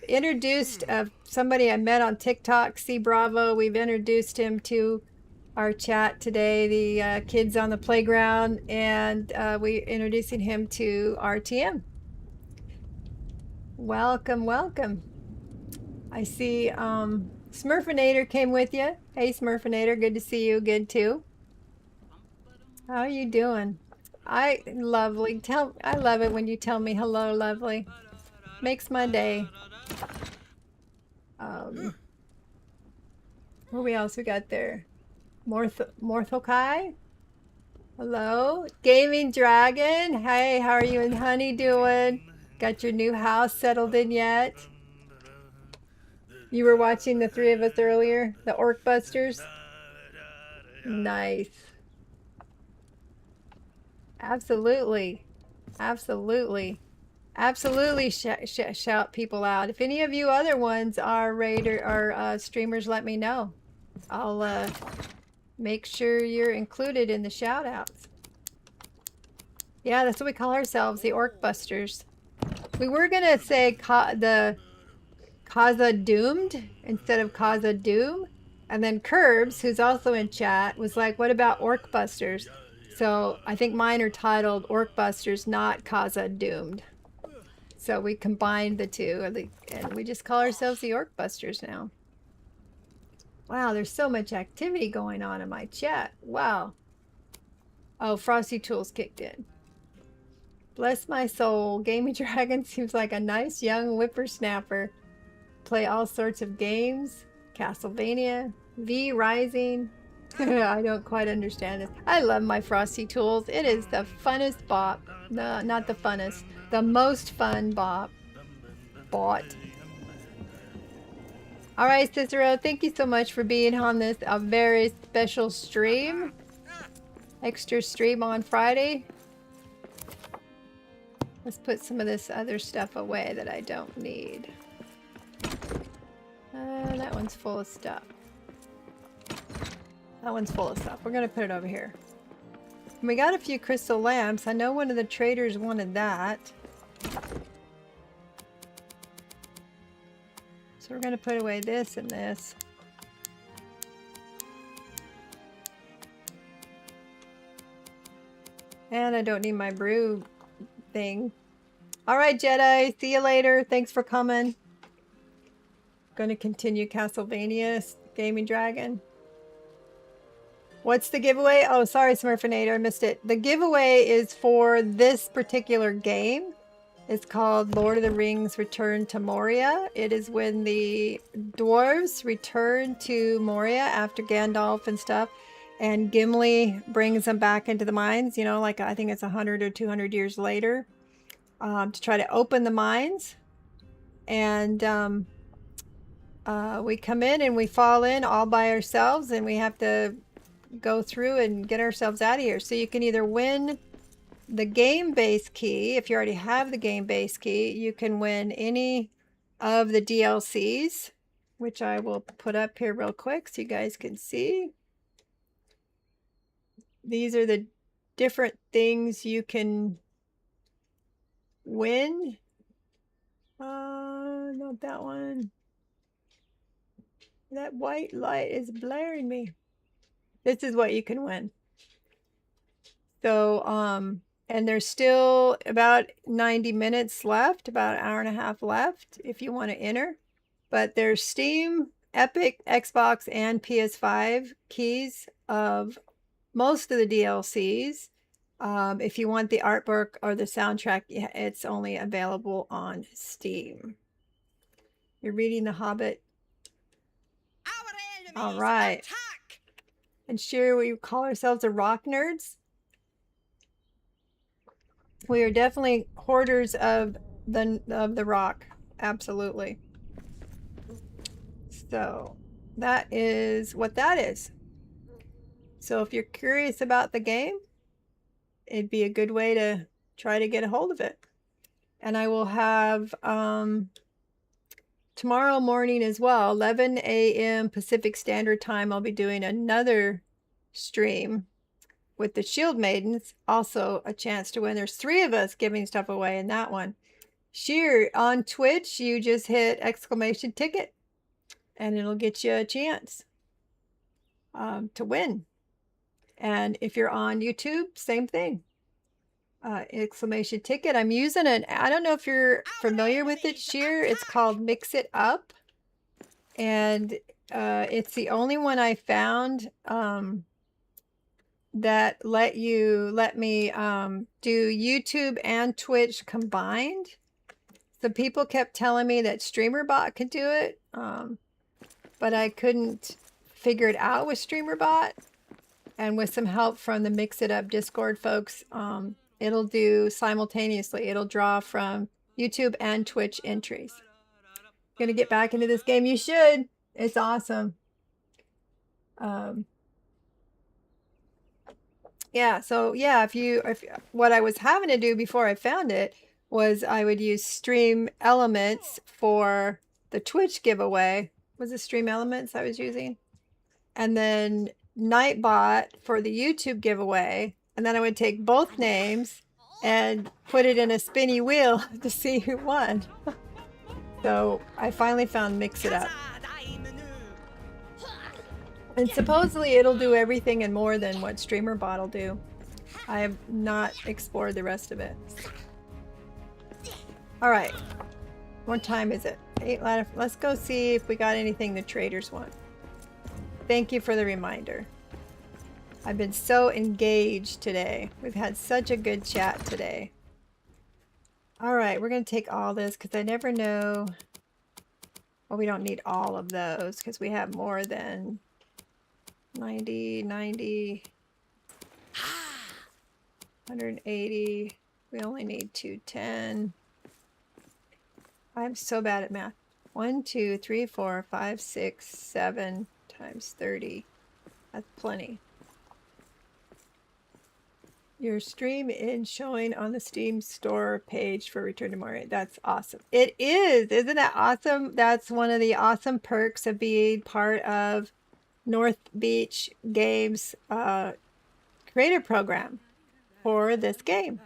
introduced somebody I met on TikTok, C Bravo. We've introduced him to our chat today, the kids on the playground, and we're introducing him to RTM. Welcome, welcome. I see Smurfinator came with you. Hey, Smurfinator, good to see you. Good too. How are you doing? Lovely. I love it when you tell me hello, lovely. Makes my day. Who else we got there? Morthokai? Hello? Gaming Dragon? Hey, how are you and Honey doing? Got your new house settled in yet? You were watching the three of us earlier? The Orc Busters? Nice. Absolutely. Absolutely. Absolutely shout people out. If any of you other ones are streamers, let me know. I'll make sure you're included in the shout outs. Yeah, that's what we call ourselves, the Orc Busters. We were gonna say the Kaza Doomed instead of Kaza Doom. And then Curbs, who's also in chat, was like, what about Orc Busters? So I think mine are titled Orc Busters, not Kaza Doomed. So we combined the two, and we just call ourselves the Orc Busters now. Wow, there's so much activity going on in my chat. Wow. Oh, Frosty Tools kicked in. Bless my soul. Gaming Dragon seems like a nice young whippersnapper. Play all sorts of games. Castlevania. V Rising. I don't quite understand this. I love my Frosty Tools. It is the funnest bop. No, not the funnest. The most fun bop. Bought. Alright, Cicero, thank you so much for being on this a very special stream. Extra stream on Friday. Let's put some of this other stuff away that I don't need. That one's full of stuff. That one's full of stuff. We're gonna put it over here. We got a few crystal lamps. I know one of the traders wanted that. So we're going to put away this and this. And I don't need my brew thing. Alright, Jedi. See you later. Thanks for coming. Going to continue Castlevania Gaming Dragon. What's the giveaway? Oh, sorry, Smurfinator. I missed it. The giveaway is for this particular game. It's called Lord of the Rings Return to Moria. It is when the dwarves return to Moria after Gandalf and stuff. And Gimli brings them back into the mines, you know, like I think it's 100 or 200 years later, to try to open the mines. And we come in and we fall in all by ourselves, and we have to go through and get ourselves out of here. So you can either win the game base key. If you already have the game base key, you can win any of the DLCs, which I will put up here real quick so you guys can see. These are the different things you can win. Not that one. That white light is blaring me. This is what you can win. So, and there's still about 90 minutes left, about an hour and a half left if you want to enter. But there's Steam, Epic, Xbox, and PS5 keys of most of the DLCs. If you want the artwork or the soundtrack, it's only available on Steam. You're reading The Hobbit. All right. And sure, we call ourselves the rock nerds. We are definitely hoarders of the rock. Absolutely. So that is what that is. So if you're curious about the game, it'd be a good way to try to get a hold of it. And I will have tomorrow morning as well, 11 a.m. Pacific Standard Time, I'll be doing another stream with the Shield Maidens, also a chance to win. There's 3 of us giving stuff away in that one. Sheer, on Twitch, you just hit exclamation ticket and it'll get you a chance to win. And if you're on YouTube, same thing. Exclamation ticket. I'm using an, I don't know if you're familiar with it, Sheer. It's called Mix It Up. And it's the only one I found that let me do YouTube and Twitch combined. So people kept telling me that StreamerBot could do it, but I couldn't figure it out with StreamerBot. And with some help from the Mix It Up Discord folks, it'll do simultaneously. It'll draw from YouTube and Twitch entries. Gonna get back into this game. You should. It's awesome. Yeah, so yeah, if what I was having to do before I found it was I would use Stream Elements for the Twitch giveaway. Was it Stream Elements I was using? And then Nightbot for the YouTube giveaway. And then I would take both names and put it in a spinny wheel to see who won. So I finally found Mix It Up. And supposedly it'll do everything and more than what StreamerBot will do. I have not explored the rest of it. All right. What time is it? 8 ladder. Let's go see if we got anything the traders want. Thank you for the reminder. I've been so engaged today. We've had such a good chat today. All right, we're going to take all this because I never know. Well, we don't need all of those because we have more than 90, 90, 180. We only need 210. I'm so bad at math. 1, 2, 3, 4, 5, 6, 7 times 30. That's plenty. Your stream is showing on the Steam store page for Return to Moria. That's awesome. It is. Isn't that awesome? That's one of the awesome perks of being part of North Beach Games creator program for this game.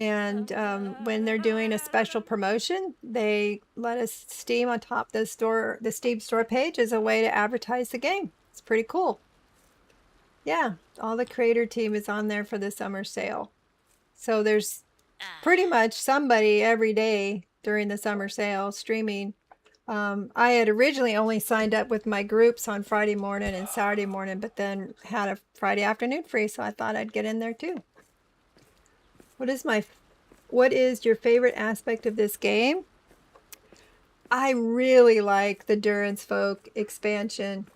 And when they're doing a special promotion, they let us Steam on top of the Steam store page as a way to advertise the game. It's pretty cool. Yeah, all the creator team is on there for the summer sale. So there's pretty much somebody every day during the summer sale streaming. I had originally only signed up with my groups on Friday morning and Saturday morning, but then had a Friday afternoon free, so I thought I'd get in there too. What is your favorite aspect of this game? I really like the Duran's Folk expansion.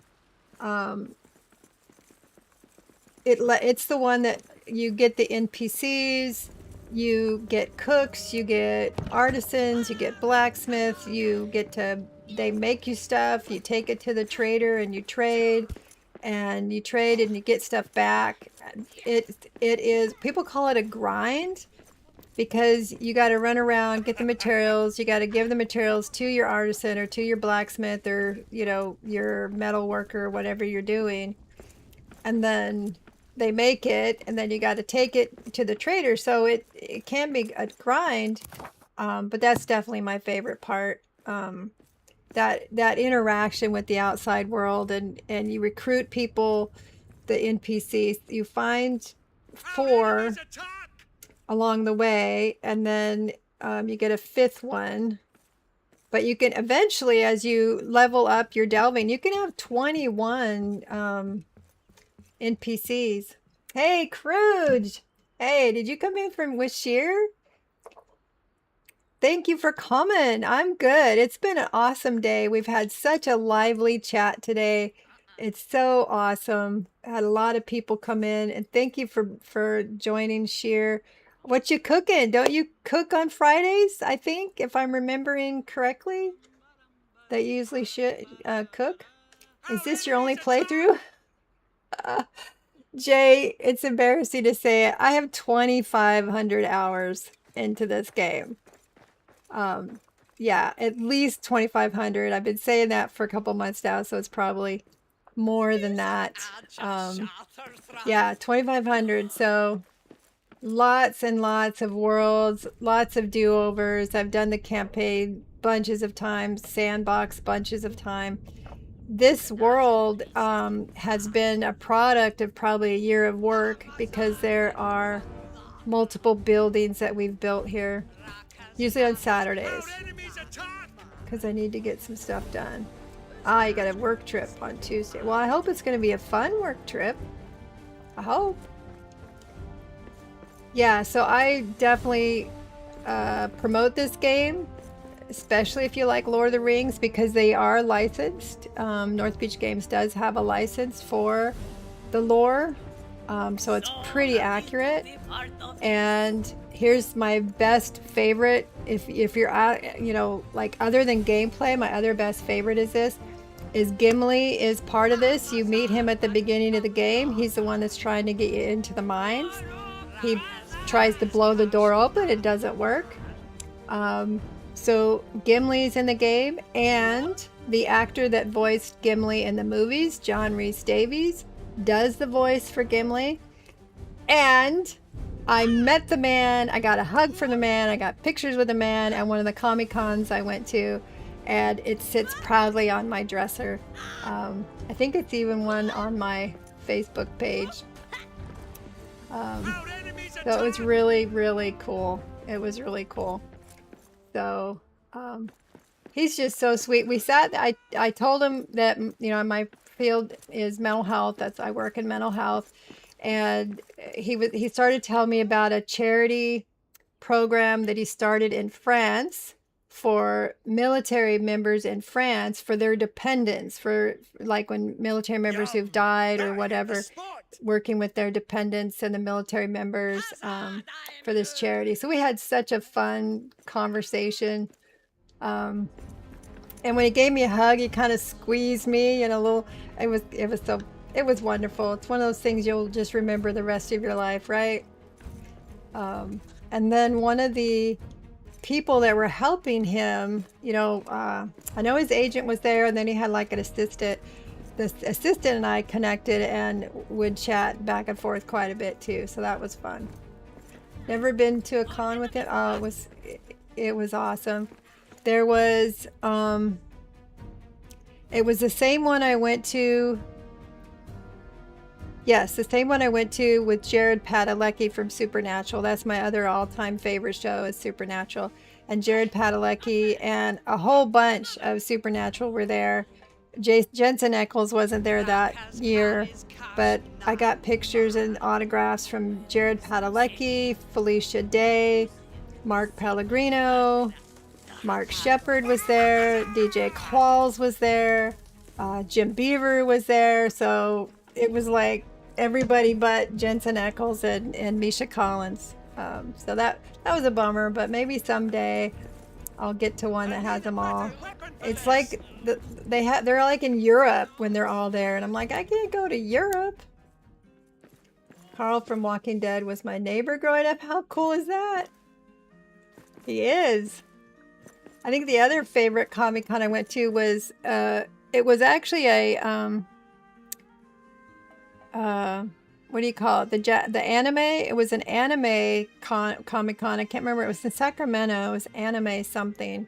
It's the one that you get the NPCs, you get cooks, you get artisans, you get blacksmiths, they make you stuff, you take it to the trader and you trade and you get stuff back. It is, people call it a grind because you got to run around, get the materials, you got to give the materials to your artisan or to your blacksmith or, your metal worker, whatever you're doing. And then they make it, and then you got to take it to the trader. So it can be a grind, but that's definitely my favorite part. That interaction with the outside world, and you recruit people, the NPCs. You find 4 along the way, and then you get a 5th one. But you can eventually, as you level up your delving, you can have 21 NPCs. Hey, Cruge! Hey, did you come in from Wishir? Thank you for coming. I'm good. It's been an awesome day. We've had such a lively chat today. It's so awesome. Had a lot of people come in, and thank you for joining Sheer. What you cooking? Don't you cook on Fridays? I think, if I'm remembering correctly, that you usually should cook. Is this your only playthrough? Jay, it's embarrassing to say it. I have 2,500 hours into this game. Yeah, at least 2,500. I've been saying that for a couple months now, so it's probably more than that. Yeah, 2,500. So lots and lots of worlds, lots of do-overs. I've done the campaign bunches of times, sandbox bunches of time. This world has been a product of probably a year of work because there are multiple buildings that we've built here, usually on Saturdays, because I need to get some stuff done. You got a work trip on Tuesday. Well, I hope it's going to be a fun work trip. I hope. Yeah, so I definitely promote this game, especially if you like Lord of the Rings, because they are licensed. North Beach Games does have a license for the lore, so it's pretty accurate. And here's my best favorite. If you're like, other than gameplay, my other best favorite is Gimli is part of this. You meet him at the beginning of the game. He's the one that's trying to get you into the mines. He tries to blow the door open. It doesn't work. So Gimli's in the game, and the actor that voiced Gimli in the movies, John Rhys Davies, does the voice for Gimli. And I met the man. I got a hug from the man. I got pictures with the man at one of the Comic-Cons I went to, and it sits proudly on my dresser. I think it's even one on my Facebook page. So it was really, really cool. It was really cool. So, he's just so sweet. We sat, I told him that, you know, my field is mental health. I work in mental health. And he started telling me about a charity program that he started in France for military members in France for their dependents, for like when military members who've died or whatever, working with their dependents and the military members, for this charity. So we had such a fun conversation. And when he gave me a hug, he kind of squeezed me and a little, it was wonderful. It's one of those things you'll just remember the rest of your life, right? And then one of the people that were helping him, you know, I know his agent was there, and then he had like an assistant. The assistant and I connected and would chat back and forth quite a bit too. So that was fun. Never been to a con with him. Oh, it was awesome. There was, it was the same one I went to. Yes, the same one I went to with Jared Padalecki from Supernatural. That's my other all-time favorite show is Supernatural. And Jared Padalecki and a whole bunch of Supernatural were there. Jensen Ackles wasn't there that year, but I got pictures and autographs from Jared Padalecki, Felicia Day, Mark Pellegrino, Mark Shepard was there, DJ Qualls was there, Jim Beaver was there. So it was like everybody but Jensen Ackles and Misha Collins. So that was a bummer, but maybe someday I'll get to one that has them all. It's like they're like in Europe when they're all there, and I'm like, I can't go to Europe. Carl from Walking Dead was my neighbor growing up. How cool is that? He is. I think the other favorite Comic Con I went to was it was actually a what do you call it? The anime. It was an anime Comic Con. I can't remember. It was in Sacramento. It was anime something.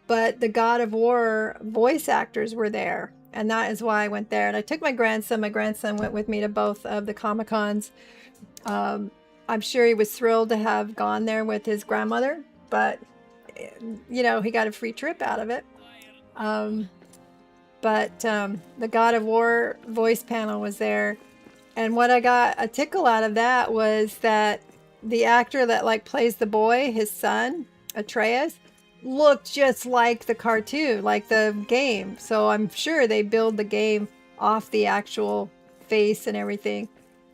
But the God of War voice actors were there, and that is why I went there. And I took my grandson. My grandson went with me to both of the Comic Cons. I'm sure he was thrilled to have gone there with his grandmother, but you know, he got a free trip out of it. But the God of War voice panel was there. And what I got a tickle out of that was that the actor that like plays the boy, his son, Atreus, looked just like the cartoon, like the game. So I'm sure they build the game off the actual face and everything.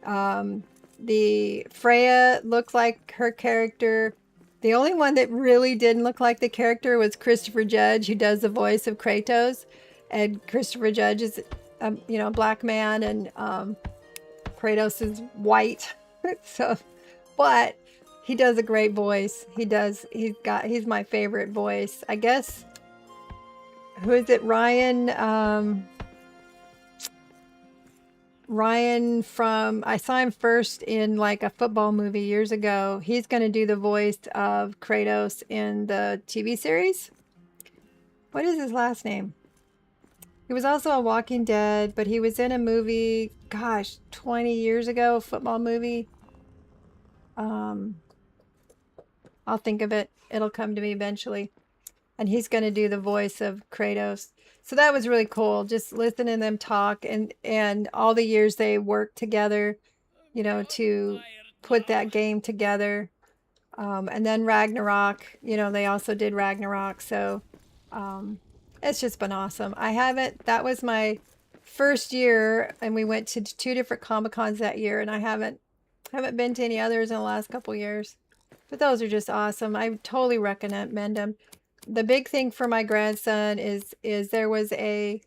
The Freya looked like her character. The only one that really didn't look like the character was Christopher Judge, who does the voice of Kratos. And Christopher Judge is, you know, a black man, and Kratos is white. So, but he does a great voice. He's my favorite voice. I guess, who is it? Ryan from, I saw him first in like a football movie years ago. He's going to do the voice of Kratos in the TV series. What is his last name? He was also on Walking Dead, but he was in a movie, gosh, 20 years ago, a football movie. I'll think of it. It'll come to me eventually. And he's going to do the voice of Kratos. So that was really cool, just listening to them talk and all the years they worked together, you know, to put that game together. And then Ragnarok, you know, they also did Ragnarok. So it's just been awesome. That was my first year, and we went to 2 different Comic Cons that year, and I haven't been to any others in the last couple years. But those are just awesome. I totally recommend them. The big thing for my grandson is there was I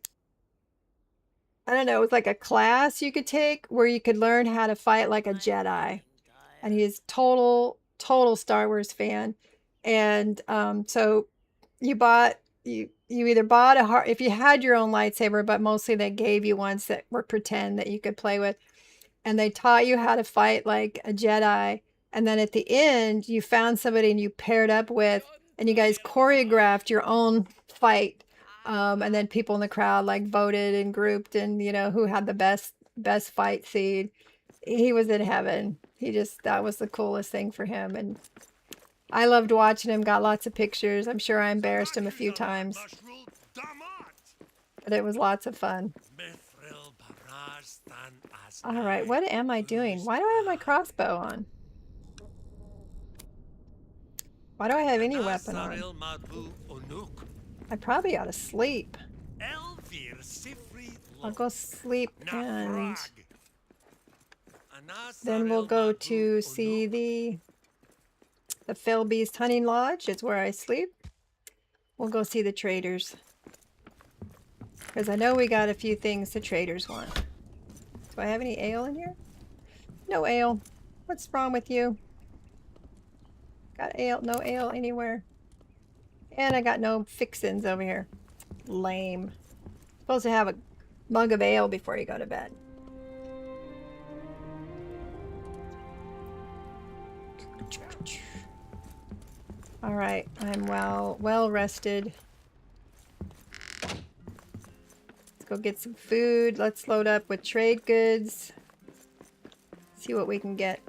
don't know, it was like a class you could take where you could learn how to fight like a Jedi. And he's total Star Wars fan. And so you either bought if you had your own lightsaber, but mostly they gave you ones that were pretend that you could play with. And they taught you how to fight like a Jedi. And then at the end, you found somebody and you paired up with, and you guys choreographed your own fight. And then people in the crowd like voted and grouped, and you know who had the best fight scene. He was in heaven. That was the coolest thing for him. And I loved watching him, got lots of pictures. I'm sure I embarrassed him a few times, but it was lots of fun. All right, what am I doing? Why do I have my crossbow on? Why do I have any weapon on? I probably ought to sleep. I'll go sleep and then we'll go to see the Fell Beast Hunting Lodge. It's where I sleep. We'll go see the traders. Because I know we got a few things the traders want. Do I have any ale in here? No ale. What's wrong with you? Got ale? No ale anywhere. And I got no fixins over here. Lame. Supposed to have a mug of ale before you go to bed. All right, I'm well rested. Let's go get some food. Let's load up with trade goods. See what we can get.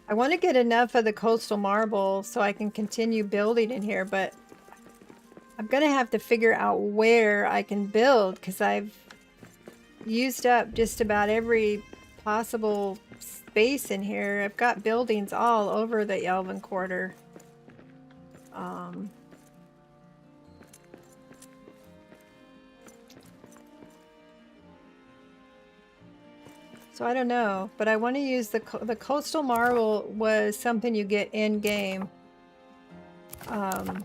I want to get enough of the coastal marble so I can continue building in here, but I'm going to have to figure out where I can build because I've used up just about every possible space in here. I've got buildings all over the Elven Quarter. So I don't know, but I want to use the coastal marble was something you get in game that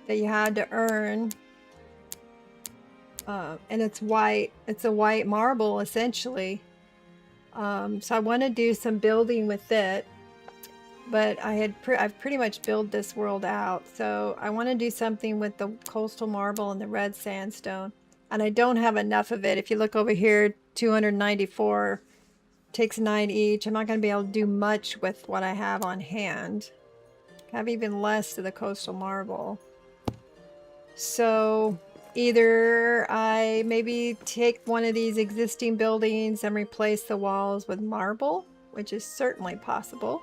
you had to earn, and it's white. It's a white marble essentially. So I want to do some building with it, but I've pretty much built this world out. So I want to do something with the coastal marble and the red sandstone, and I don't have enough of it. If you look over here, 294 takes 9 each. I'm not going to be able to do much with what I have on hand. I have even less of the coastal marble. So either I maybe take one of these existing buildings and replace the walls with marble, which is certainly possible.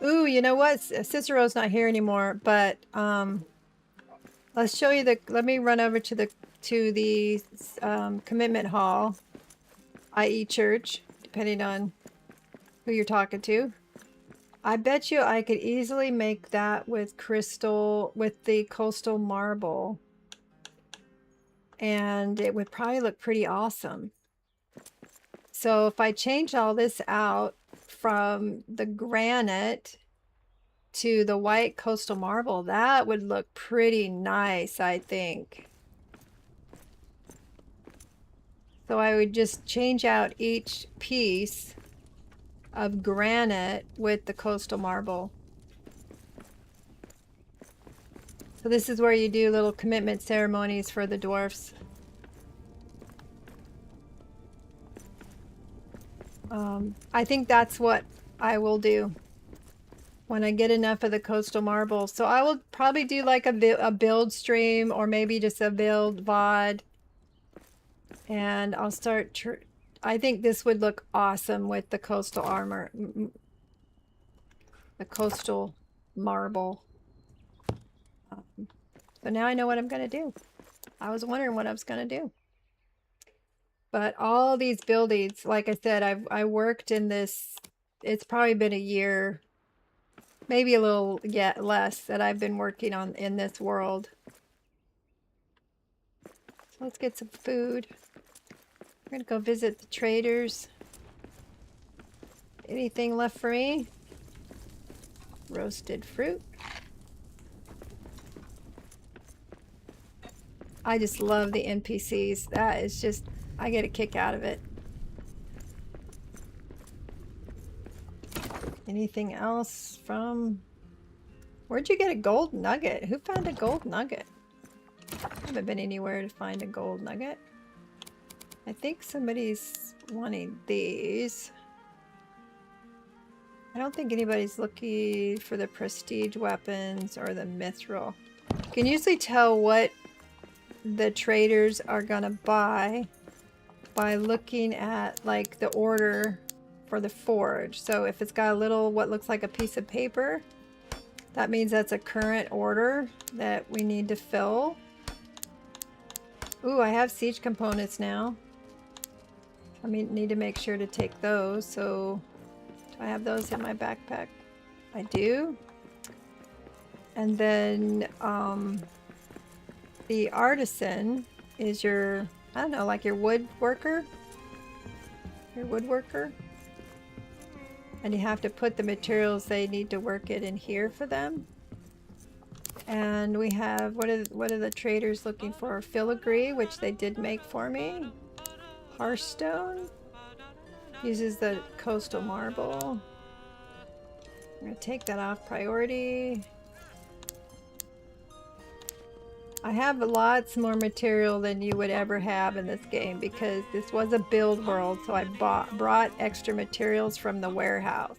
Ooh, you know what? Cicero's not here anymore, but let's show you let me run over to the commitment hall, i.e. church, depending on who you're talking to. I bet you I could easily make that with the coastal marble. And it would probably look pretty awesome. So if I change all this out from the granite to the white coastal marble, that would look pretty nice, I think. So I would just change out each piece of granite with the coastal marble. So this is where you do little commitment ceremonies for the dwarfs. I think that's what I will do when I get enough of the coastal marble. So I will probably do like a build stream or maybe just a build VOD. And I'll start... I think this would look awesome with the coastal armor. The coastal marble. So now I know what I'm going to do. I was wondering what I was going to do. But all these buildings, like I said, I worked in this... It's probably been a year, maybe a little less, that I've been working on in this world. So let's get some food. We're going to go visit the traders. Anything left for me? Roasted fruit. I just love the NPCs. That is just, I get a kick out of it. Anything else from... Where'd you get a gold nugget? Who found a gold nugget? I haven't been anywhere to find a gold nugget. I think somebody's wanting these. I don't think anybody's looking for the prestige weapons or the mithril. You can usually tell what the traders are gonna buy by looking at like the order for the forge. So if it's got a little what looks like a piece of paper, that means that's a current order that we need to fill. Ooh, I have siege components now. I need to make sure to take those. So do I have those in my backpack? I do. And then the artisan is your, I don't know, like your woodworker. Your woodworker. And you have to put the materials they need to work it in here for them. And we have, what are the traders looking for? Filigree, which they did make for me. Hearthstone. Uses the coastal marble. I'm going to take that off priority. I have lots more material than you would ever have in this game because this was a build world, so I brought extra materials from the warehouse.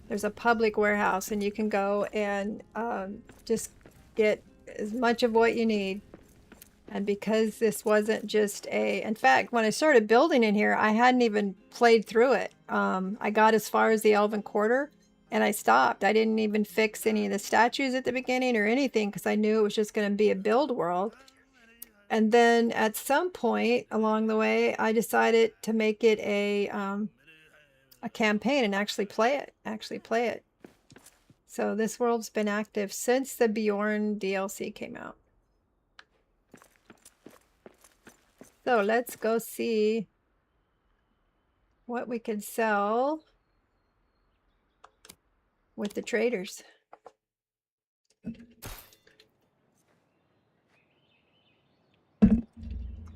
There's a public warehouse and you can go and just get as much of what you need. And because this wasn't just in fact, when I started building in here, I hadn't even played through it. I got as far as the Elven Quarter and I stopped. I didn't even fix any of the statues at the beginning or anything because I knew it was just going to be a build world. And then at some point along the way, I decided to make it a campaign and actually play it. So this world's been active since the Bjorn DLC came out. So let's go see what we can sell with the traders.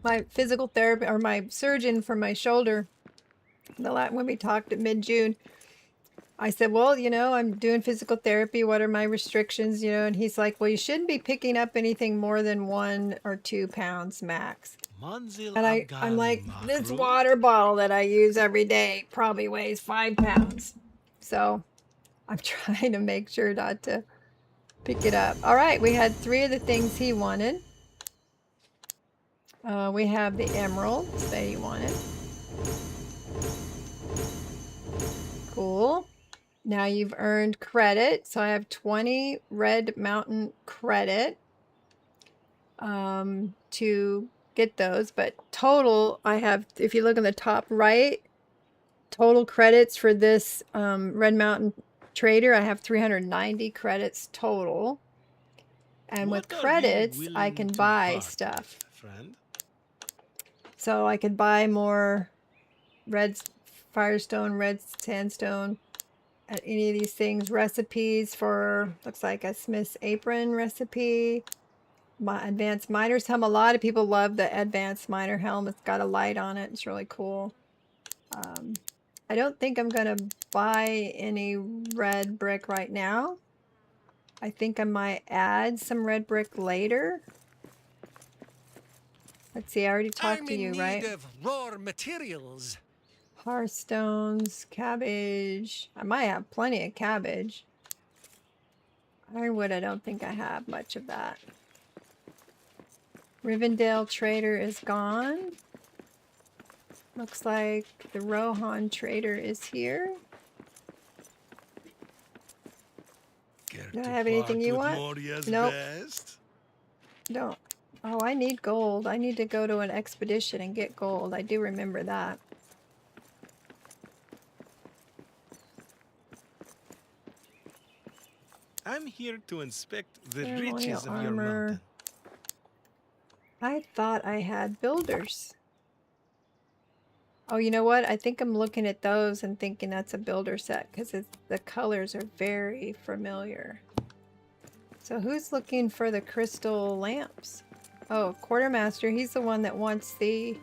My physical therapy, or my surgeon for my shoulder, when we talked at mid-June, I said, well, you know, I'm doing physical therapy. What are my restrictions? You know, and he's like, well, you shouldn't be picking up anything more than 1 or 2 pounds max. And I'm like, this water bottle that I use every day probably weighs 5 pounds. So I'm trying to make sure not to pick it up. All right, we had 3 of the things he wanted. We have the emeralds that he wanted. Cool. Now you've earned credit. So I have 20 Red Mountain credit to get those. But total, I have, if you look in the top right, total credits for this Red Mountain Trader, I have 390 credits total. And with credits, I can buy stuff. Friend? So I could buy more red firestone, red sandstone, at any of these things. Recipes for, looks like a Smith's apron recipe. My advanced miner's helm. A lot of people love the advanced miner helm. It's got a light on it. It's really cool. I don't think I'm going to buy any red brick right now. I think I might add some red brick later. Let's see, I already talked to you, right? I'm in need of raw materials. Hearthstones, cabbage. I might have plenty of cabbage. Ironwood, I don't think I have much of that. Rivendell Trader is gone. Looks like the Rohan Trader is here. Do I have anything you want? Nope. Don't. Oh, I need gold. I need to go to an expedition and get gold. I do remember that. I'm here to inspect the Ceremonial riches of your armor. mountain. I thought I had builders. Oh, you know what? I think I'm looking at those and thinking that's a builder set because the colors are very familiar. So who's looking for the crystal lamps? Oh, Quartermaster. He's the one that wants the...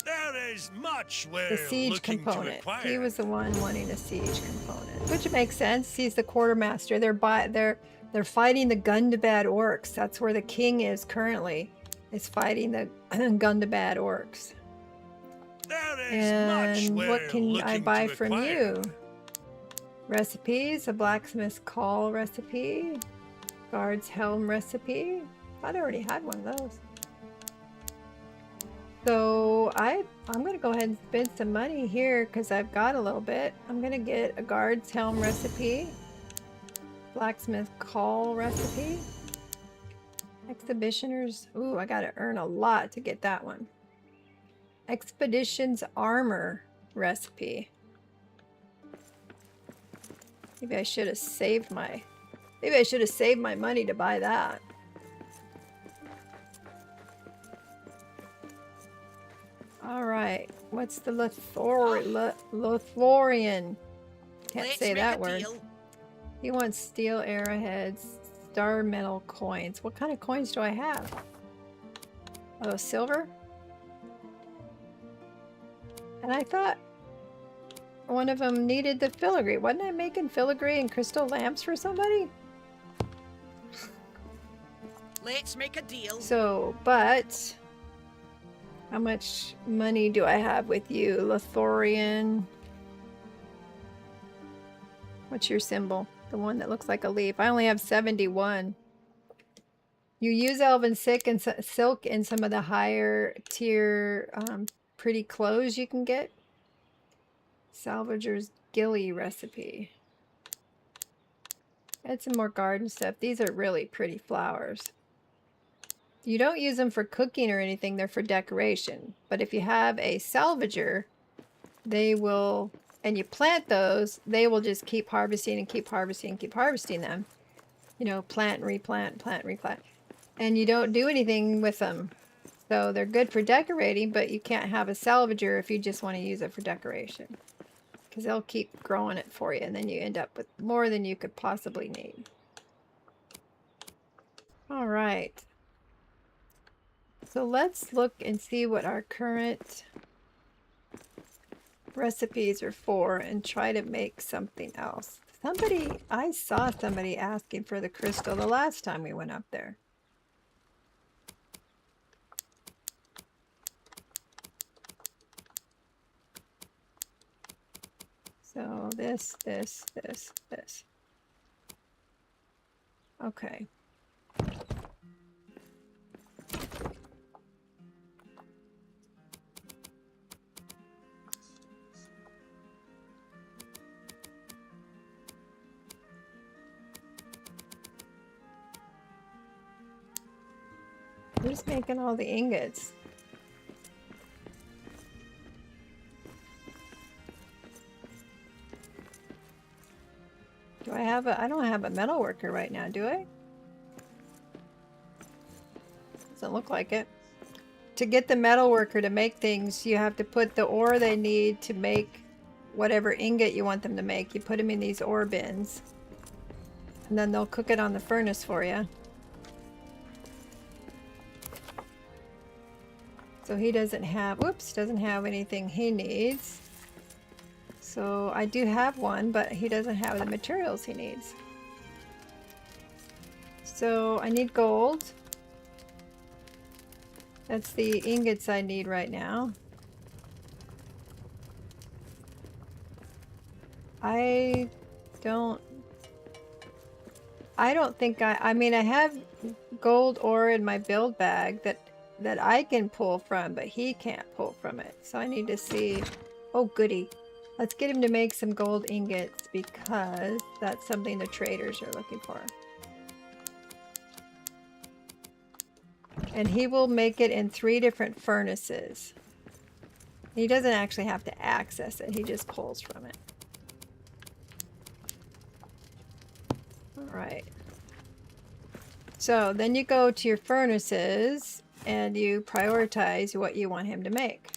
There is much we're the siege looking component. to acquire. He was the one wanting a siege component, which makes sense. He's the quartermaster. They're fighting the Gundabad orcs. That's where the king is currently. Is fighting the Gundabad orcs. There is And much what we're can I looking buy to from acquire. you? Recipes, a blacksmith's call recipe, guard's helm recipe. I thought I already had one of those. So I'm gonna go ahead and spend some money here because I've got a little bit. I'm gonna get a guard's helm recipe, blacksmith call recipe, exhibitioners. Ooh, I gotta earn a lot to get that one. Expeditions armor recipe. Maybe I should have saved my money to buy that. All right, what's the Lothorian? Can't Let's say make that a word. deal. He wants steel arrowheads, star metal coins. What kind of coins do I have? Oh, silver? And I thought one of them needed the filigree. Wasn't I making filigree and crystal lamps for somebody? Let's make a deal. So, but how much money do I have with you, Lothorian? What's your symbol? The one that looks like a leaf. I only have 71. You use elven silk in some of the higher tier pretty clothes you can get. Salvager's Gilly recipe. Add some more garden stuff. These are really pretty flowers. You don't use them for cooking or anything. They're for decoration. But if you have a salvager, they will, and you plant those, they will just keep harvesting and keep harvesting and keep harvesting them. You know, plant and replant, plant and replant. And you don't do anything with them. So they're good for decorating, but you can't have a salvager if you just want to use it for decoration. Because they'll keep growing it for you, and then you end up with more than you could possibly need. All right. So let's look and see what our current recipes are for and try to make something else. I saw somebody asking for the crystal the last time we went up there. So this. Okay. Who's making all the ingots? Do I have I don't have a metal worker right now, do I? Doesn't look like it. To get the metal worker to make things, you have to put the ore they need to make whatever ingot you want them to make. You put them in these ore bins. And then they'll cook it on the furnace for you. So he doesn't have, doesn't have anything he needs. So I do have one, but he doesn't have the materials he needs. So I need gold. That's the ingots I need right now. I don't think I mean, I have gold ore in my build bag that I can pull from, but he can't pull from it. So I need to see. Oh, goody. Let's get him to make some gold ingots because that's something the traders are looking for. And he will make it in 3 different furnaces. He doesn't actually have to access it. He just pulls from it. All right. So then you go to your furnaces and you prioritize what you want him to make.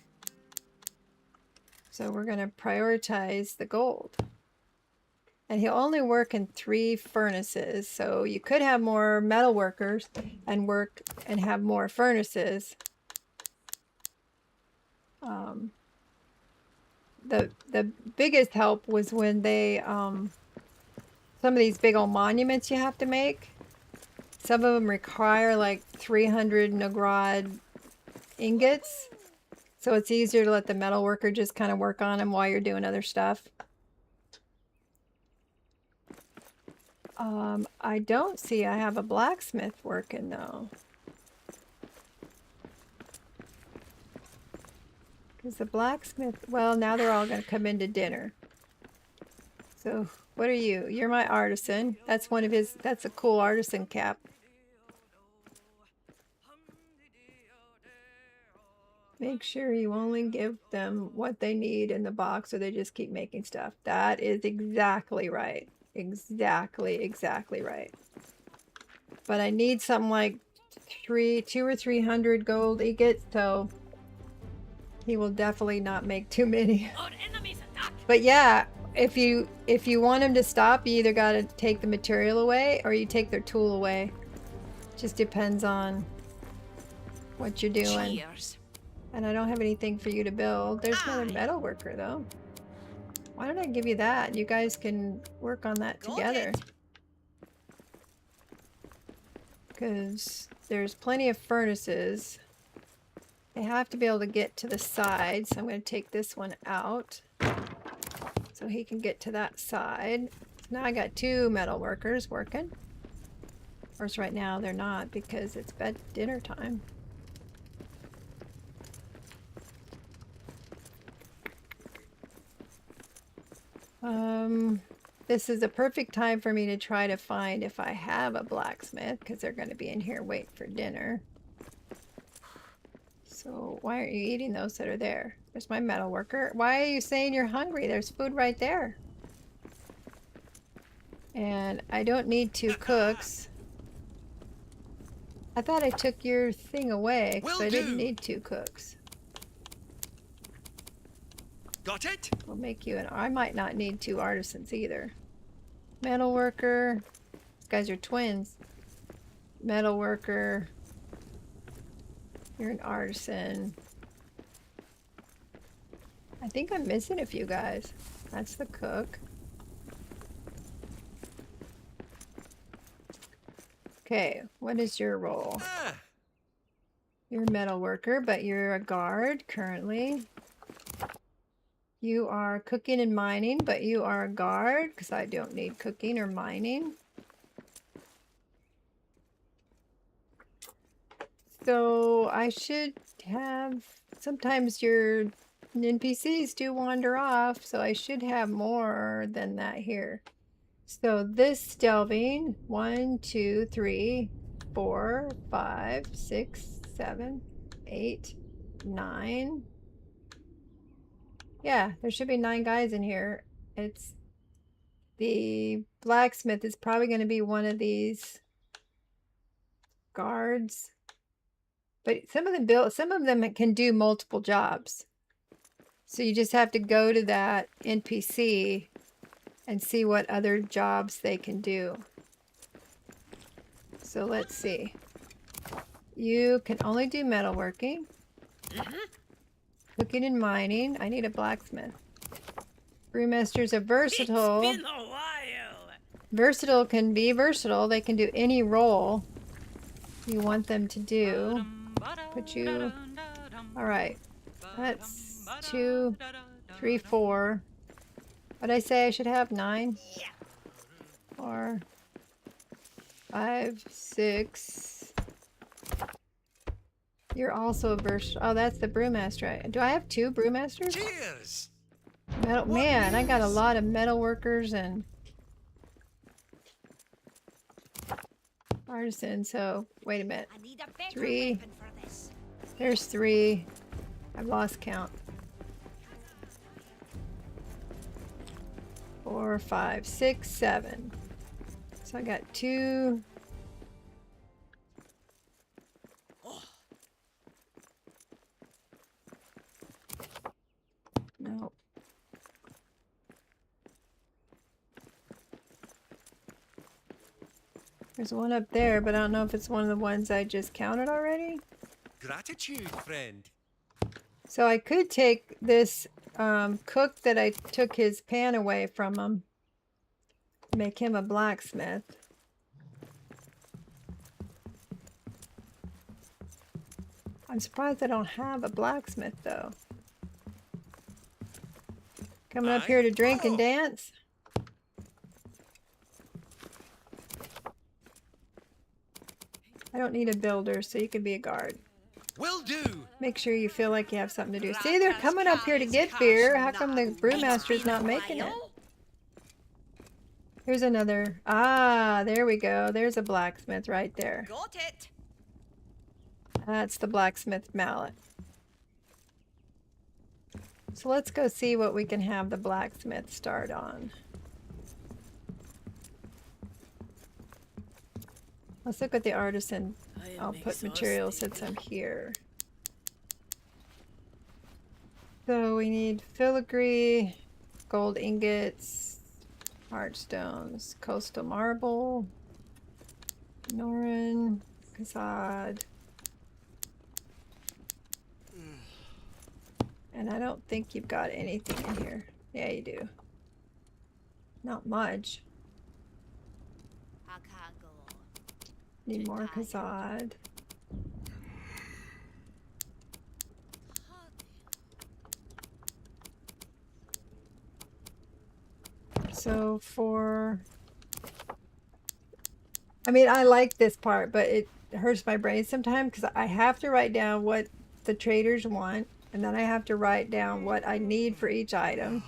So we're going to prioritize the gold. And he'll only work in 3 furnaces. So you could have more metal workers and work and have more furnaces. The biggest help was when they, some of these big old monuments you have to make. Some of them require like 300 Nagrod ingots. So it's easier to let the metal worker just kind of work on them while you're doing other stuff. I don't see I have a blacksmith working though. Because the blacksmith, well, now they're all going to come into dinner. So, what are you? You're my artisan. That's one of his, that's a cool artisan cap. Make sure you only give them what they need in the box or they just keep making stuff. That is exactly right. Exactly right. But I need something like 200 or 300 gold ingots, so he will definitely not make too many. Our enemies attack. But yeah, if you want him to stop, you either got to take the material away or you take their tool away. Just depends on what you're doing. Cheers. And I don't have anything for you to build. There's another Aye. metal worker though. Why don't I give you that? You guys can work on that Got together. it. Because there's plenty of furnaces. They have to be able to get to the side. So I'm going to take this one out. So he can get to that side. Now I got 2 metal workers working. Of course right now they're not because it's dinner time. This is a perfect time for me to try to find if I have a blacksmith because they're going to be in here waiting for dinner. So why aren't you eating those that are there? There's my metal worker. Why are you saying you're hungry? There's food right there. And I don't need 2 cooks. I thought I took your thing away because I didn't need 2 cooks. Got it? We'll make you an... I might not need 2 artisans either. Metal worker. These guys are twins. Metal worker. You're an artisan. I think I'm missing a few guys. That's the cook. Okay, what is your role? Ah, You're a metal worker, but you're a guard currently. You are cooking and mining, but you are a guard because I don't need cooking or mining. So I should have, sometimes your NPCs do wander off, so I should have more than that here. So this delving, 1, 2, 3, 4, 5, 6, 7, 8, 9. Yeah, there should be 9 guys in here. It's the blacksmith is probably going to be one of these guards. But some of them can do multiple jobs. So you just have to go to that NPC and see what other jobs they can do. So let's see. You can only do metalworking. Cooking and mining. I need a blacksmith. Brewmasters are versatile. It's been a while. Versatile can be versatile. They can do any role you want them to do. Put you... Alright. That's 2, 3, 4. What'd I say I should have? 9? 4, 5, 6. You're also a versatile... Oh, that's the brewmaster. Do I have 2 brewmasters? cheers! Metal... Man, I got a lot of metal workers and artisans. So, wait a minute. I need a better 3. weapon for this. There's 3. I've lost count. 4, 5, 6, 7. So I got 2. No. There's one up there, but I don't know if it's one of the ones I just counted already. Gratitude, friend. So I could take this cook that I took his pan away from him, make him a blacksmith. I'm surprised I don't have a blacksmith though. Coming up here to drink and dance. I don't need a builder, so you can be a guard. Will do. Make sure you feel like you have something to do. See, they're coming up here to get beer. How come the brewmaster's not making it? Here's another. Ah, there we go. There's a blacksmith right there. Got it. That's the blacksmith mallet. So let's go see what we can have the blacksmith start on. Let's look at the artisan output materials since I'm here. So we need filigree, gold ingots, hard stones, coastal marble, Norin, Kazad. And I don't think you've got anything in here. Yeah, you do. Not much. Need more Kazad. So for... I mean, I like this part, but it hurts my brain sometimes because I have to write down what the traders want, and then I have to write down what I need for each item.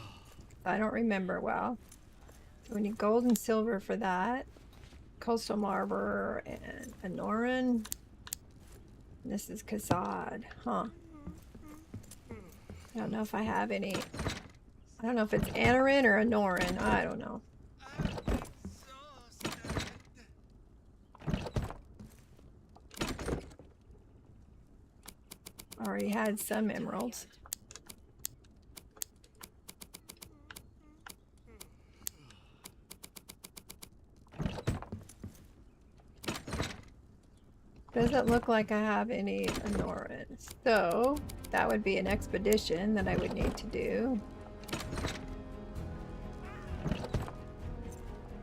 I don't remember well. So we need gold and silver for that. Coastal marble and Anoran. This is Kazad, huh? I don't know if I have any. I don't know if it's Anoran or Anoran. I don't know. Already had some emeralds. Doesn't look like I have any Anorans. So that would be an expedition that I would need to do.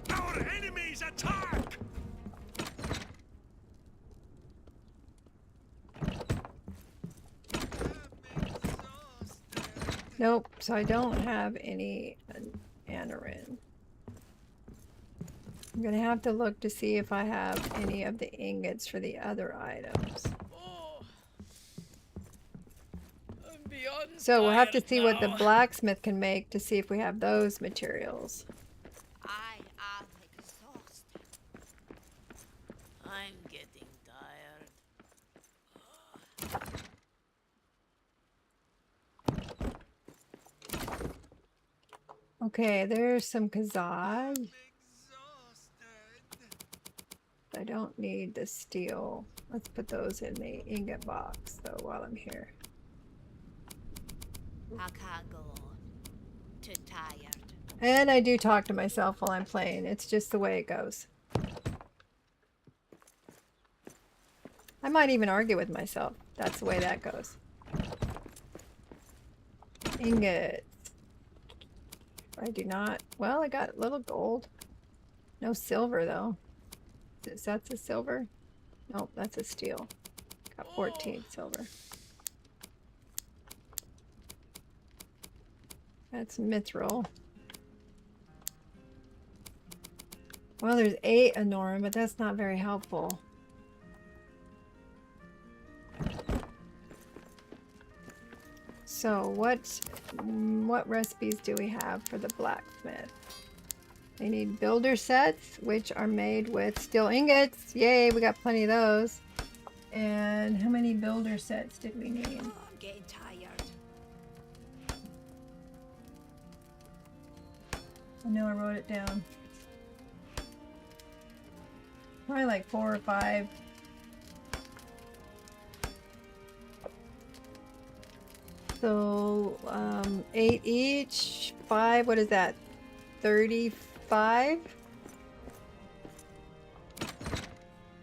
Our enemies attack! Nope, so I don't have any Anoran. I'm gonna have to look to see if I have any of the ingots for the other items. Oh, I'm beyond So we'll have to tired see what the now. blacksmith can make to see if we have those materials. I am exhausted. I'm getting tired. Okay, there's some Kazad. I don't need the steel. Let's put those in the ingot box though while I'm here. I can't go on. Too tired. And I do talk to myself while I'm playing. It's just the way it goes. I might even argue with myself. That's the way that goes. Ingots. I do not. Well, I got a little gold. No silver though. Is that the silver? Nope, that's a steel. Got 14 silver. That's mithril. Well, there's 8 Anoran, but that's not very helpful. So what recipes do we have for the blacksmith? They need builder sets, which are made with steel ingots. Yay, we got plenty of those. And how many builder sets did we need? Oh, I'm getting tired. I know I wrote it down. Probably like 4 or 5. So 8 each, 5, what is that? 35?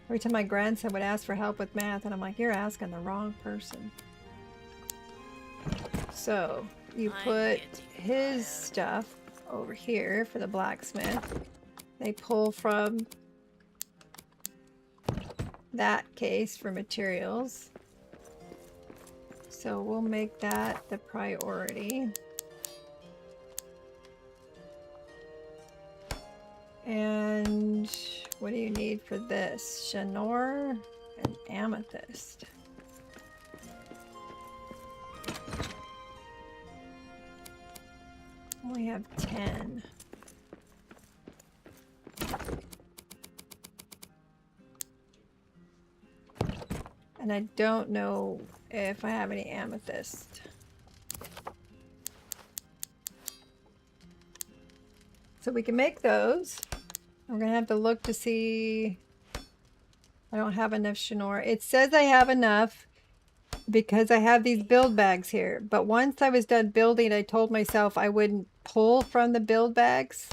Every time my grandson would ask for help with math, and I'm like, you're asking the wrong person. So you put his stuff over here for the blacksmith. They pull from that case for materials. So we'll make that the priority. And what do you need for this? Shanor and amethyst. only have 10. And I don't know if I have any amethyst. So we can make those. I'm gonna have to look to see. I don't have enough Shinor. It says I have enough because I have these build bags here. But once I was done building, I told myself I wouldn't pull from the build bags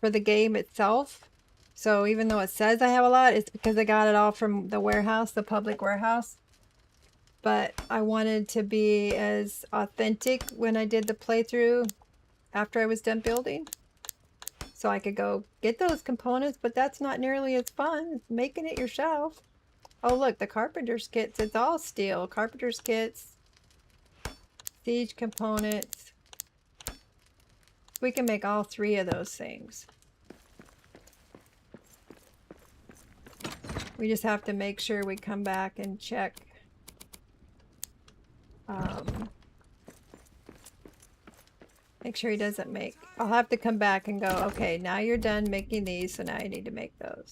for the game itself. So even though it says I have a lot, it's because I got it all from the warehouse, the public warehouse. But I wanted to be as authentic when I did the playthrough after I was done building. So I could go get those components, but that's not nearly as fun as making it yourself. Oh look, the carpenter's kits, it's all steel. Carpenter's kits, siege components. We can make all 3 of those things. We just have to make sure we come back and check. Make sure he doesn't make. I'll have to come back and go, okay, now you're done making these, so now you need to make those.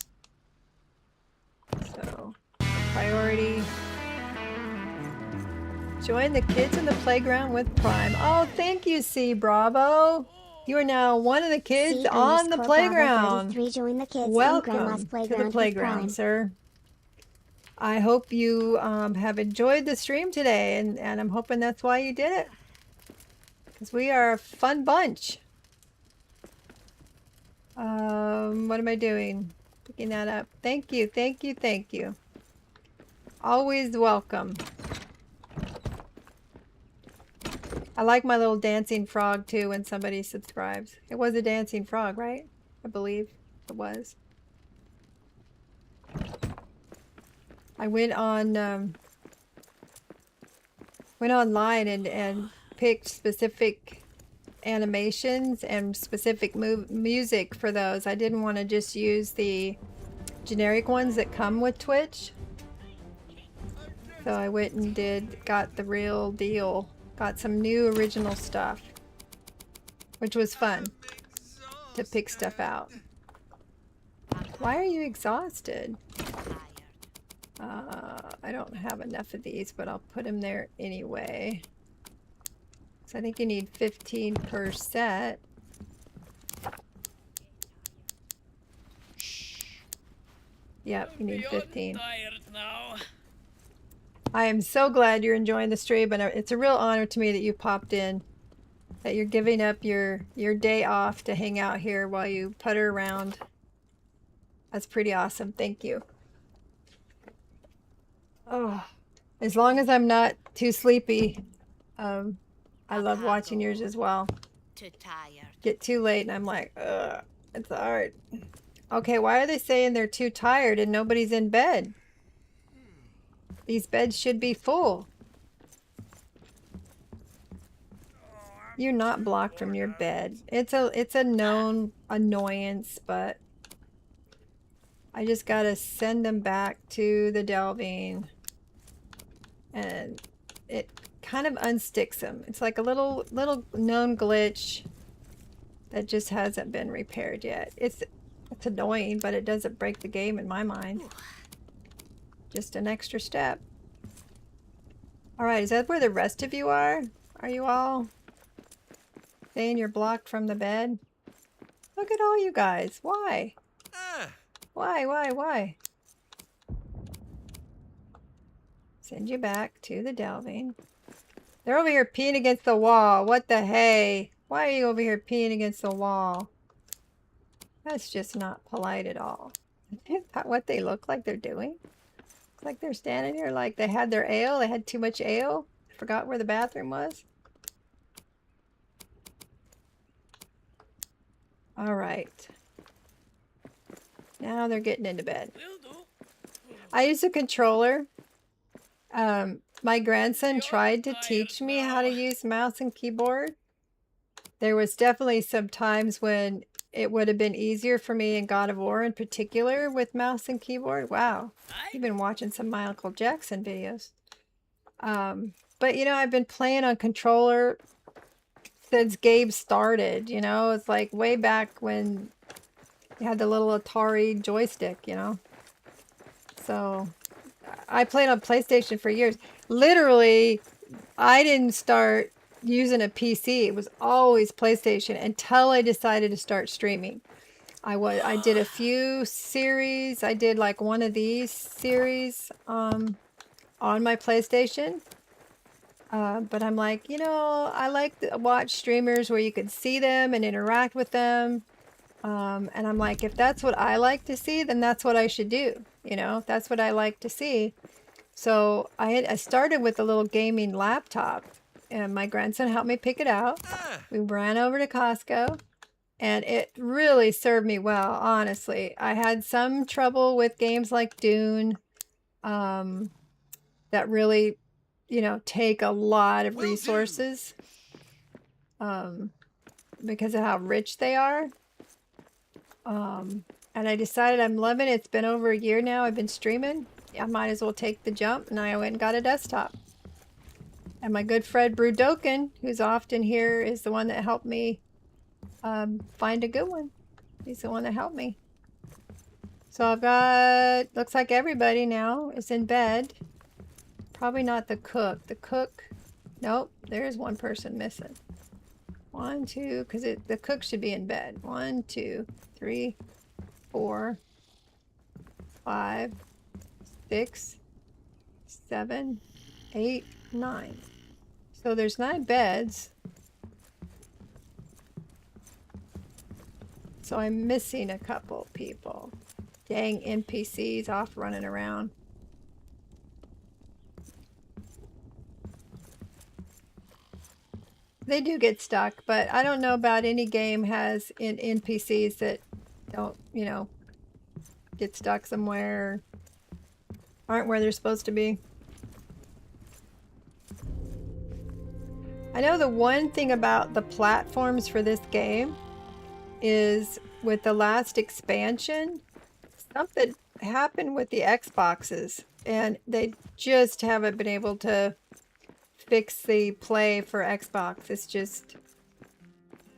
So, priority. Join the kids in the playground with Prime. Oh, thank you, C. Bravo. You are now one of the kids on the playground. Join the kids Welcome to the playground, sir. I hope you have enjoyed the stream today, and I'm hoping that's why you did it. Because we are a fun bunch. What am I doing? Picking that up. Thank you, thank you, thank you. Always welcome. I like my little dancing frog too when somebody subscribes. It was a dancing frog, right? I believe it was. I went on went online and picked specific animations and specific music for those. I didn't want to just use the generic ones that come with Twitch. So I went and got the real deal. Got some new original stuff, which was fun to pick stuff out. Why are you exhausted? I don't have enough of these, but I'll put them there anyway. So I think you need 15 per set. Yep, you need 15. I am so glad you're enjoying the stream, and it's a real honor to me that you popped in, that you're giving up your day off to hang out here while you putter around. That's pretty awesome. Thank you. Oh, as long as I'm not too sleepy, I love watching yours as well. Too tired. Get too late and I'm like, ugh, it's hard. Okay, why are they saying they're too tired and nobody's in bed? These beds should be full. You're not blocked from your bed. It's a known annoyance, but I just gotta send them back to the delving, and it kind of unsticks them. It's like a little known glitch that just hasn't been repaired yet. It's annoying, but it doesn't break the game in my mind. Just an extra step. All right, is that where the rest of you are? Are you all saying you're blocked from the bed? Look at all you guys. Why? Why? Send you back to the delving. They're over here peeing against the wall. What the hey? Why are you over here peeing against the wall? That's just not polite at all. Is that what they look like they're doing? It's like they're standing here like they had their ale. They had too much ale. Forgot where the bathroom was. All right. Now they're getting into bed. I use a controller. My grandson tried to teach me how to use mouse and keyboard. There was definitely some times when it would have been easier for me in God of War in particular with mouse and keyboard. Wow. You've been watching some Michael Jackson videos. But you know, I've been playing on controller since Gabe started, you know? It's like way back when you had the little Atari joystick, you know? So I played on PlayStation for years. Literally, I didn't start using a PC. It was always PlayStation until I decided to start streaming. I did a few series. I did like one of these series on my PlayStation. But I'm like, you know, I like to watch streamers where you could see them and interact with them. And I'm like, if that's what I like to see, then that's what I should do. You know, that's what I like to see. So I started with a little gaming laptop, and my grandson helped me pick it out. We ran over to Costco, and it really served me well, honestly. I had some trouble with games like Dune, that really, you know, take a lot of resources, because of how rich they are. And I decided I'm loving it. It's been over a year now. I've been streaming. I might as well take the jump, and I went and got a desktop. And my good friend Brudokin, who's often here, is the one that helped me find a good one. He's the one that helped me. So I've got, looks like everybody now is in bed. Probably not the cook. The cook, nope, there's one person missing. 1, 2, because the cook should be in bed. 1, 2, 3, 4, 5, 6, 7, 8, 9. So there's 9 beds. So I'm missing a couple people. Dang NPCs off running around. They do get stuck, but I don't know about any game has NPCs that don't, you know, get stuck somewhere, aren't where they're supposed to be. I know the one thing about the platforms for this game is with the last expansion, something happened with the Xboxes, and they just haven't been able to fix the play for Xbox. It's just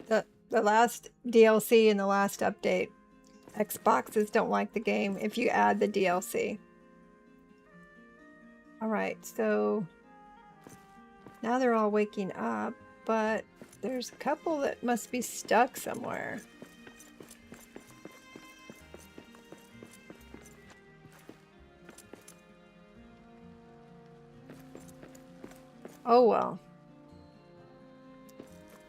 the last DLC and the last update. Xboxes don't like the game if you add the DLC. Alright, so now they're all waking up, but there's a couple that must be stuck somewhere. Oh well.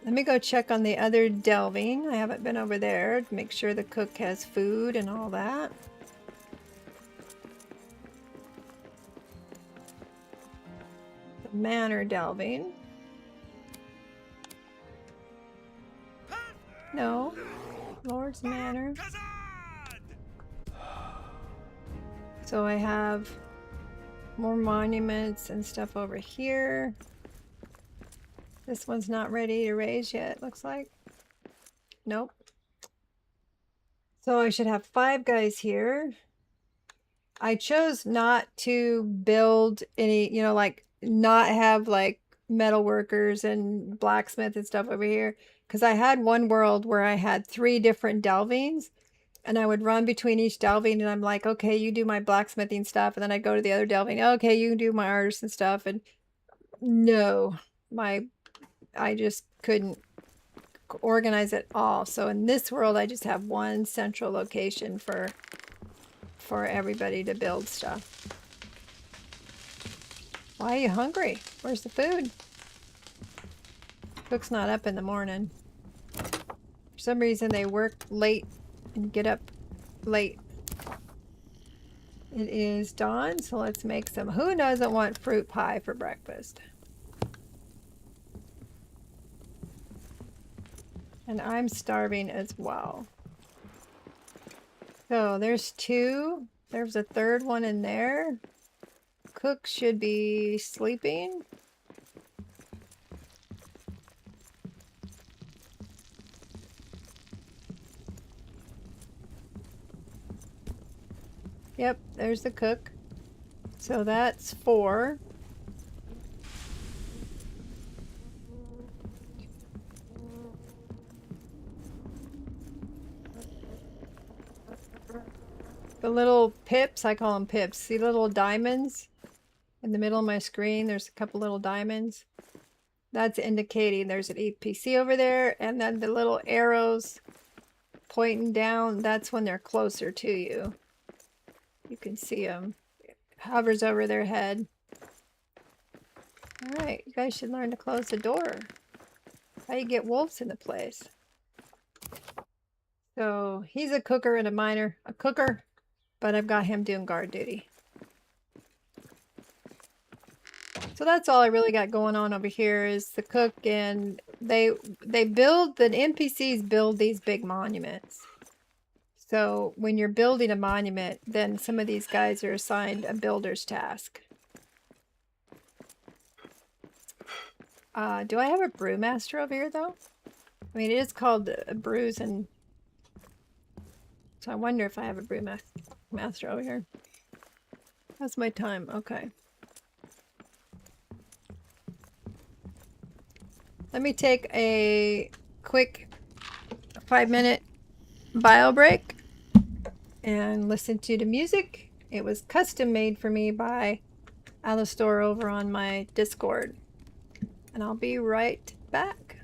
Let me go check on the other delving. I haven't been over there to make sure the cook has food and all that. The manor delving. No. Lord's Manor. So I have more monuments and stuff over here. This one's not ready to raise yet, looks like. Nope. So I should have 5 guys here. I chose not to build any, you know, like not have like metal workers and blacksmith and stuff over here, because I had one world where I had 3 different delvings, and I would run between each delving, and I'm like, okay, you do my blacksmithing stuff, and then I go to the other delving, okay, you do my artisan stuff, and no, I just couldn't organize it all. So in this world, I just have one central location for everybody to build stuff. Why are you hungry? Where's the food? Cook's not up in the morning. For some reason, they work late and get up late. It is dawn, so let's make some. Who doesn't want fruit pie for breakfast? And I'm starving as well. So there's 2. There's a 3rd one in there. Cook should be sleeping. Yep, there's the cook. So that's 4. the little pips, I call them pips. See the little diamonds in the middle of my screen? There's a couple little diamonds. That's indicating there's an EPC over there. And then the little arrows pointing down, that's when they're closer to you. You can see them. It hovers over their head. All right, you guys should learn to close the door. How you get wolves in the place. So he's a cooker and a miner. A cooker, but I've got him doing guard duty. So that's all I really got going on over here is the cook, and they build, the NPCs build these big monuments. So when you're building a monument, then some of these guys are assigned a builder's task. Do I have a brewmaster over here though? I mean, it is called brews, and so I wonder if I have a brewmaster over here. That's my time. Okay. Let me take a quick 5-minute bio break and listen to the music. It was custom made for me by Alastor over on my Discord. And I'll be right back.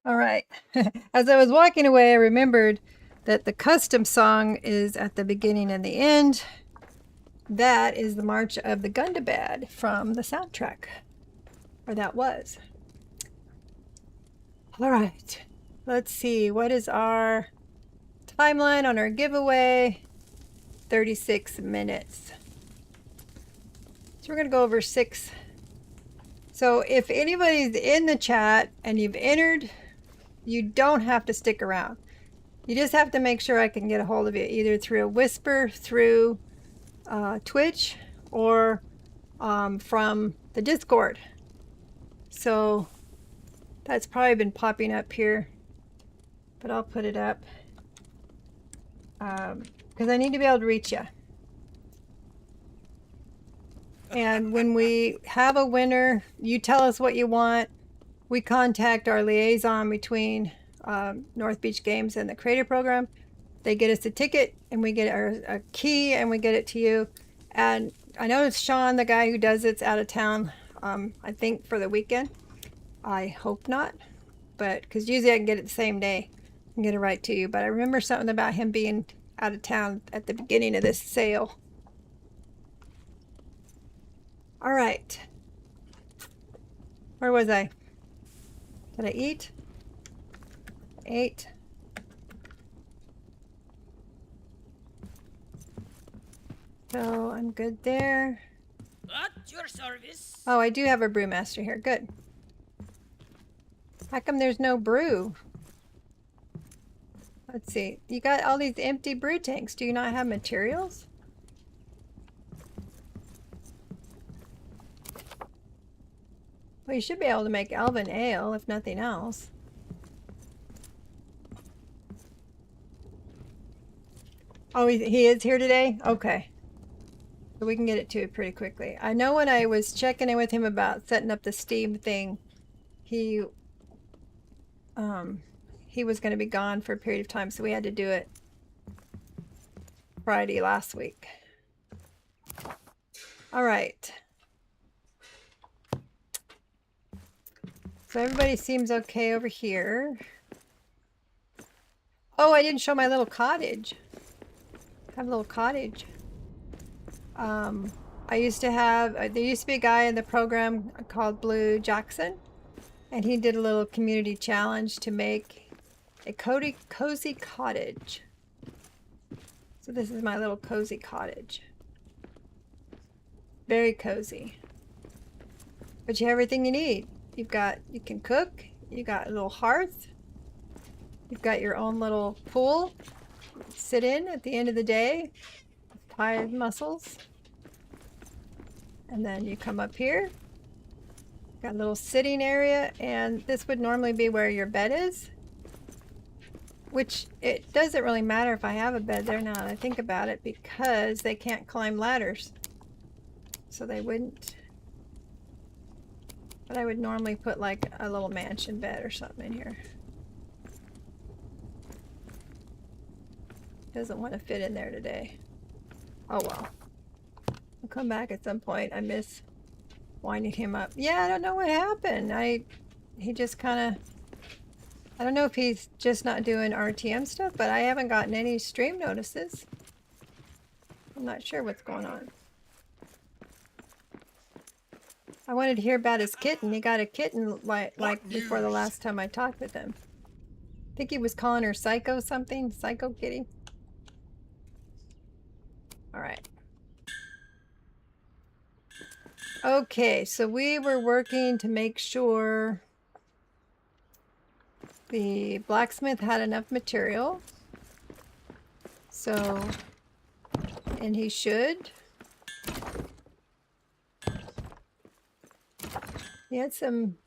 All right. As I was walking away, I remembered that the custom song is at the beginning and the end. That is the March of the Gundabad from the soundtrack. Or that was. All right. Let's see. What is our timeline on our giveaway? 36 minutes. So we're going to go over 6. So if anybody's in the chat and you've entered, you don't have to stick around. You just have to make sure I can get a hold of you, either through a whisper, through Twitch, or from the Discord. So that's probably been popping up here, but I'll put it up because I need to be able to reach you. And when we have a winner, you tell us what you want. We contact our liaison between North Beach Games and the Creator Program. They get us a ticket, and we get a key, and we get it to you. And I know it's Sean, the guy who does it's out of town, I think for the weekend. I hope not, but because usually I can get it the same day. I'll get it right to you, but I remember something about him being out of town at the beginning of this sale. All right. Where was I? Did I eat? Ate. So I'm good there. At your service. Oh, I do have a brewmaster here. Good. How come there's no brew? Let's see. You got all these empty brew tanks. Do you not have materials? Well, you should be able to make elven ale, if nothing else. Oh, he is here today? Okay. So we can get it to it pretty quickly. I know when I was checking in with him about setting up the Steam thing, he was going to be gone for a period of time, so we had to do it Friday last week. All right. So everybody seems okay over here. Oh, I didn't show my little cottage. I have a little cottage. I used to have, there used to be a guy in the program called Blue Jackson, and he did a little community challenge to make a cozy cottage. So this is my little cozy cottage. Very cozy. But you have everything you need. You can cook, you got a little hearth, you've got your own little pool, sit in at the end of the day, tired muscles. And then you come up here, got a little sitting area, and this would normally be where your bed is. Which, it doesn't really matter if I have a bed there now that I think about it, because they can't climb ladders. So they wouldn't. But I would normally put like a little mansion bed or something in here. Doesn't want to fit in there today. Oh well. I'll come back at some point. I miss winding him up. Yeah, I don't know what happened. He just kind of, I don't know if he's just not doing RTM stuff, but I haven't gotten any stream notices. I'm not sure what's going on. I wanted to hear about his kitten. He got a kitten like before the last time I talked with him. I think he was calling her Psycho something. Psycho Kitty. All right. Okay, so we were working to make sure the blacksmith had enough material. So, and he should. He had some,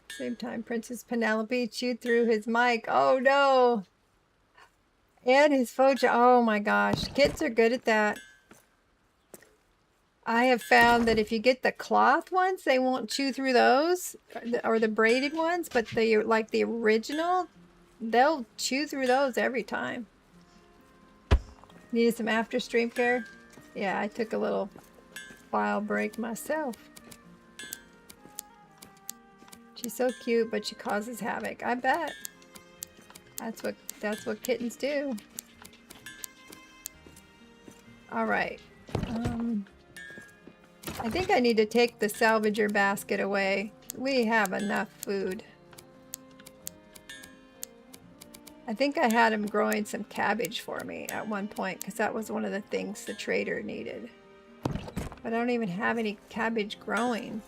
same time, Princess Penelope chewed through his mic. Oh no! And his phone. Oh my gosh, kids are good at that. I have found that if you get the cloth ones, they won't chew through those, or the braided ones, but like the original, they'll chew through those every time. Needed some after stream care? Yeah, I took a little file break myself. She's so cute, but she causes havoc. I bet. That's what kittens do. All right. I think I need to take the salvager basket away. We have enough food. I think I had him growing some cabbage for me at one point, because that was one of the things the trader needed. But I don't even have any cabbage growing.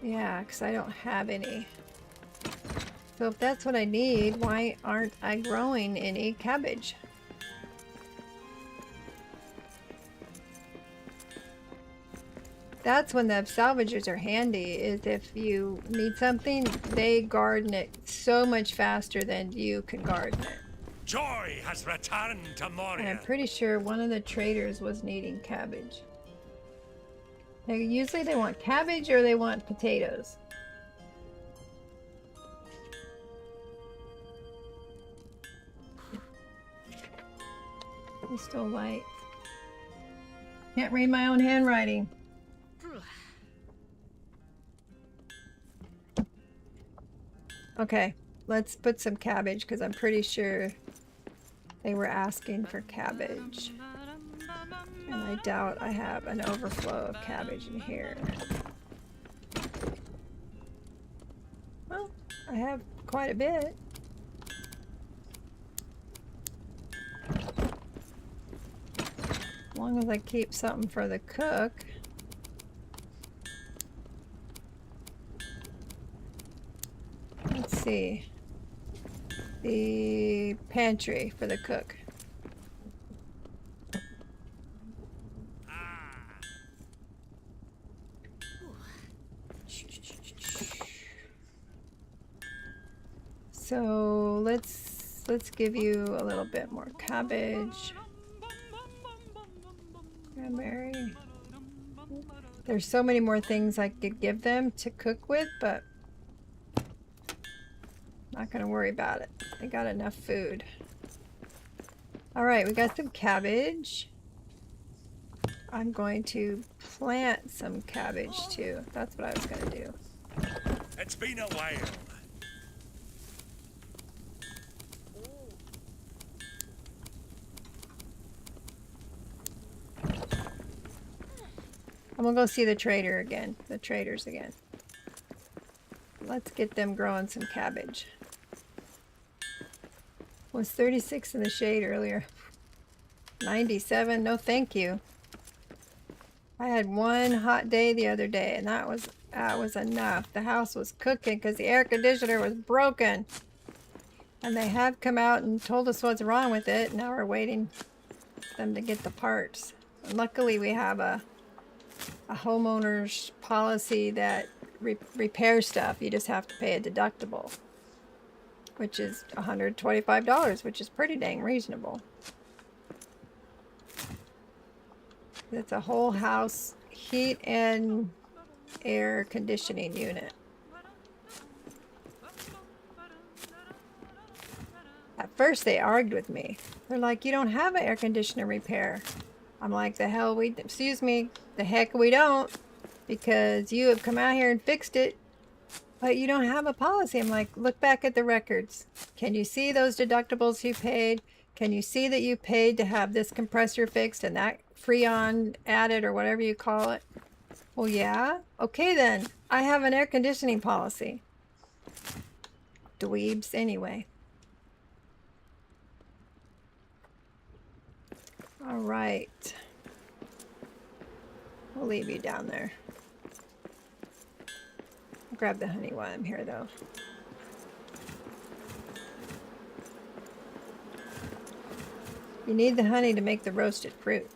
Yeah, because I don't have any. So if that's what I need, why aren't I growing any cabbage? That's when the salvagers are handy, is if you need something, they garden it so much faster than you can garden it. Joy has returned to And Moria. I'm pretty sure one of the traders was needing cabbage. Now, usually they want cabbage or they want potatoes. It's still light. Can't read my own handwriting. Okay, let's put some cabbage because I'm pretty sure they were asking for cabbage. And I doubt I have an overflow of cabbage in here. Well, I have quite a bit. As long as I keep something for the cook. Let's see. The pantry for the cook. So let's give you a little bit more cabbage. Cranberry. There's so many more things I could give them to cook with, but not gonna worry about it. They got enough food. All right, we got some cabbage. I'm going to plant some cabbage too. That's what I was gonna do. It's been a while. I'm gonna go see the traders again. Let's get them growing some cabbage. Was 36 in the shade earlier. 97, no thank you. I had one hot day the other day and that was enough. The house was cooking because the air conditioner was broken. And they have come out and told us what's wrong with it. Now we're waiting for them to get the parts. And luckily we have a homeowner's policy that repairs stuff. You just have to pay a deductible, which is $125, which is pretty dang reasonable. It's a whole house heat and air conditioning unit. At first they argued with me. They're like, you don't have an air conditioner repair. I'm like, the heck we don't, because you have come out here and fixed it, but you don't have a policy. I'm like, look back at the records. Can you see those deductibles you paid? Can you see that you paid to have this compressor fixed and that Freon added or whatever you call it? Well, yeah. Okay then. I have an air conditioning policy. Dweebs anyway. All right. We'll leave you down there. I'll grab the honey while I'm here though. You need the honey to make the roasted fruit.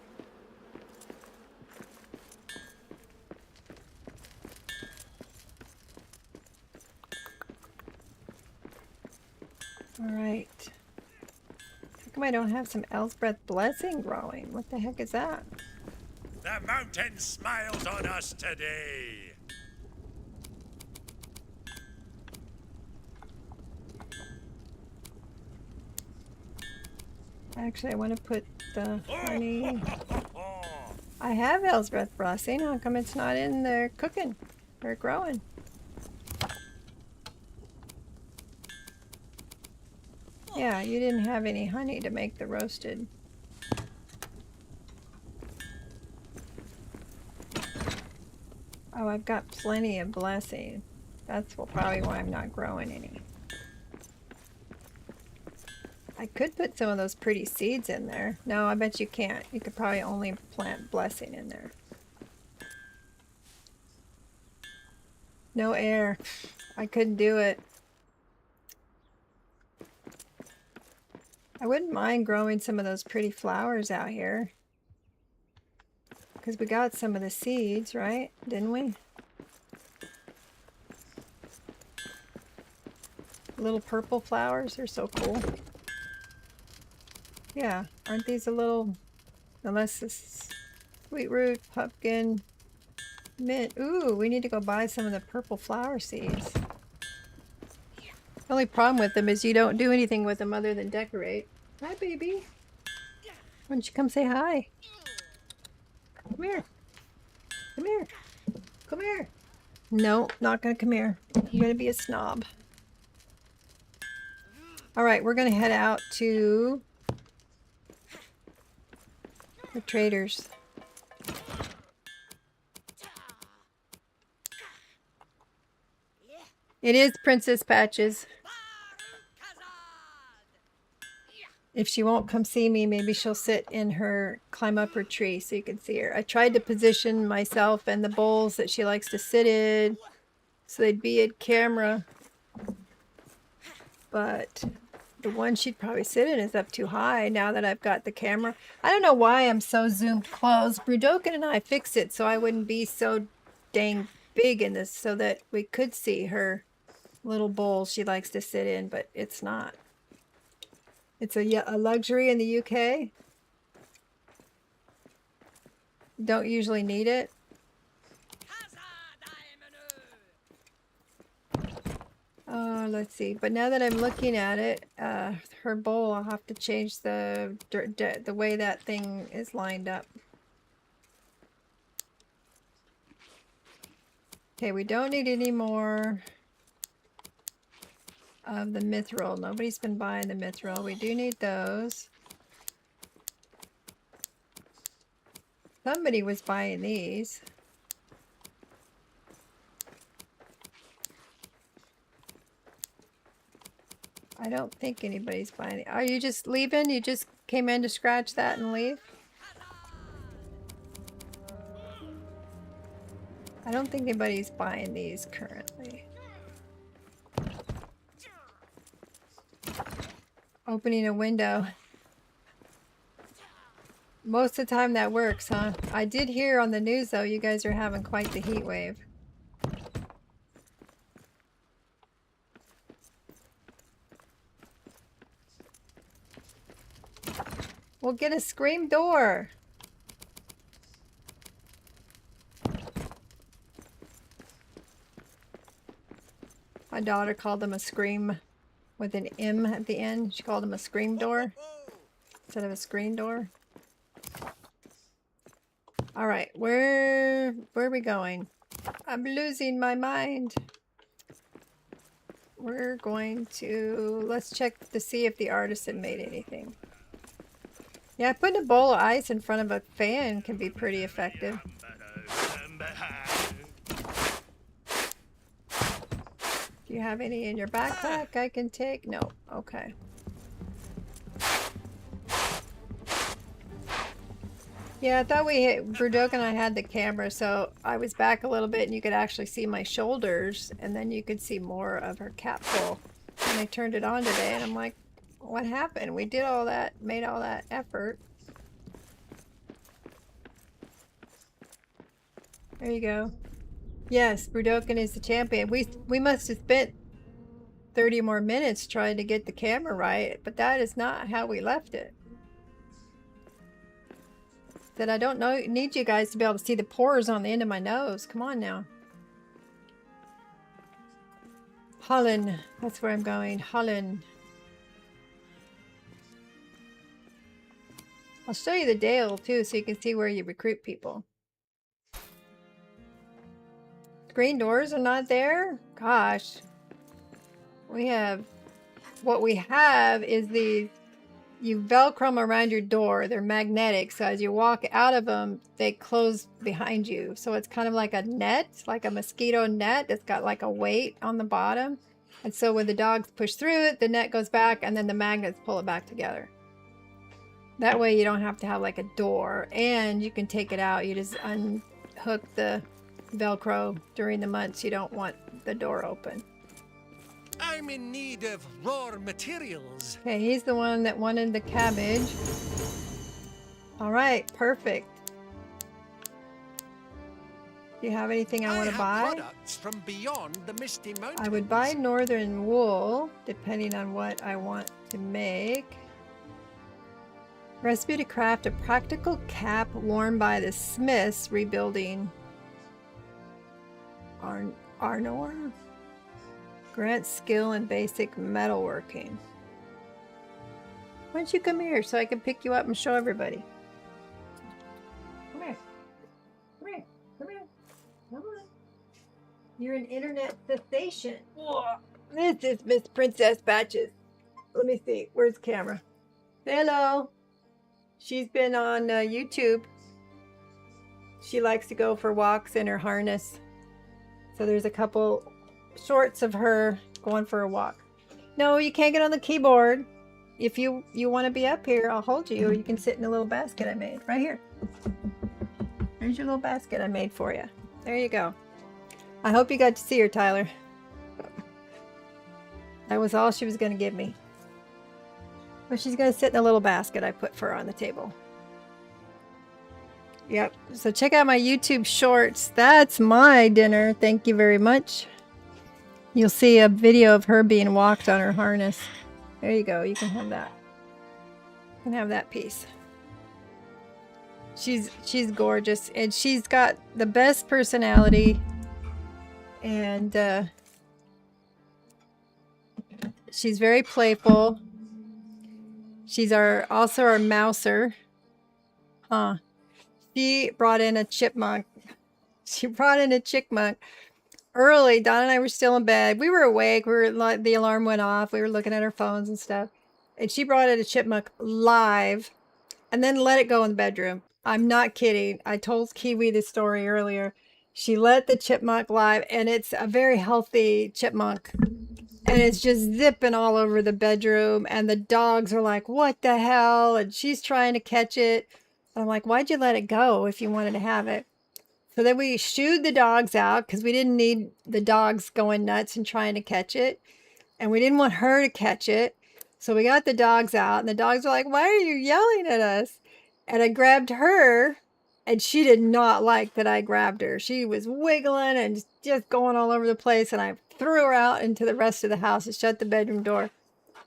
All right. How come I don't have some Elsbeth blessing growing? What the heck is that? The mountain smiles on us today. Actually, I want to put the honey. I have Elsbeth blessing. How come it's not in there cooking or growing? Yeah, you didn't have any honey to make the roasted. Oh, I've got plenty of blessing. That's probably why I'm not growing any. I could put some of those pretty seeds in there. No, I bet you can't. You could probably only plant blessing in there. No air. I couldn't do it. I wouldn't mind growing some of those pretty flowers out here. Because we got some of the seeds, right? Didn't we? Little purple flowers are so cool. Yeah, aren't these a little, unless this is sweet root, pumpkin, mint. Ooh, we need to go buy some of the purple flower seeds. The only problem with them is you don't do anything with them other than decorate. Hi, baby. Why don't you come say hi? Come here. Come here. Come here. No, not gonna come here. You're gonna be a snob. All right, we're going to head out to the traders. It is Princess Patches. If she won't come see me, maybe she'll sit in her, climb up her tree so you can see her. I tried to position myself and the bowls that she likes to sit in so they'd be at camera. But the one she'd probably sit in is up too high now that I've got the camera. I don't know why I'm so zoomed close. Brudokin and I fixed it so I wouldn't be so dang big in this so that we could see her little bowl she likes to sit in, but it's not. It's a luxury in the UK. Don't usually need it. Let's see. But now that I'm looking at it, her bowl, I'll have to change the way that thing is lined up. Okay, we don't need any more of the mithril. Nobody's been buying the mithril. We do need those. Somebody was buying these. I don't think anybody's buying it. Are you just leaving? You just came in to scratch that and leave? I don't think anybody's buying these currently. Opening a window. Most of the time that works, huh? I did hear on the news, though, you guys are having quite the heat wave. We'll get a scream door. My daughter called them a scream with an M at the end. She called them a scream door instead of a screen door. All right, where are we going? I'm losing my mind. We're going to, let's check to see if the artisan made anything. Yeah, putting a bowl of ice in front of a fan can be pretty effective. Do you have any in your backpack I can take? No. Okay. Yeah, I thought Brudok and I had the camera, so I was back a little bit and you could actually see my shoulders, and then you could see more of her capsule. And I turned it on today and I'm like, what happened? We did all that, made all that effort. There you go. Yes, Brudokin is the champion. We must have spent 30 more minutes trying to get the camera right, but that is not how we left it. That I don't need you guys to be able to see the pores on the end of my nose. Come on now. Holland. That's where I'm going. Holland. I'll show you the Dale too so you can see where you recruit people. Screen doors are not there? Gosh. What we have is these, you velcro them around your door. They're magnetic, so as you walk out of them, they close behind you. So it's kind of like a net, like a mosquito net that's got like a weight on the bottom. And so when the dogs push through it, the net goes back and then the magnets pull it back together. That way you don't have to have like a door, and you can take it out. You just unhook the Velcro during the months you don't want the door open. I'm in need of raw materials. Okay, he's the one that wanted the cabbage. All right, perfect. Do you have anything I want to buy? Products from beyond the Misty Mountains. I would buy northern wool, depending on what I want to make. Recipe to craft a practical cap worn by the smiths rebuilding Arnor. Grant skill in basic metalworking. Why don't you come here so I can pick you up and show everybody? Come here. Come here. Come here. Come on. You're an internet sensation. Whoa. This is Miss Princess Patches. Let me see. Where's the camera? Hello. She's been on YouTube. She likes to go for walks in her harness. So there's a couple shorts of her going for a walk. No, you can't get on the keyboard. If you want to be up here, I'll hold you, or you can sit in a little basket I made right here. There's your little basket I made for you. There you go. I hope you got to see her, Tyler. That was all she was going to give me. But she's going to sit in a little basket I put for her on the table. Yep. So check out my YouTube shorts. That's my dinner. Thank you very much. You'll see a video of her being walked on her harness. There you go. You can have that. You can have that piece. She's gorgeous, and she's got the best personality, and she's very playful. She's also our mouser. Huh. She brought in a chipmunk. She brought in a chipmunk early. Donna and I were still in bed. We were awake. The alarm went off. We were looking at our phones and stuff. And she brought in a chipmunk live and then let it go in the bedroom. I'm not kidding. I told Kiwi this story earlier. She let the chipmunk live, and it's a very healthy chipmunk. And it's just zipping all over the bedroom, and the dogs are like, what the hell? And she's trying to catch it. And I'm like, why'd you let it go if you wanted to have it? So then we shooed the dogs out because we didn't need the dogs going nuts and trying to catch it. And we didn't want her to catch it. So we got the dogs out, and the dogs were like, why are you yelling at us? And I grabbed her, and she did not like that I grabbed her. She was wiggling and just going all over the place, and I threw her out into the rest of the house and shut the bedroom door.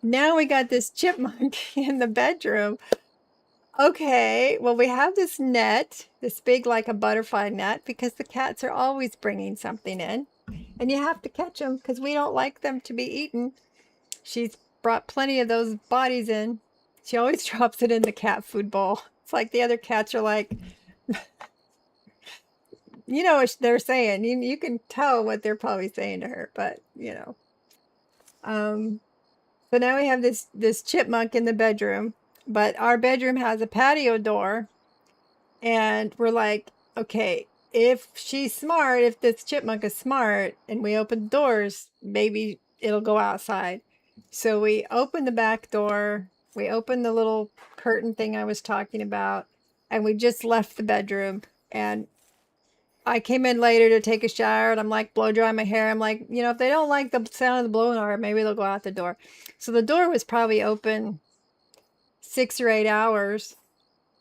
Now we got this chipmunk in the bedroom. Okay, well, we have this net, this big, like a butterfly net, because the cats are always bringing something in, and you have to catch them because we don't like them to be eaten. She's brought plenty of those bodies in. She always drops it in the cat food bowl. It's like the other cats are like, you know what they're saying. You can tell what they're probably saying to her, but you know. So now we have this chipmunk in the bedroom, but our bedroom has a patio door, and we're like, okay, if she's smart, if this chipmunk is smart, and we open the doors, maybe it'll go outside. So we open the back door, we open the little curtain thing I was talking about, and we just left the bedroom. And I came in later to take a shower, and I'm like blow dry my hair. I'm like, you know, if they don't like the sound of the blowing dryer, maybe they'll go out the door. So the door was probably open 6 or 8 hours,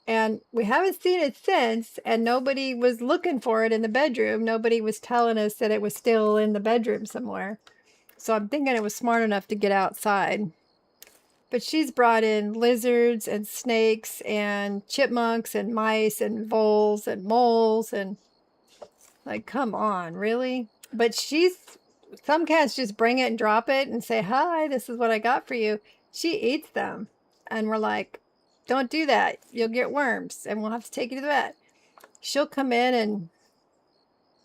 and we haven't seen it since, and nobody was looking for it in the bedroom. Nobody was telling us that it was still in the bedroom somewhere. So I'm thinking it was smart enough to get outside. But she's brought in lizards and snakes and chipmunks and mice and voles and moles, and like, come on, really? But some cats just bring it and drop it and say, hi, this is what I got for you. She eats them. And we're like, don't do that. You'll get worms and we'll have to take you to the vet. She'll come in, and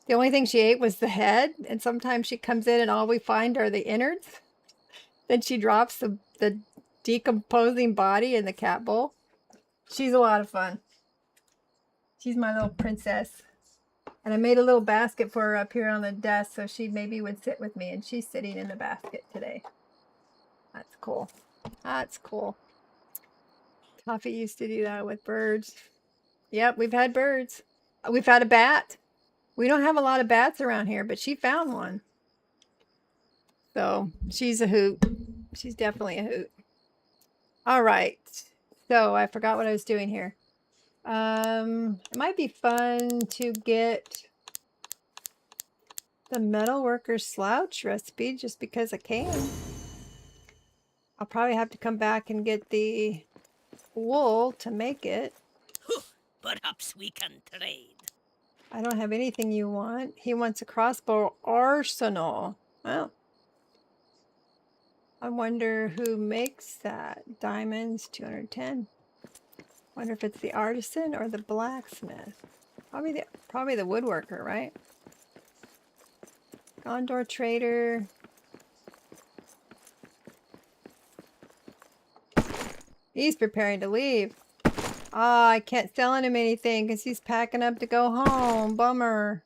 the only thing she ate was the head. And sometimes she comes in and all we find are the innards. Then she drops the decomposing body in the cat bowl. She's a lot of fun. She's my little princess. And I made a little basket for her up here on the desk so she maybe would sit with me, and she's sitting in the basket today. That's cool. That's cool. Toffee used to do that with birds. Yep, we've had birds. We've had a bat. We don't have a lot of bats around here, but she found one. So she's a hoot. She's definitely a hoot. All right. So I forgot what I was doing here. It might be fun to get the metalworker slouch recipe just because I can. I'll probably have to come back and get the wool to make it. Perhaps we can trade. I don't have anything you want. He wants a crossbow arsenal. Well, I wonder who makes that. Diamonds, 210. Wonder if it's the artisan or the blacksmith. Probably the woodworker, right? Gondor trader. He's preparing to leave. Ah, I can't sell him anything because he's packing up to go home. Bummer.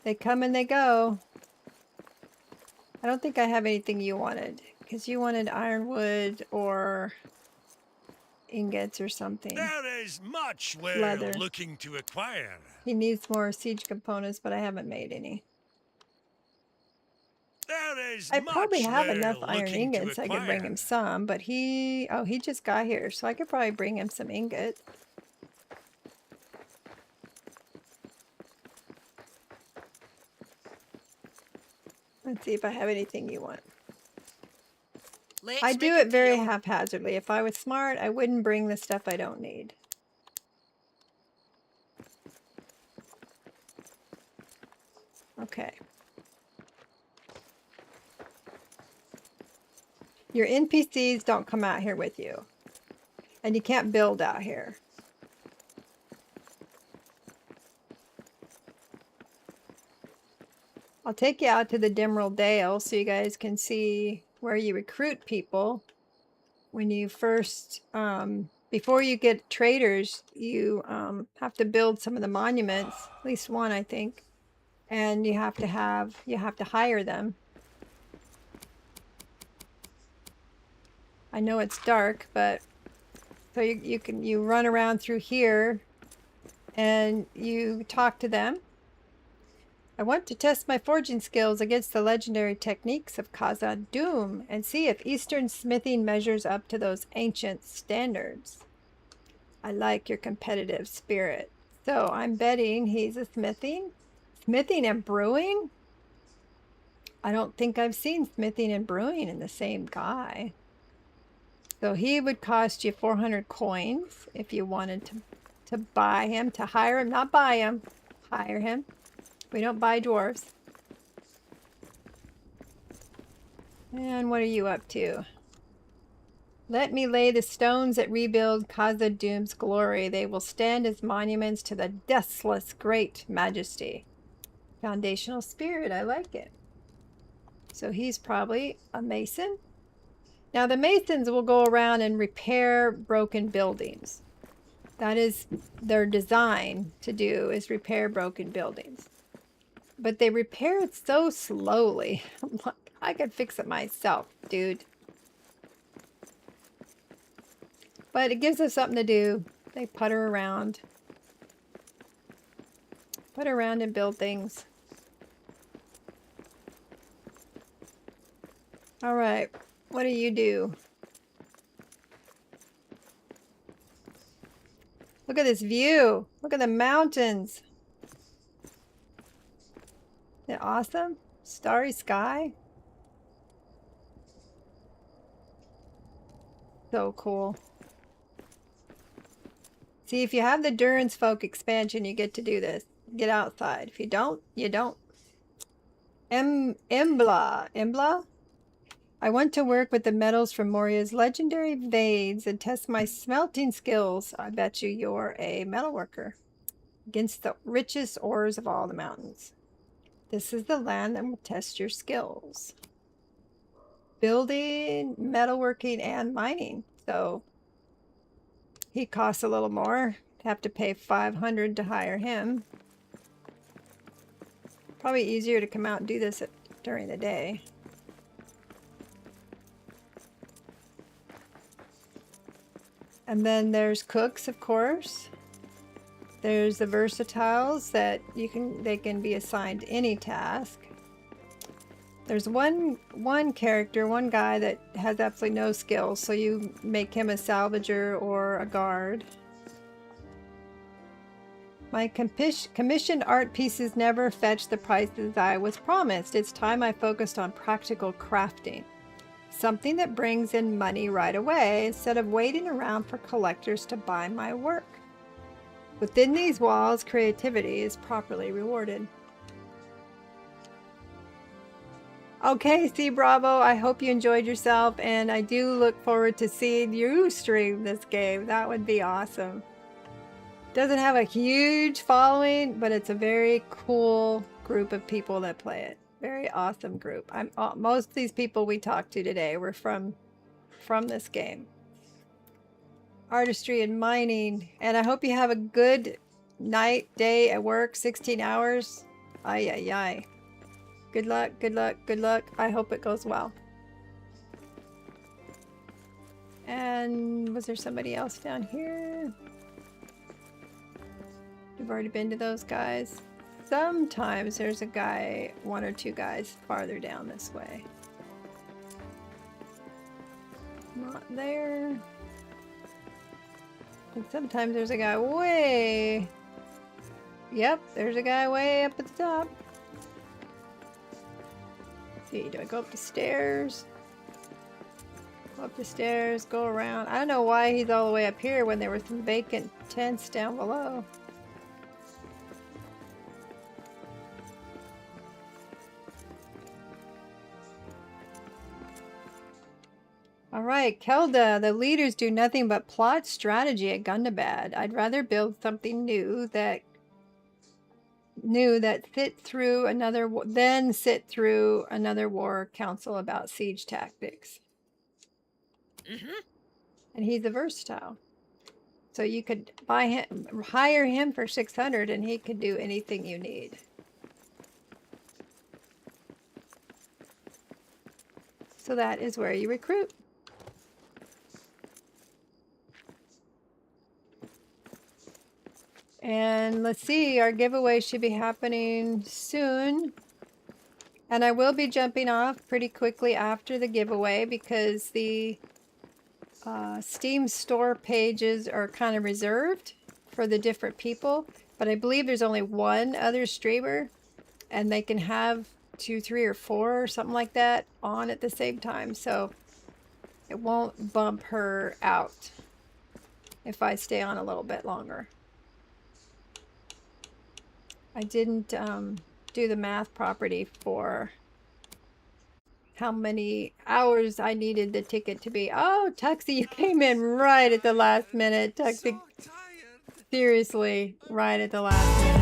They come and they go. I don't think I have anything you wanted because you wanted ironwood or ingots or something. There is much we're Leather. looking to acquire. He needs more siege components, but I haven't made any. There is I probably much have we're enough iron looking to ingots. I could bring acquire. him some, but he just got here, so I could probably bring him some ingots. Let's see if I have anything you want. Let's I do make a it very deal. haphazardly. If I was smart, I wouldn't bring the stuff I don't need. Okay. Your NPCs don't come out here with you. And you can't build out here. I'll take you out to the Dimral Dale so you guys can see where you recruit people. When you first, before you get traders, you have to build some of the monuments, at least one, I think. And you have to hire them. I know it's dark, but so you run around through here and you talk to them. I want to test my forging skills against the legendary techniques of Khazad-dûm and see if Eastern smithing measures up to those ancient standards. I like your competitive spirit. So I'm betting he's a smithing. Smithing and brewing? I don't think I've seen smithing and brewing in the same guy. So he would cost you 400 coins if you wanted to buy him, to hire him. Not buy him, hire him. We don't buy dwarves. And what are you up to? Let me lay the stones that rebuild Khazad-dûm's glory. They will stand as monuments to the deathless great majesty. Foundational spirit, I like it. So he's probably a mason. Now the masons will go around and repair broken buildings. That is their design to do, is repair broken buildings. But they repair it so slowly. I'm like, I could fix it myself, dude. But it gives us something to do. They putter around. Putter around and build things. All right. What do you do? Look at this view. Look at the mountains. Isn't it awesome? Starry sky. So cool. See, if you have the Durance Folk expansion, you get to do this. Get outside. If you don't, you don't. Embla? I want to work with the metals from Moria's legendary vades and test my smelting skills. I bet you're a metalworker. Against the richest ores of all the mountains. This is the land that will test your skills. Building, metalworking, and mining. So he costs a little more. Have to pay 500 to hire him. Probably easier to come out and do this during the day. And then there's cooks, of course. There's the versatiles that they can be assigned any task. There's one character, one guy that has absolutely no skills, so you make him a salvager or a guard. My commissioned art pieces never fetch the prices I was promised. It's time I focused on practical crafting. Something that brings in money right away instead of waiting around for collectors to buy my work. Within these walls, creativity is properly rewarded. Okay, C Bravo, I hope you enjoyed yourself, and I do look forward to seeing you stream this game. That would be awesome. Doesn't have a huge following, but it's a very cool group of people that play it. Very awesome group. Most of these people we talked to today were from this game. artistry and mining. And I hope you have a good night, day at work, 16 hours. Ay, ay, ay. Good luck, good luck, good luck. I hope it goes well. And was there somebody else down here? We've already been to those guys. Sometimes there's a guy, one or two guys farther down this way. Not there. And sometimes there's a guy way... Yep, there's a guy way up at the top. Let's see, do I go up the stairs? Go up the stairs, go around. I don't know why he's all the way up here when there were some vacant tents down below. Alright, Kelda, the leaders do nothing but plot strategy at Gundabad. I'd rather build something new that sit through another war council about siege tactics. And he's a versatile. So you could buy him, hire him for 600 and he could do anything you need. So that is where you recruit. And let's see, our giveaway should be happening soon. And I will be jumping off pretty quickly after the giveaway because the Steam store pages are kind of reserved for the different people. But I believe there's only one other streamer and they can have 2, 3, or 4 or something like that on at the same time. So it won't bump her out if I stay on a little bit longer. I didn't do the math property for how many hours I needed the ticket to be. Oh, Tuxie, you came in right at the last minute. Tuxie, seriously, right at the last minute.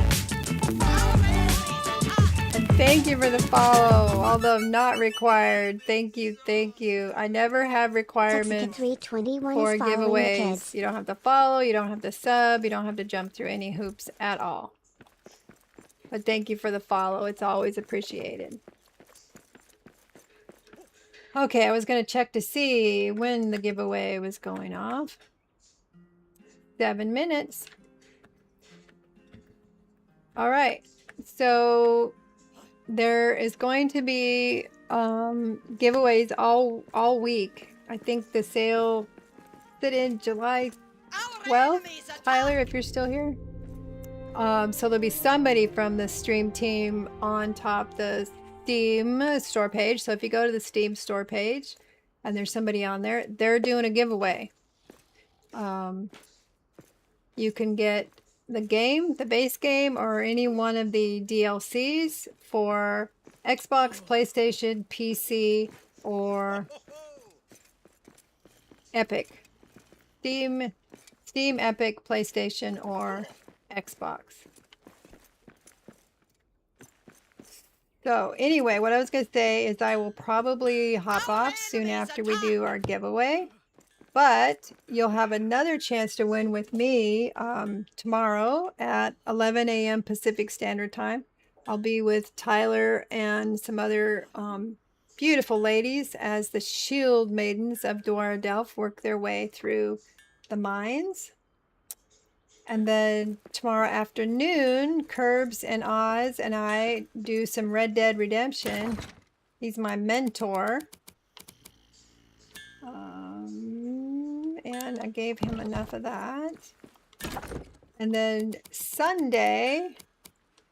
And thank you for the follow, although not required. Thank you, thank you. I never have requirements for giveaways. You don't have to follow, you don't have to sub, you don't have to jump through any hoops at all. But thank you for the follow. It's always appreciated. Okay, I was going to check to see when the giveaway was going off. 7 minutes. All right. So there is going to be giveaways all week. I think the sale sit in July 12th. Tyler, if you're still here. So there'll be somebody from the stream team on top the Steam store page. So if you go to the Steam store page and there's somebody on there, they're doing a giveaway. You can get the game, the base game, or any one of the DLCs for Xbox, PlayStation, PC, or Epic. Steam, Epic, PlayStation, or Xbox. So anyway, what I was going to say is I will probably hop off soon after we do our giveaway, but you'll have another chance to win with me tomorrow at 11 a.m. Pacific Standard Time. I'll be with Tyler and some other beautiful ladies as the shield maidens of Dwara Delph work their way through the mines. And then tomorrow afternoon, Curbs and Oz and I do some Red Dead Redemption. He's my mentor. And I gave him enough of that. And then Sunday,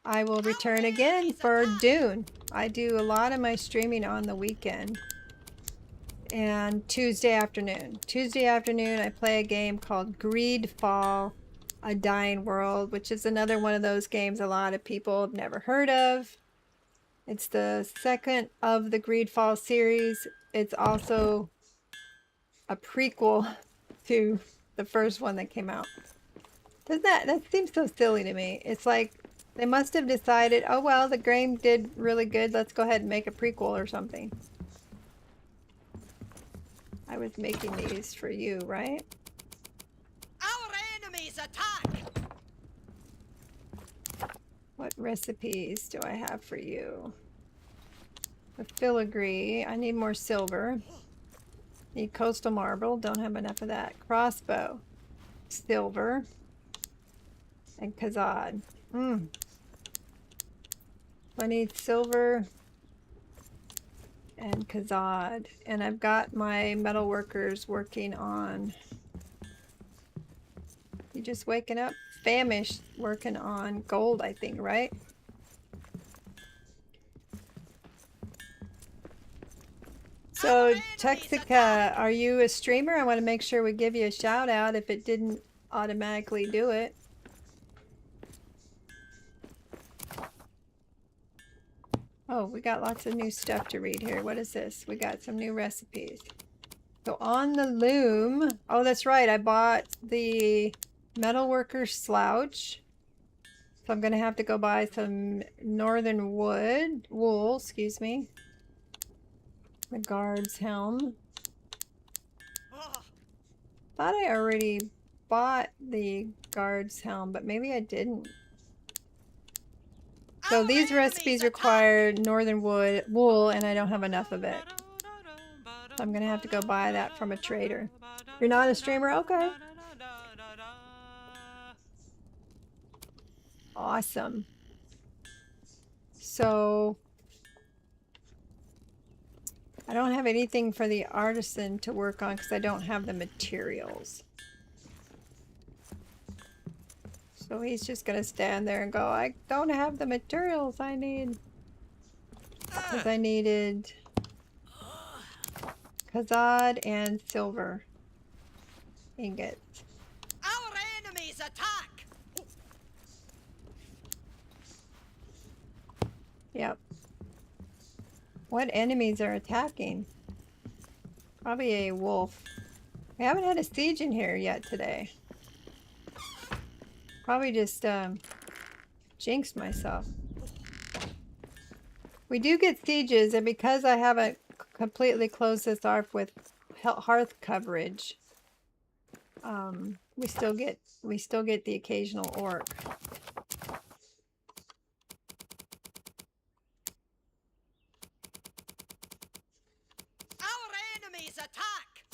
I will return again for Dune. I do a lot of my streaming on the weekend. And Tuesday afternoon. Tuesday afternoon, I play a game called Greedfall: A Dying World, which is another one of those games a lot of people have never heard of. It's the second of the Greedfall series. It's also a prequel to the first one that came out. That seems so silly to me. It's like they must have decided, oh well, the game did really good, let's go ahead and make a prequel or something. I was making these for you, right? attack! What recipes do I have for you? The filigree. I need more silver. Need coastal marble. Don't have enough of that. Crossbow. Silver. And Kazad. I need silver and Kazad. And I've got my metal workers working on... You just waking up? Famished, working on gold, I think, right? So, Texica, are you a streamer? I want to make sure we give you a shout out if it didn't automatically do it. Oh, we got lots of new stuff to read here. What is this? We got some new recipes. So on the loom, oh, that's right. I bought the metalworker slouch. So I'm going to have to go buy some northern wool, excuse me. The guard's helm. Thought I already bought the guard's helm, but maybe I didn't. So these recipes require northern wool, and I don't have enough of it. So I'm going to have to go buy that from a trader. You're not a streamer? Okay. Awesome. So I don't have anything for the artisan to work on because I don't have the materials. So he's just going to stand there and go, I don't have the materials I need. Because I needed Kazad and silver ingots. Our enemies attack! Yep. What enemies are attacking? Probably a wolf. We haven't had a siege in here yet today. Probably just jinxed myself. We do get sieges, and because I haven't completely closed this off with hearth coverage, we still get the occasional orc. Our enemies attack!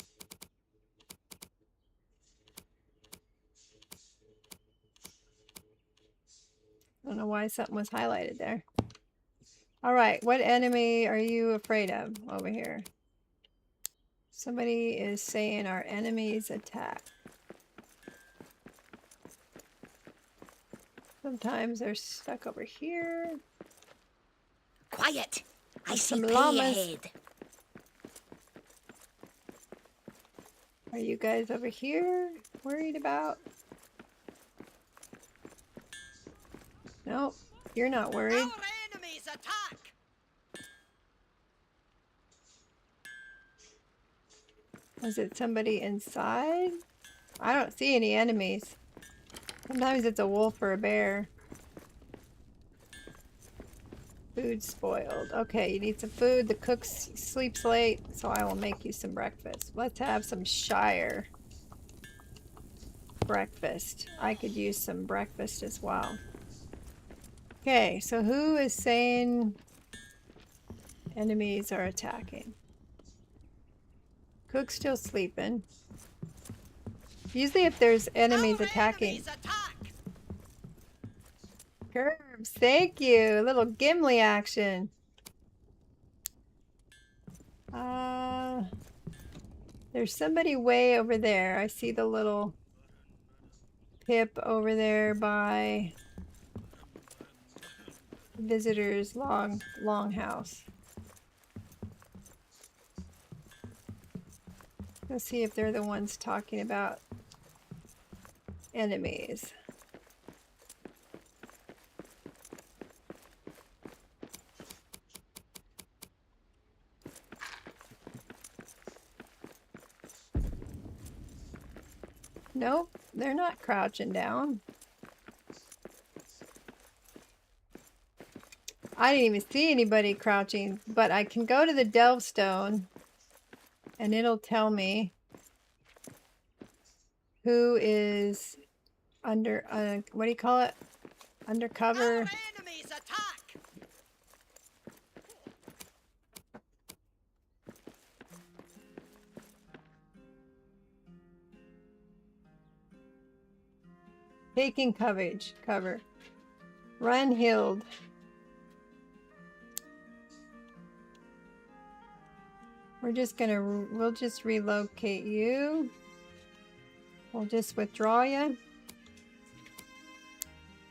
I don't know why something was highlighted there. All right, what enemy are you afraid of over here? Somebody is saying our enemies attack. Sometimes they're stuck over here. Quiet! I see Some prey llamas. ahead. Are you guys over here worried about? Nope, you're not worried. Our enemies attack! Was it somebody inside? I don't see any enemies. Sometimes it's a wolf or a bear. Food spoiled. Okay, you need some food. The cook sleeps late, so I will make you some breakfast. Let's have some Shire breakfast. I could use some breakfast as well. Okay, so who is saying enemies are attacking? Cook's still sleeping. Usually if there's enemies Our attacking... enemies attack! Curbs, thank you. A little Gimli action. There's somebody way over there. I see the little pip over there by visitors longhouse. Let's see if they're the ones talking about enemies. Nope, they're not crouching down. I didn't even see anybody crouching, but I can go to the Delvestone and it'll tell me who is under, what do you call it? Undercover. Our enemies attack! Taking cover. Run healed. We'll just relocate you. We'll just withdraw you.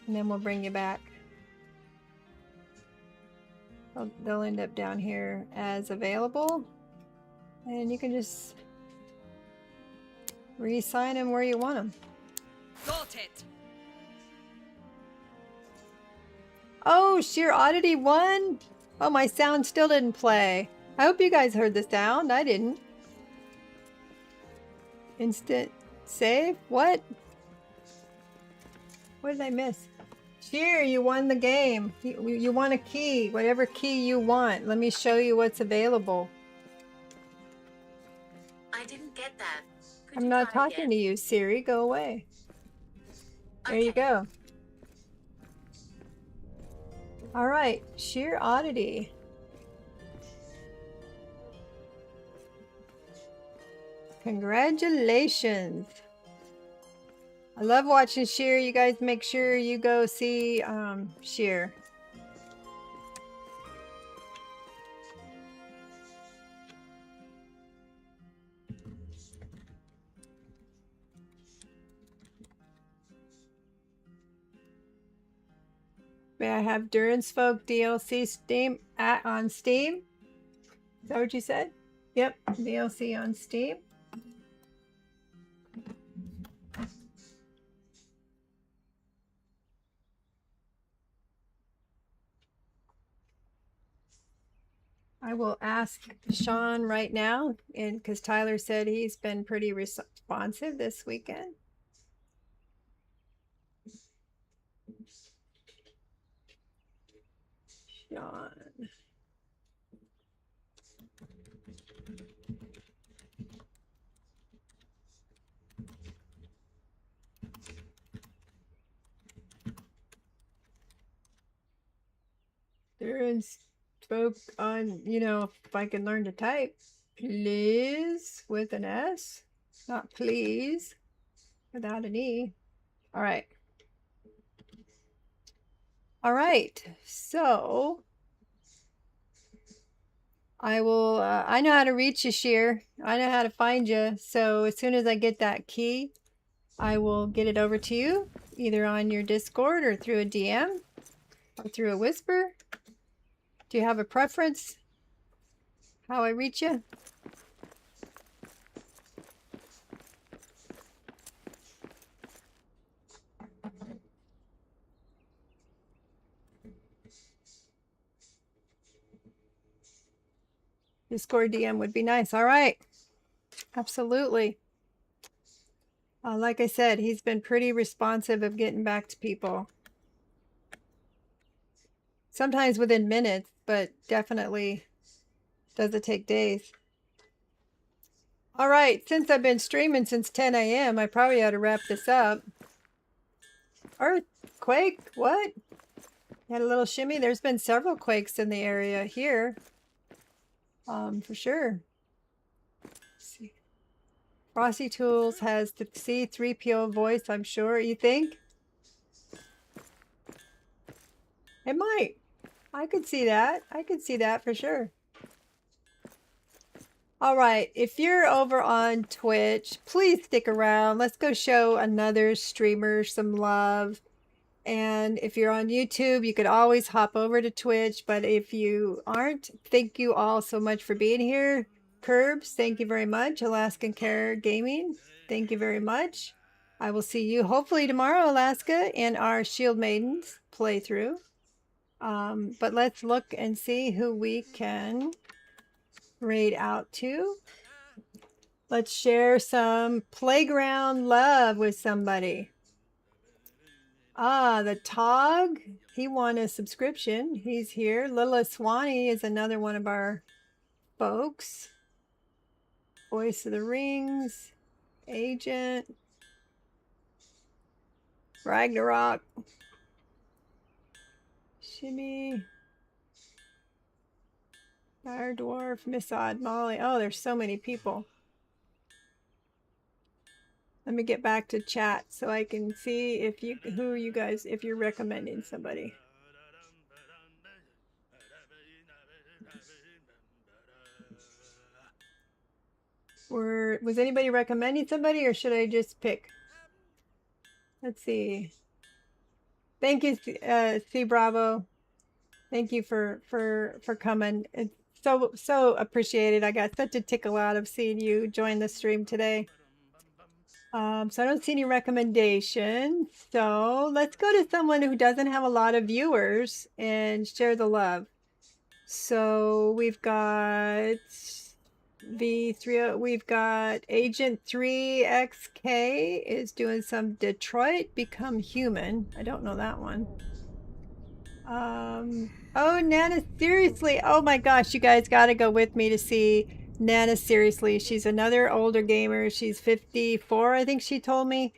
And then we'll bring you back. They'll end up down here as available. And you can just reassign them where you want them. Got it! Oh, Sheer Oddity won? Oh, my sound still didn't play. I hope you guys heard the sound. I didn't. Instant save? What? What did I miss? Sheer, you won the game. You won a key. Whatever key you want. Let me show you what's available. I didn't get that. Could I'm you not try talking again? to you, Siri. Go away. There you Okay. go. All right, Sheer Oddity. Congratulations. I love watching Sheer. You guys make sure you go see Sheer. May I have Duran's Folk DLC on Steam? Is that what you said? Yep, DLC on Steam. I will ask Sean right now, and because Tyler said he's been pretty responsive this weekend. Sean. There's folk on, if I can learn to type, please with an S, not please without an E. All right. All right. So I will, I know how to reach you, Sheer. I know how to find you. So as soon as I get that key, I will get it over to you, either on your Discord or through a DM or through a whisper. Do you have a preference how I reach you? Discord DM would be nice. All right. Absolutely. Like I said, he's been pretty responsive of getting back to people. Sometimes within minutes, but definitely does it take days. All right, since I've been streaming since 10 a.m., I probably ought to wrap this up. Earthquake? What? Had a little shimmy. There's been several quakes in the area here. For sure. Let's see. Frosty Tools has the C3PO voice, I'm sure. You think? It might. I could see that. I could see that for sure. All right. If you're over on Twitch, please stick around. Let's go show another streamer some love. And if you're on YouTube, you could always hop over to Twitch. But if you aren't, thank you all so much for being here. Curbs, thank you very much. Alaskan Care Gaming, thank you very much. I will see you hopefully tomorrow, Alaska, in our Shield Maidens playthrough. But let's look and see who we can raid out to. Let's share some playground love with somebody. The Tog, he won a subscription. He's here. Lila Swanee is another one of our folks. Voice of the Rings, Agent. Ragnarok. Shimmy. Fire Dwarf, Missad, Molly. Oh, there's so many people. Let me get back to chat so I can see if if you're recommending somebody. Was anybody recommending somebody, or should I just pick? Let's see. Thank you, C Bravo. Thank you for coming. It's so appreciated. I got such a tickle out of seeing you join the stream today. So I don't see any recommendations. So let's go to someone who doesn't have a lot of viewers and share the love. So we've got V3. We've got Agent 3XK is doing some Detroit Become Human. I don't know that one. Oh, Nana, seriously. Oh my gosh, you guys got to go with me to see Nana, seriously. She's another older gamer. She's 54, I think she told me.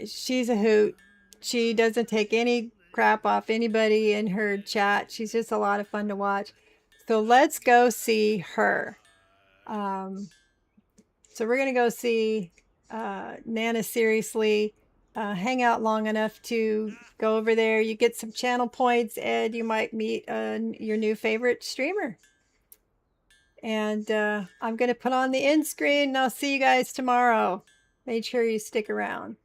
She's a hoot. She doesn't take any crap off anybody in her chat. She's just a lot of fun to watch. So let's go see her. So we're going to go see Nana, seriously. Hang out long enough to go over there. You get some channel points, and you might meet your new favorite streamer. And I'm going to put on the end screen, and I'll see you guys tomorrow. Make sure you stick around.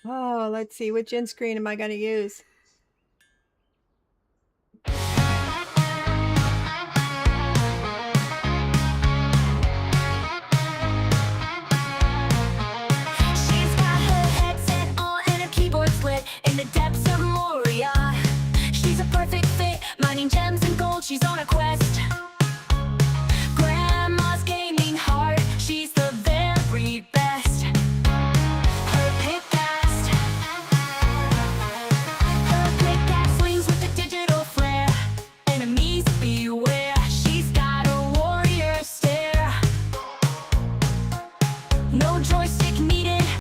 Oh, let's see. Which end screen am I going to use?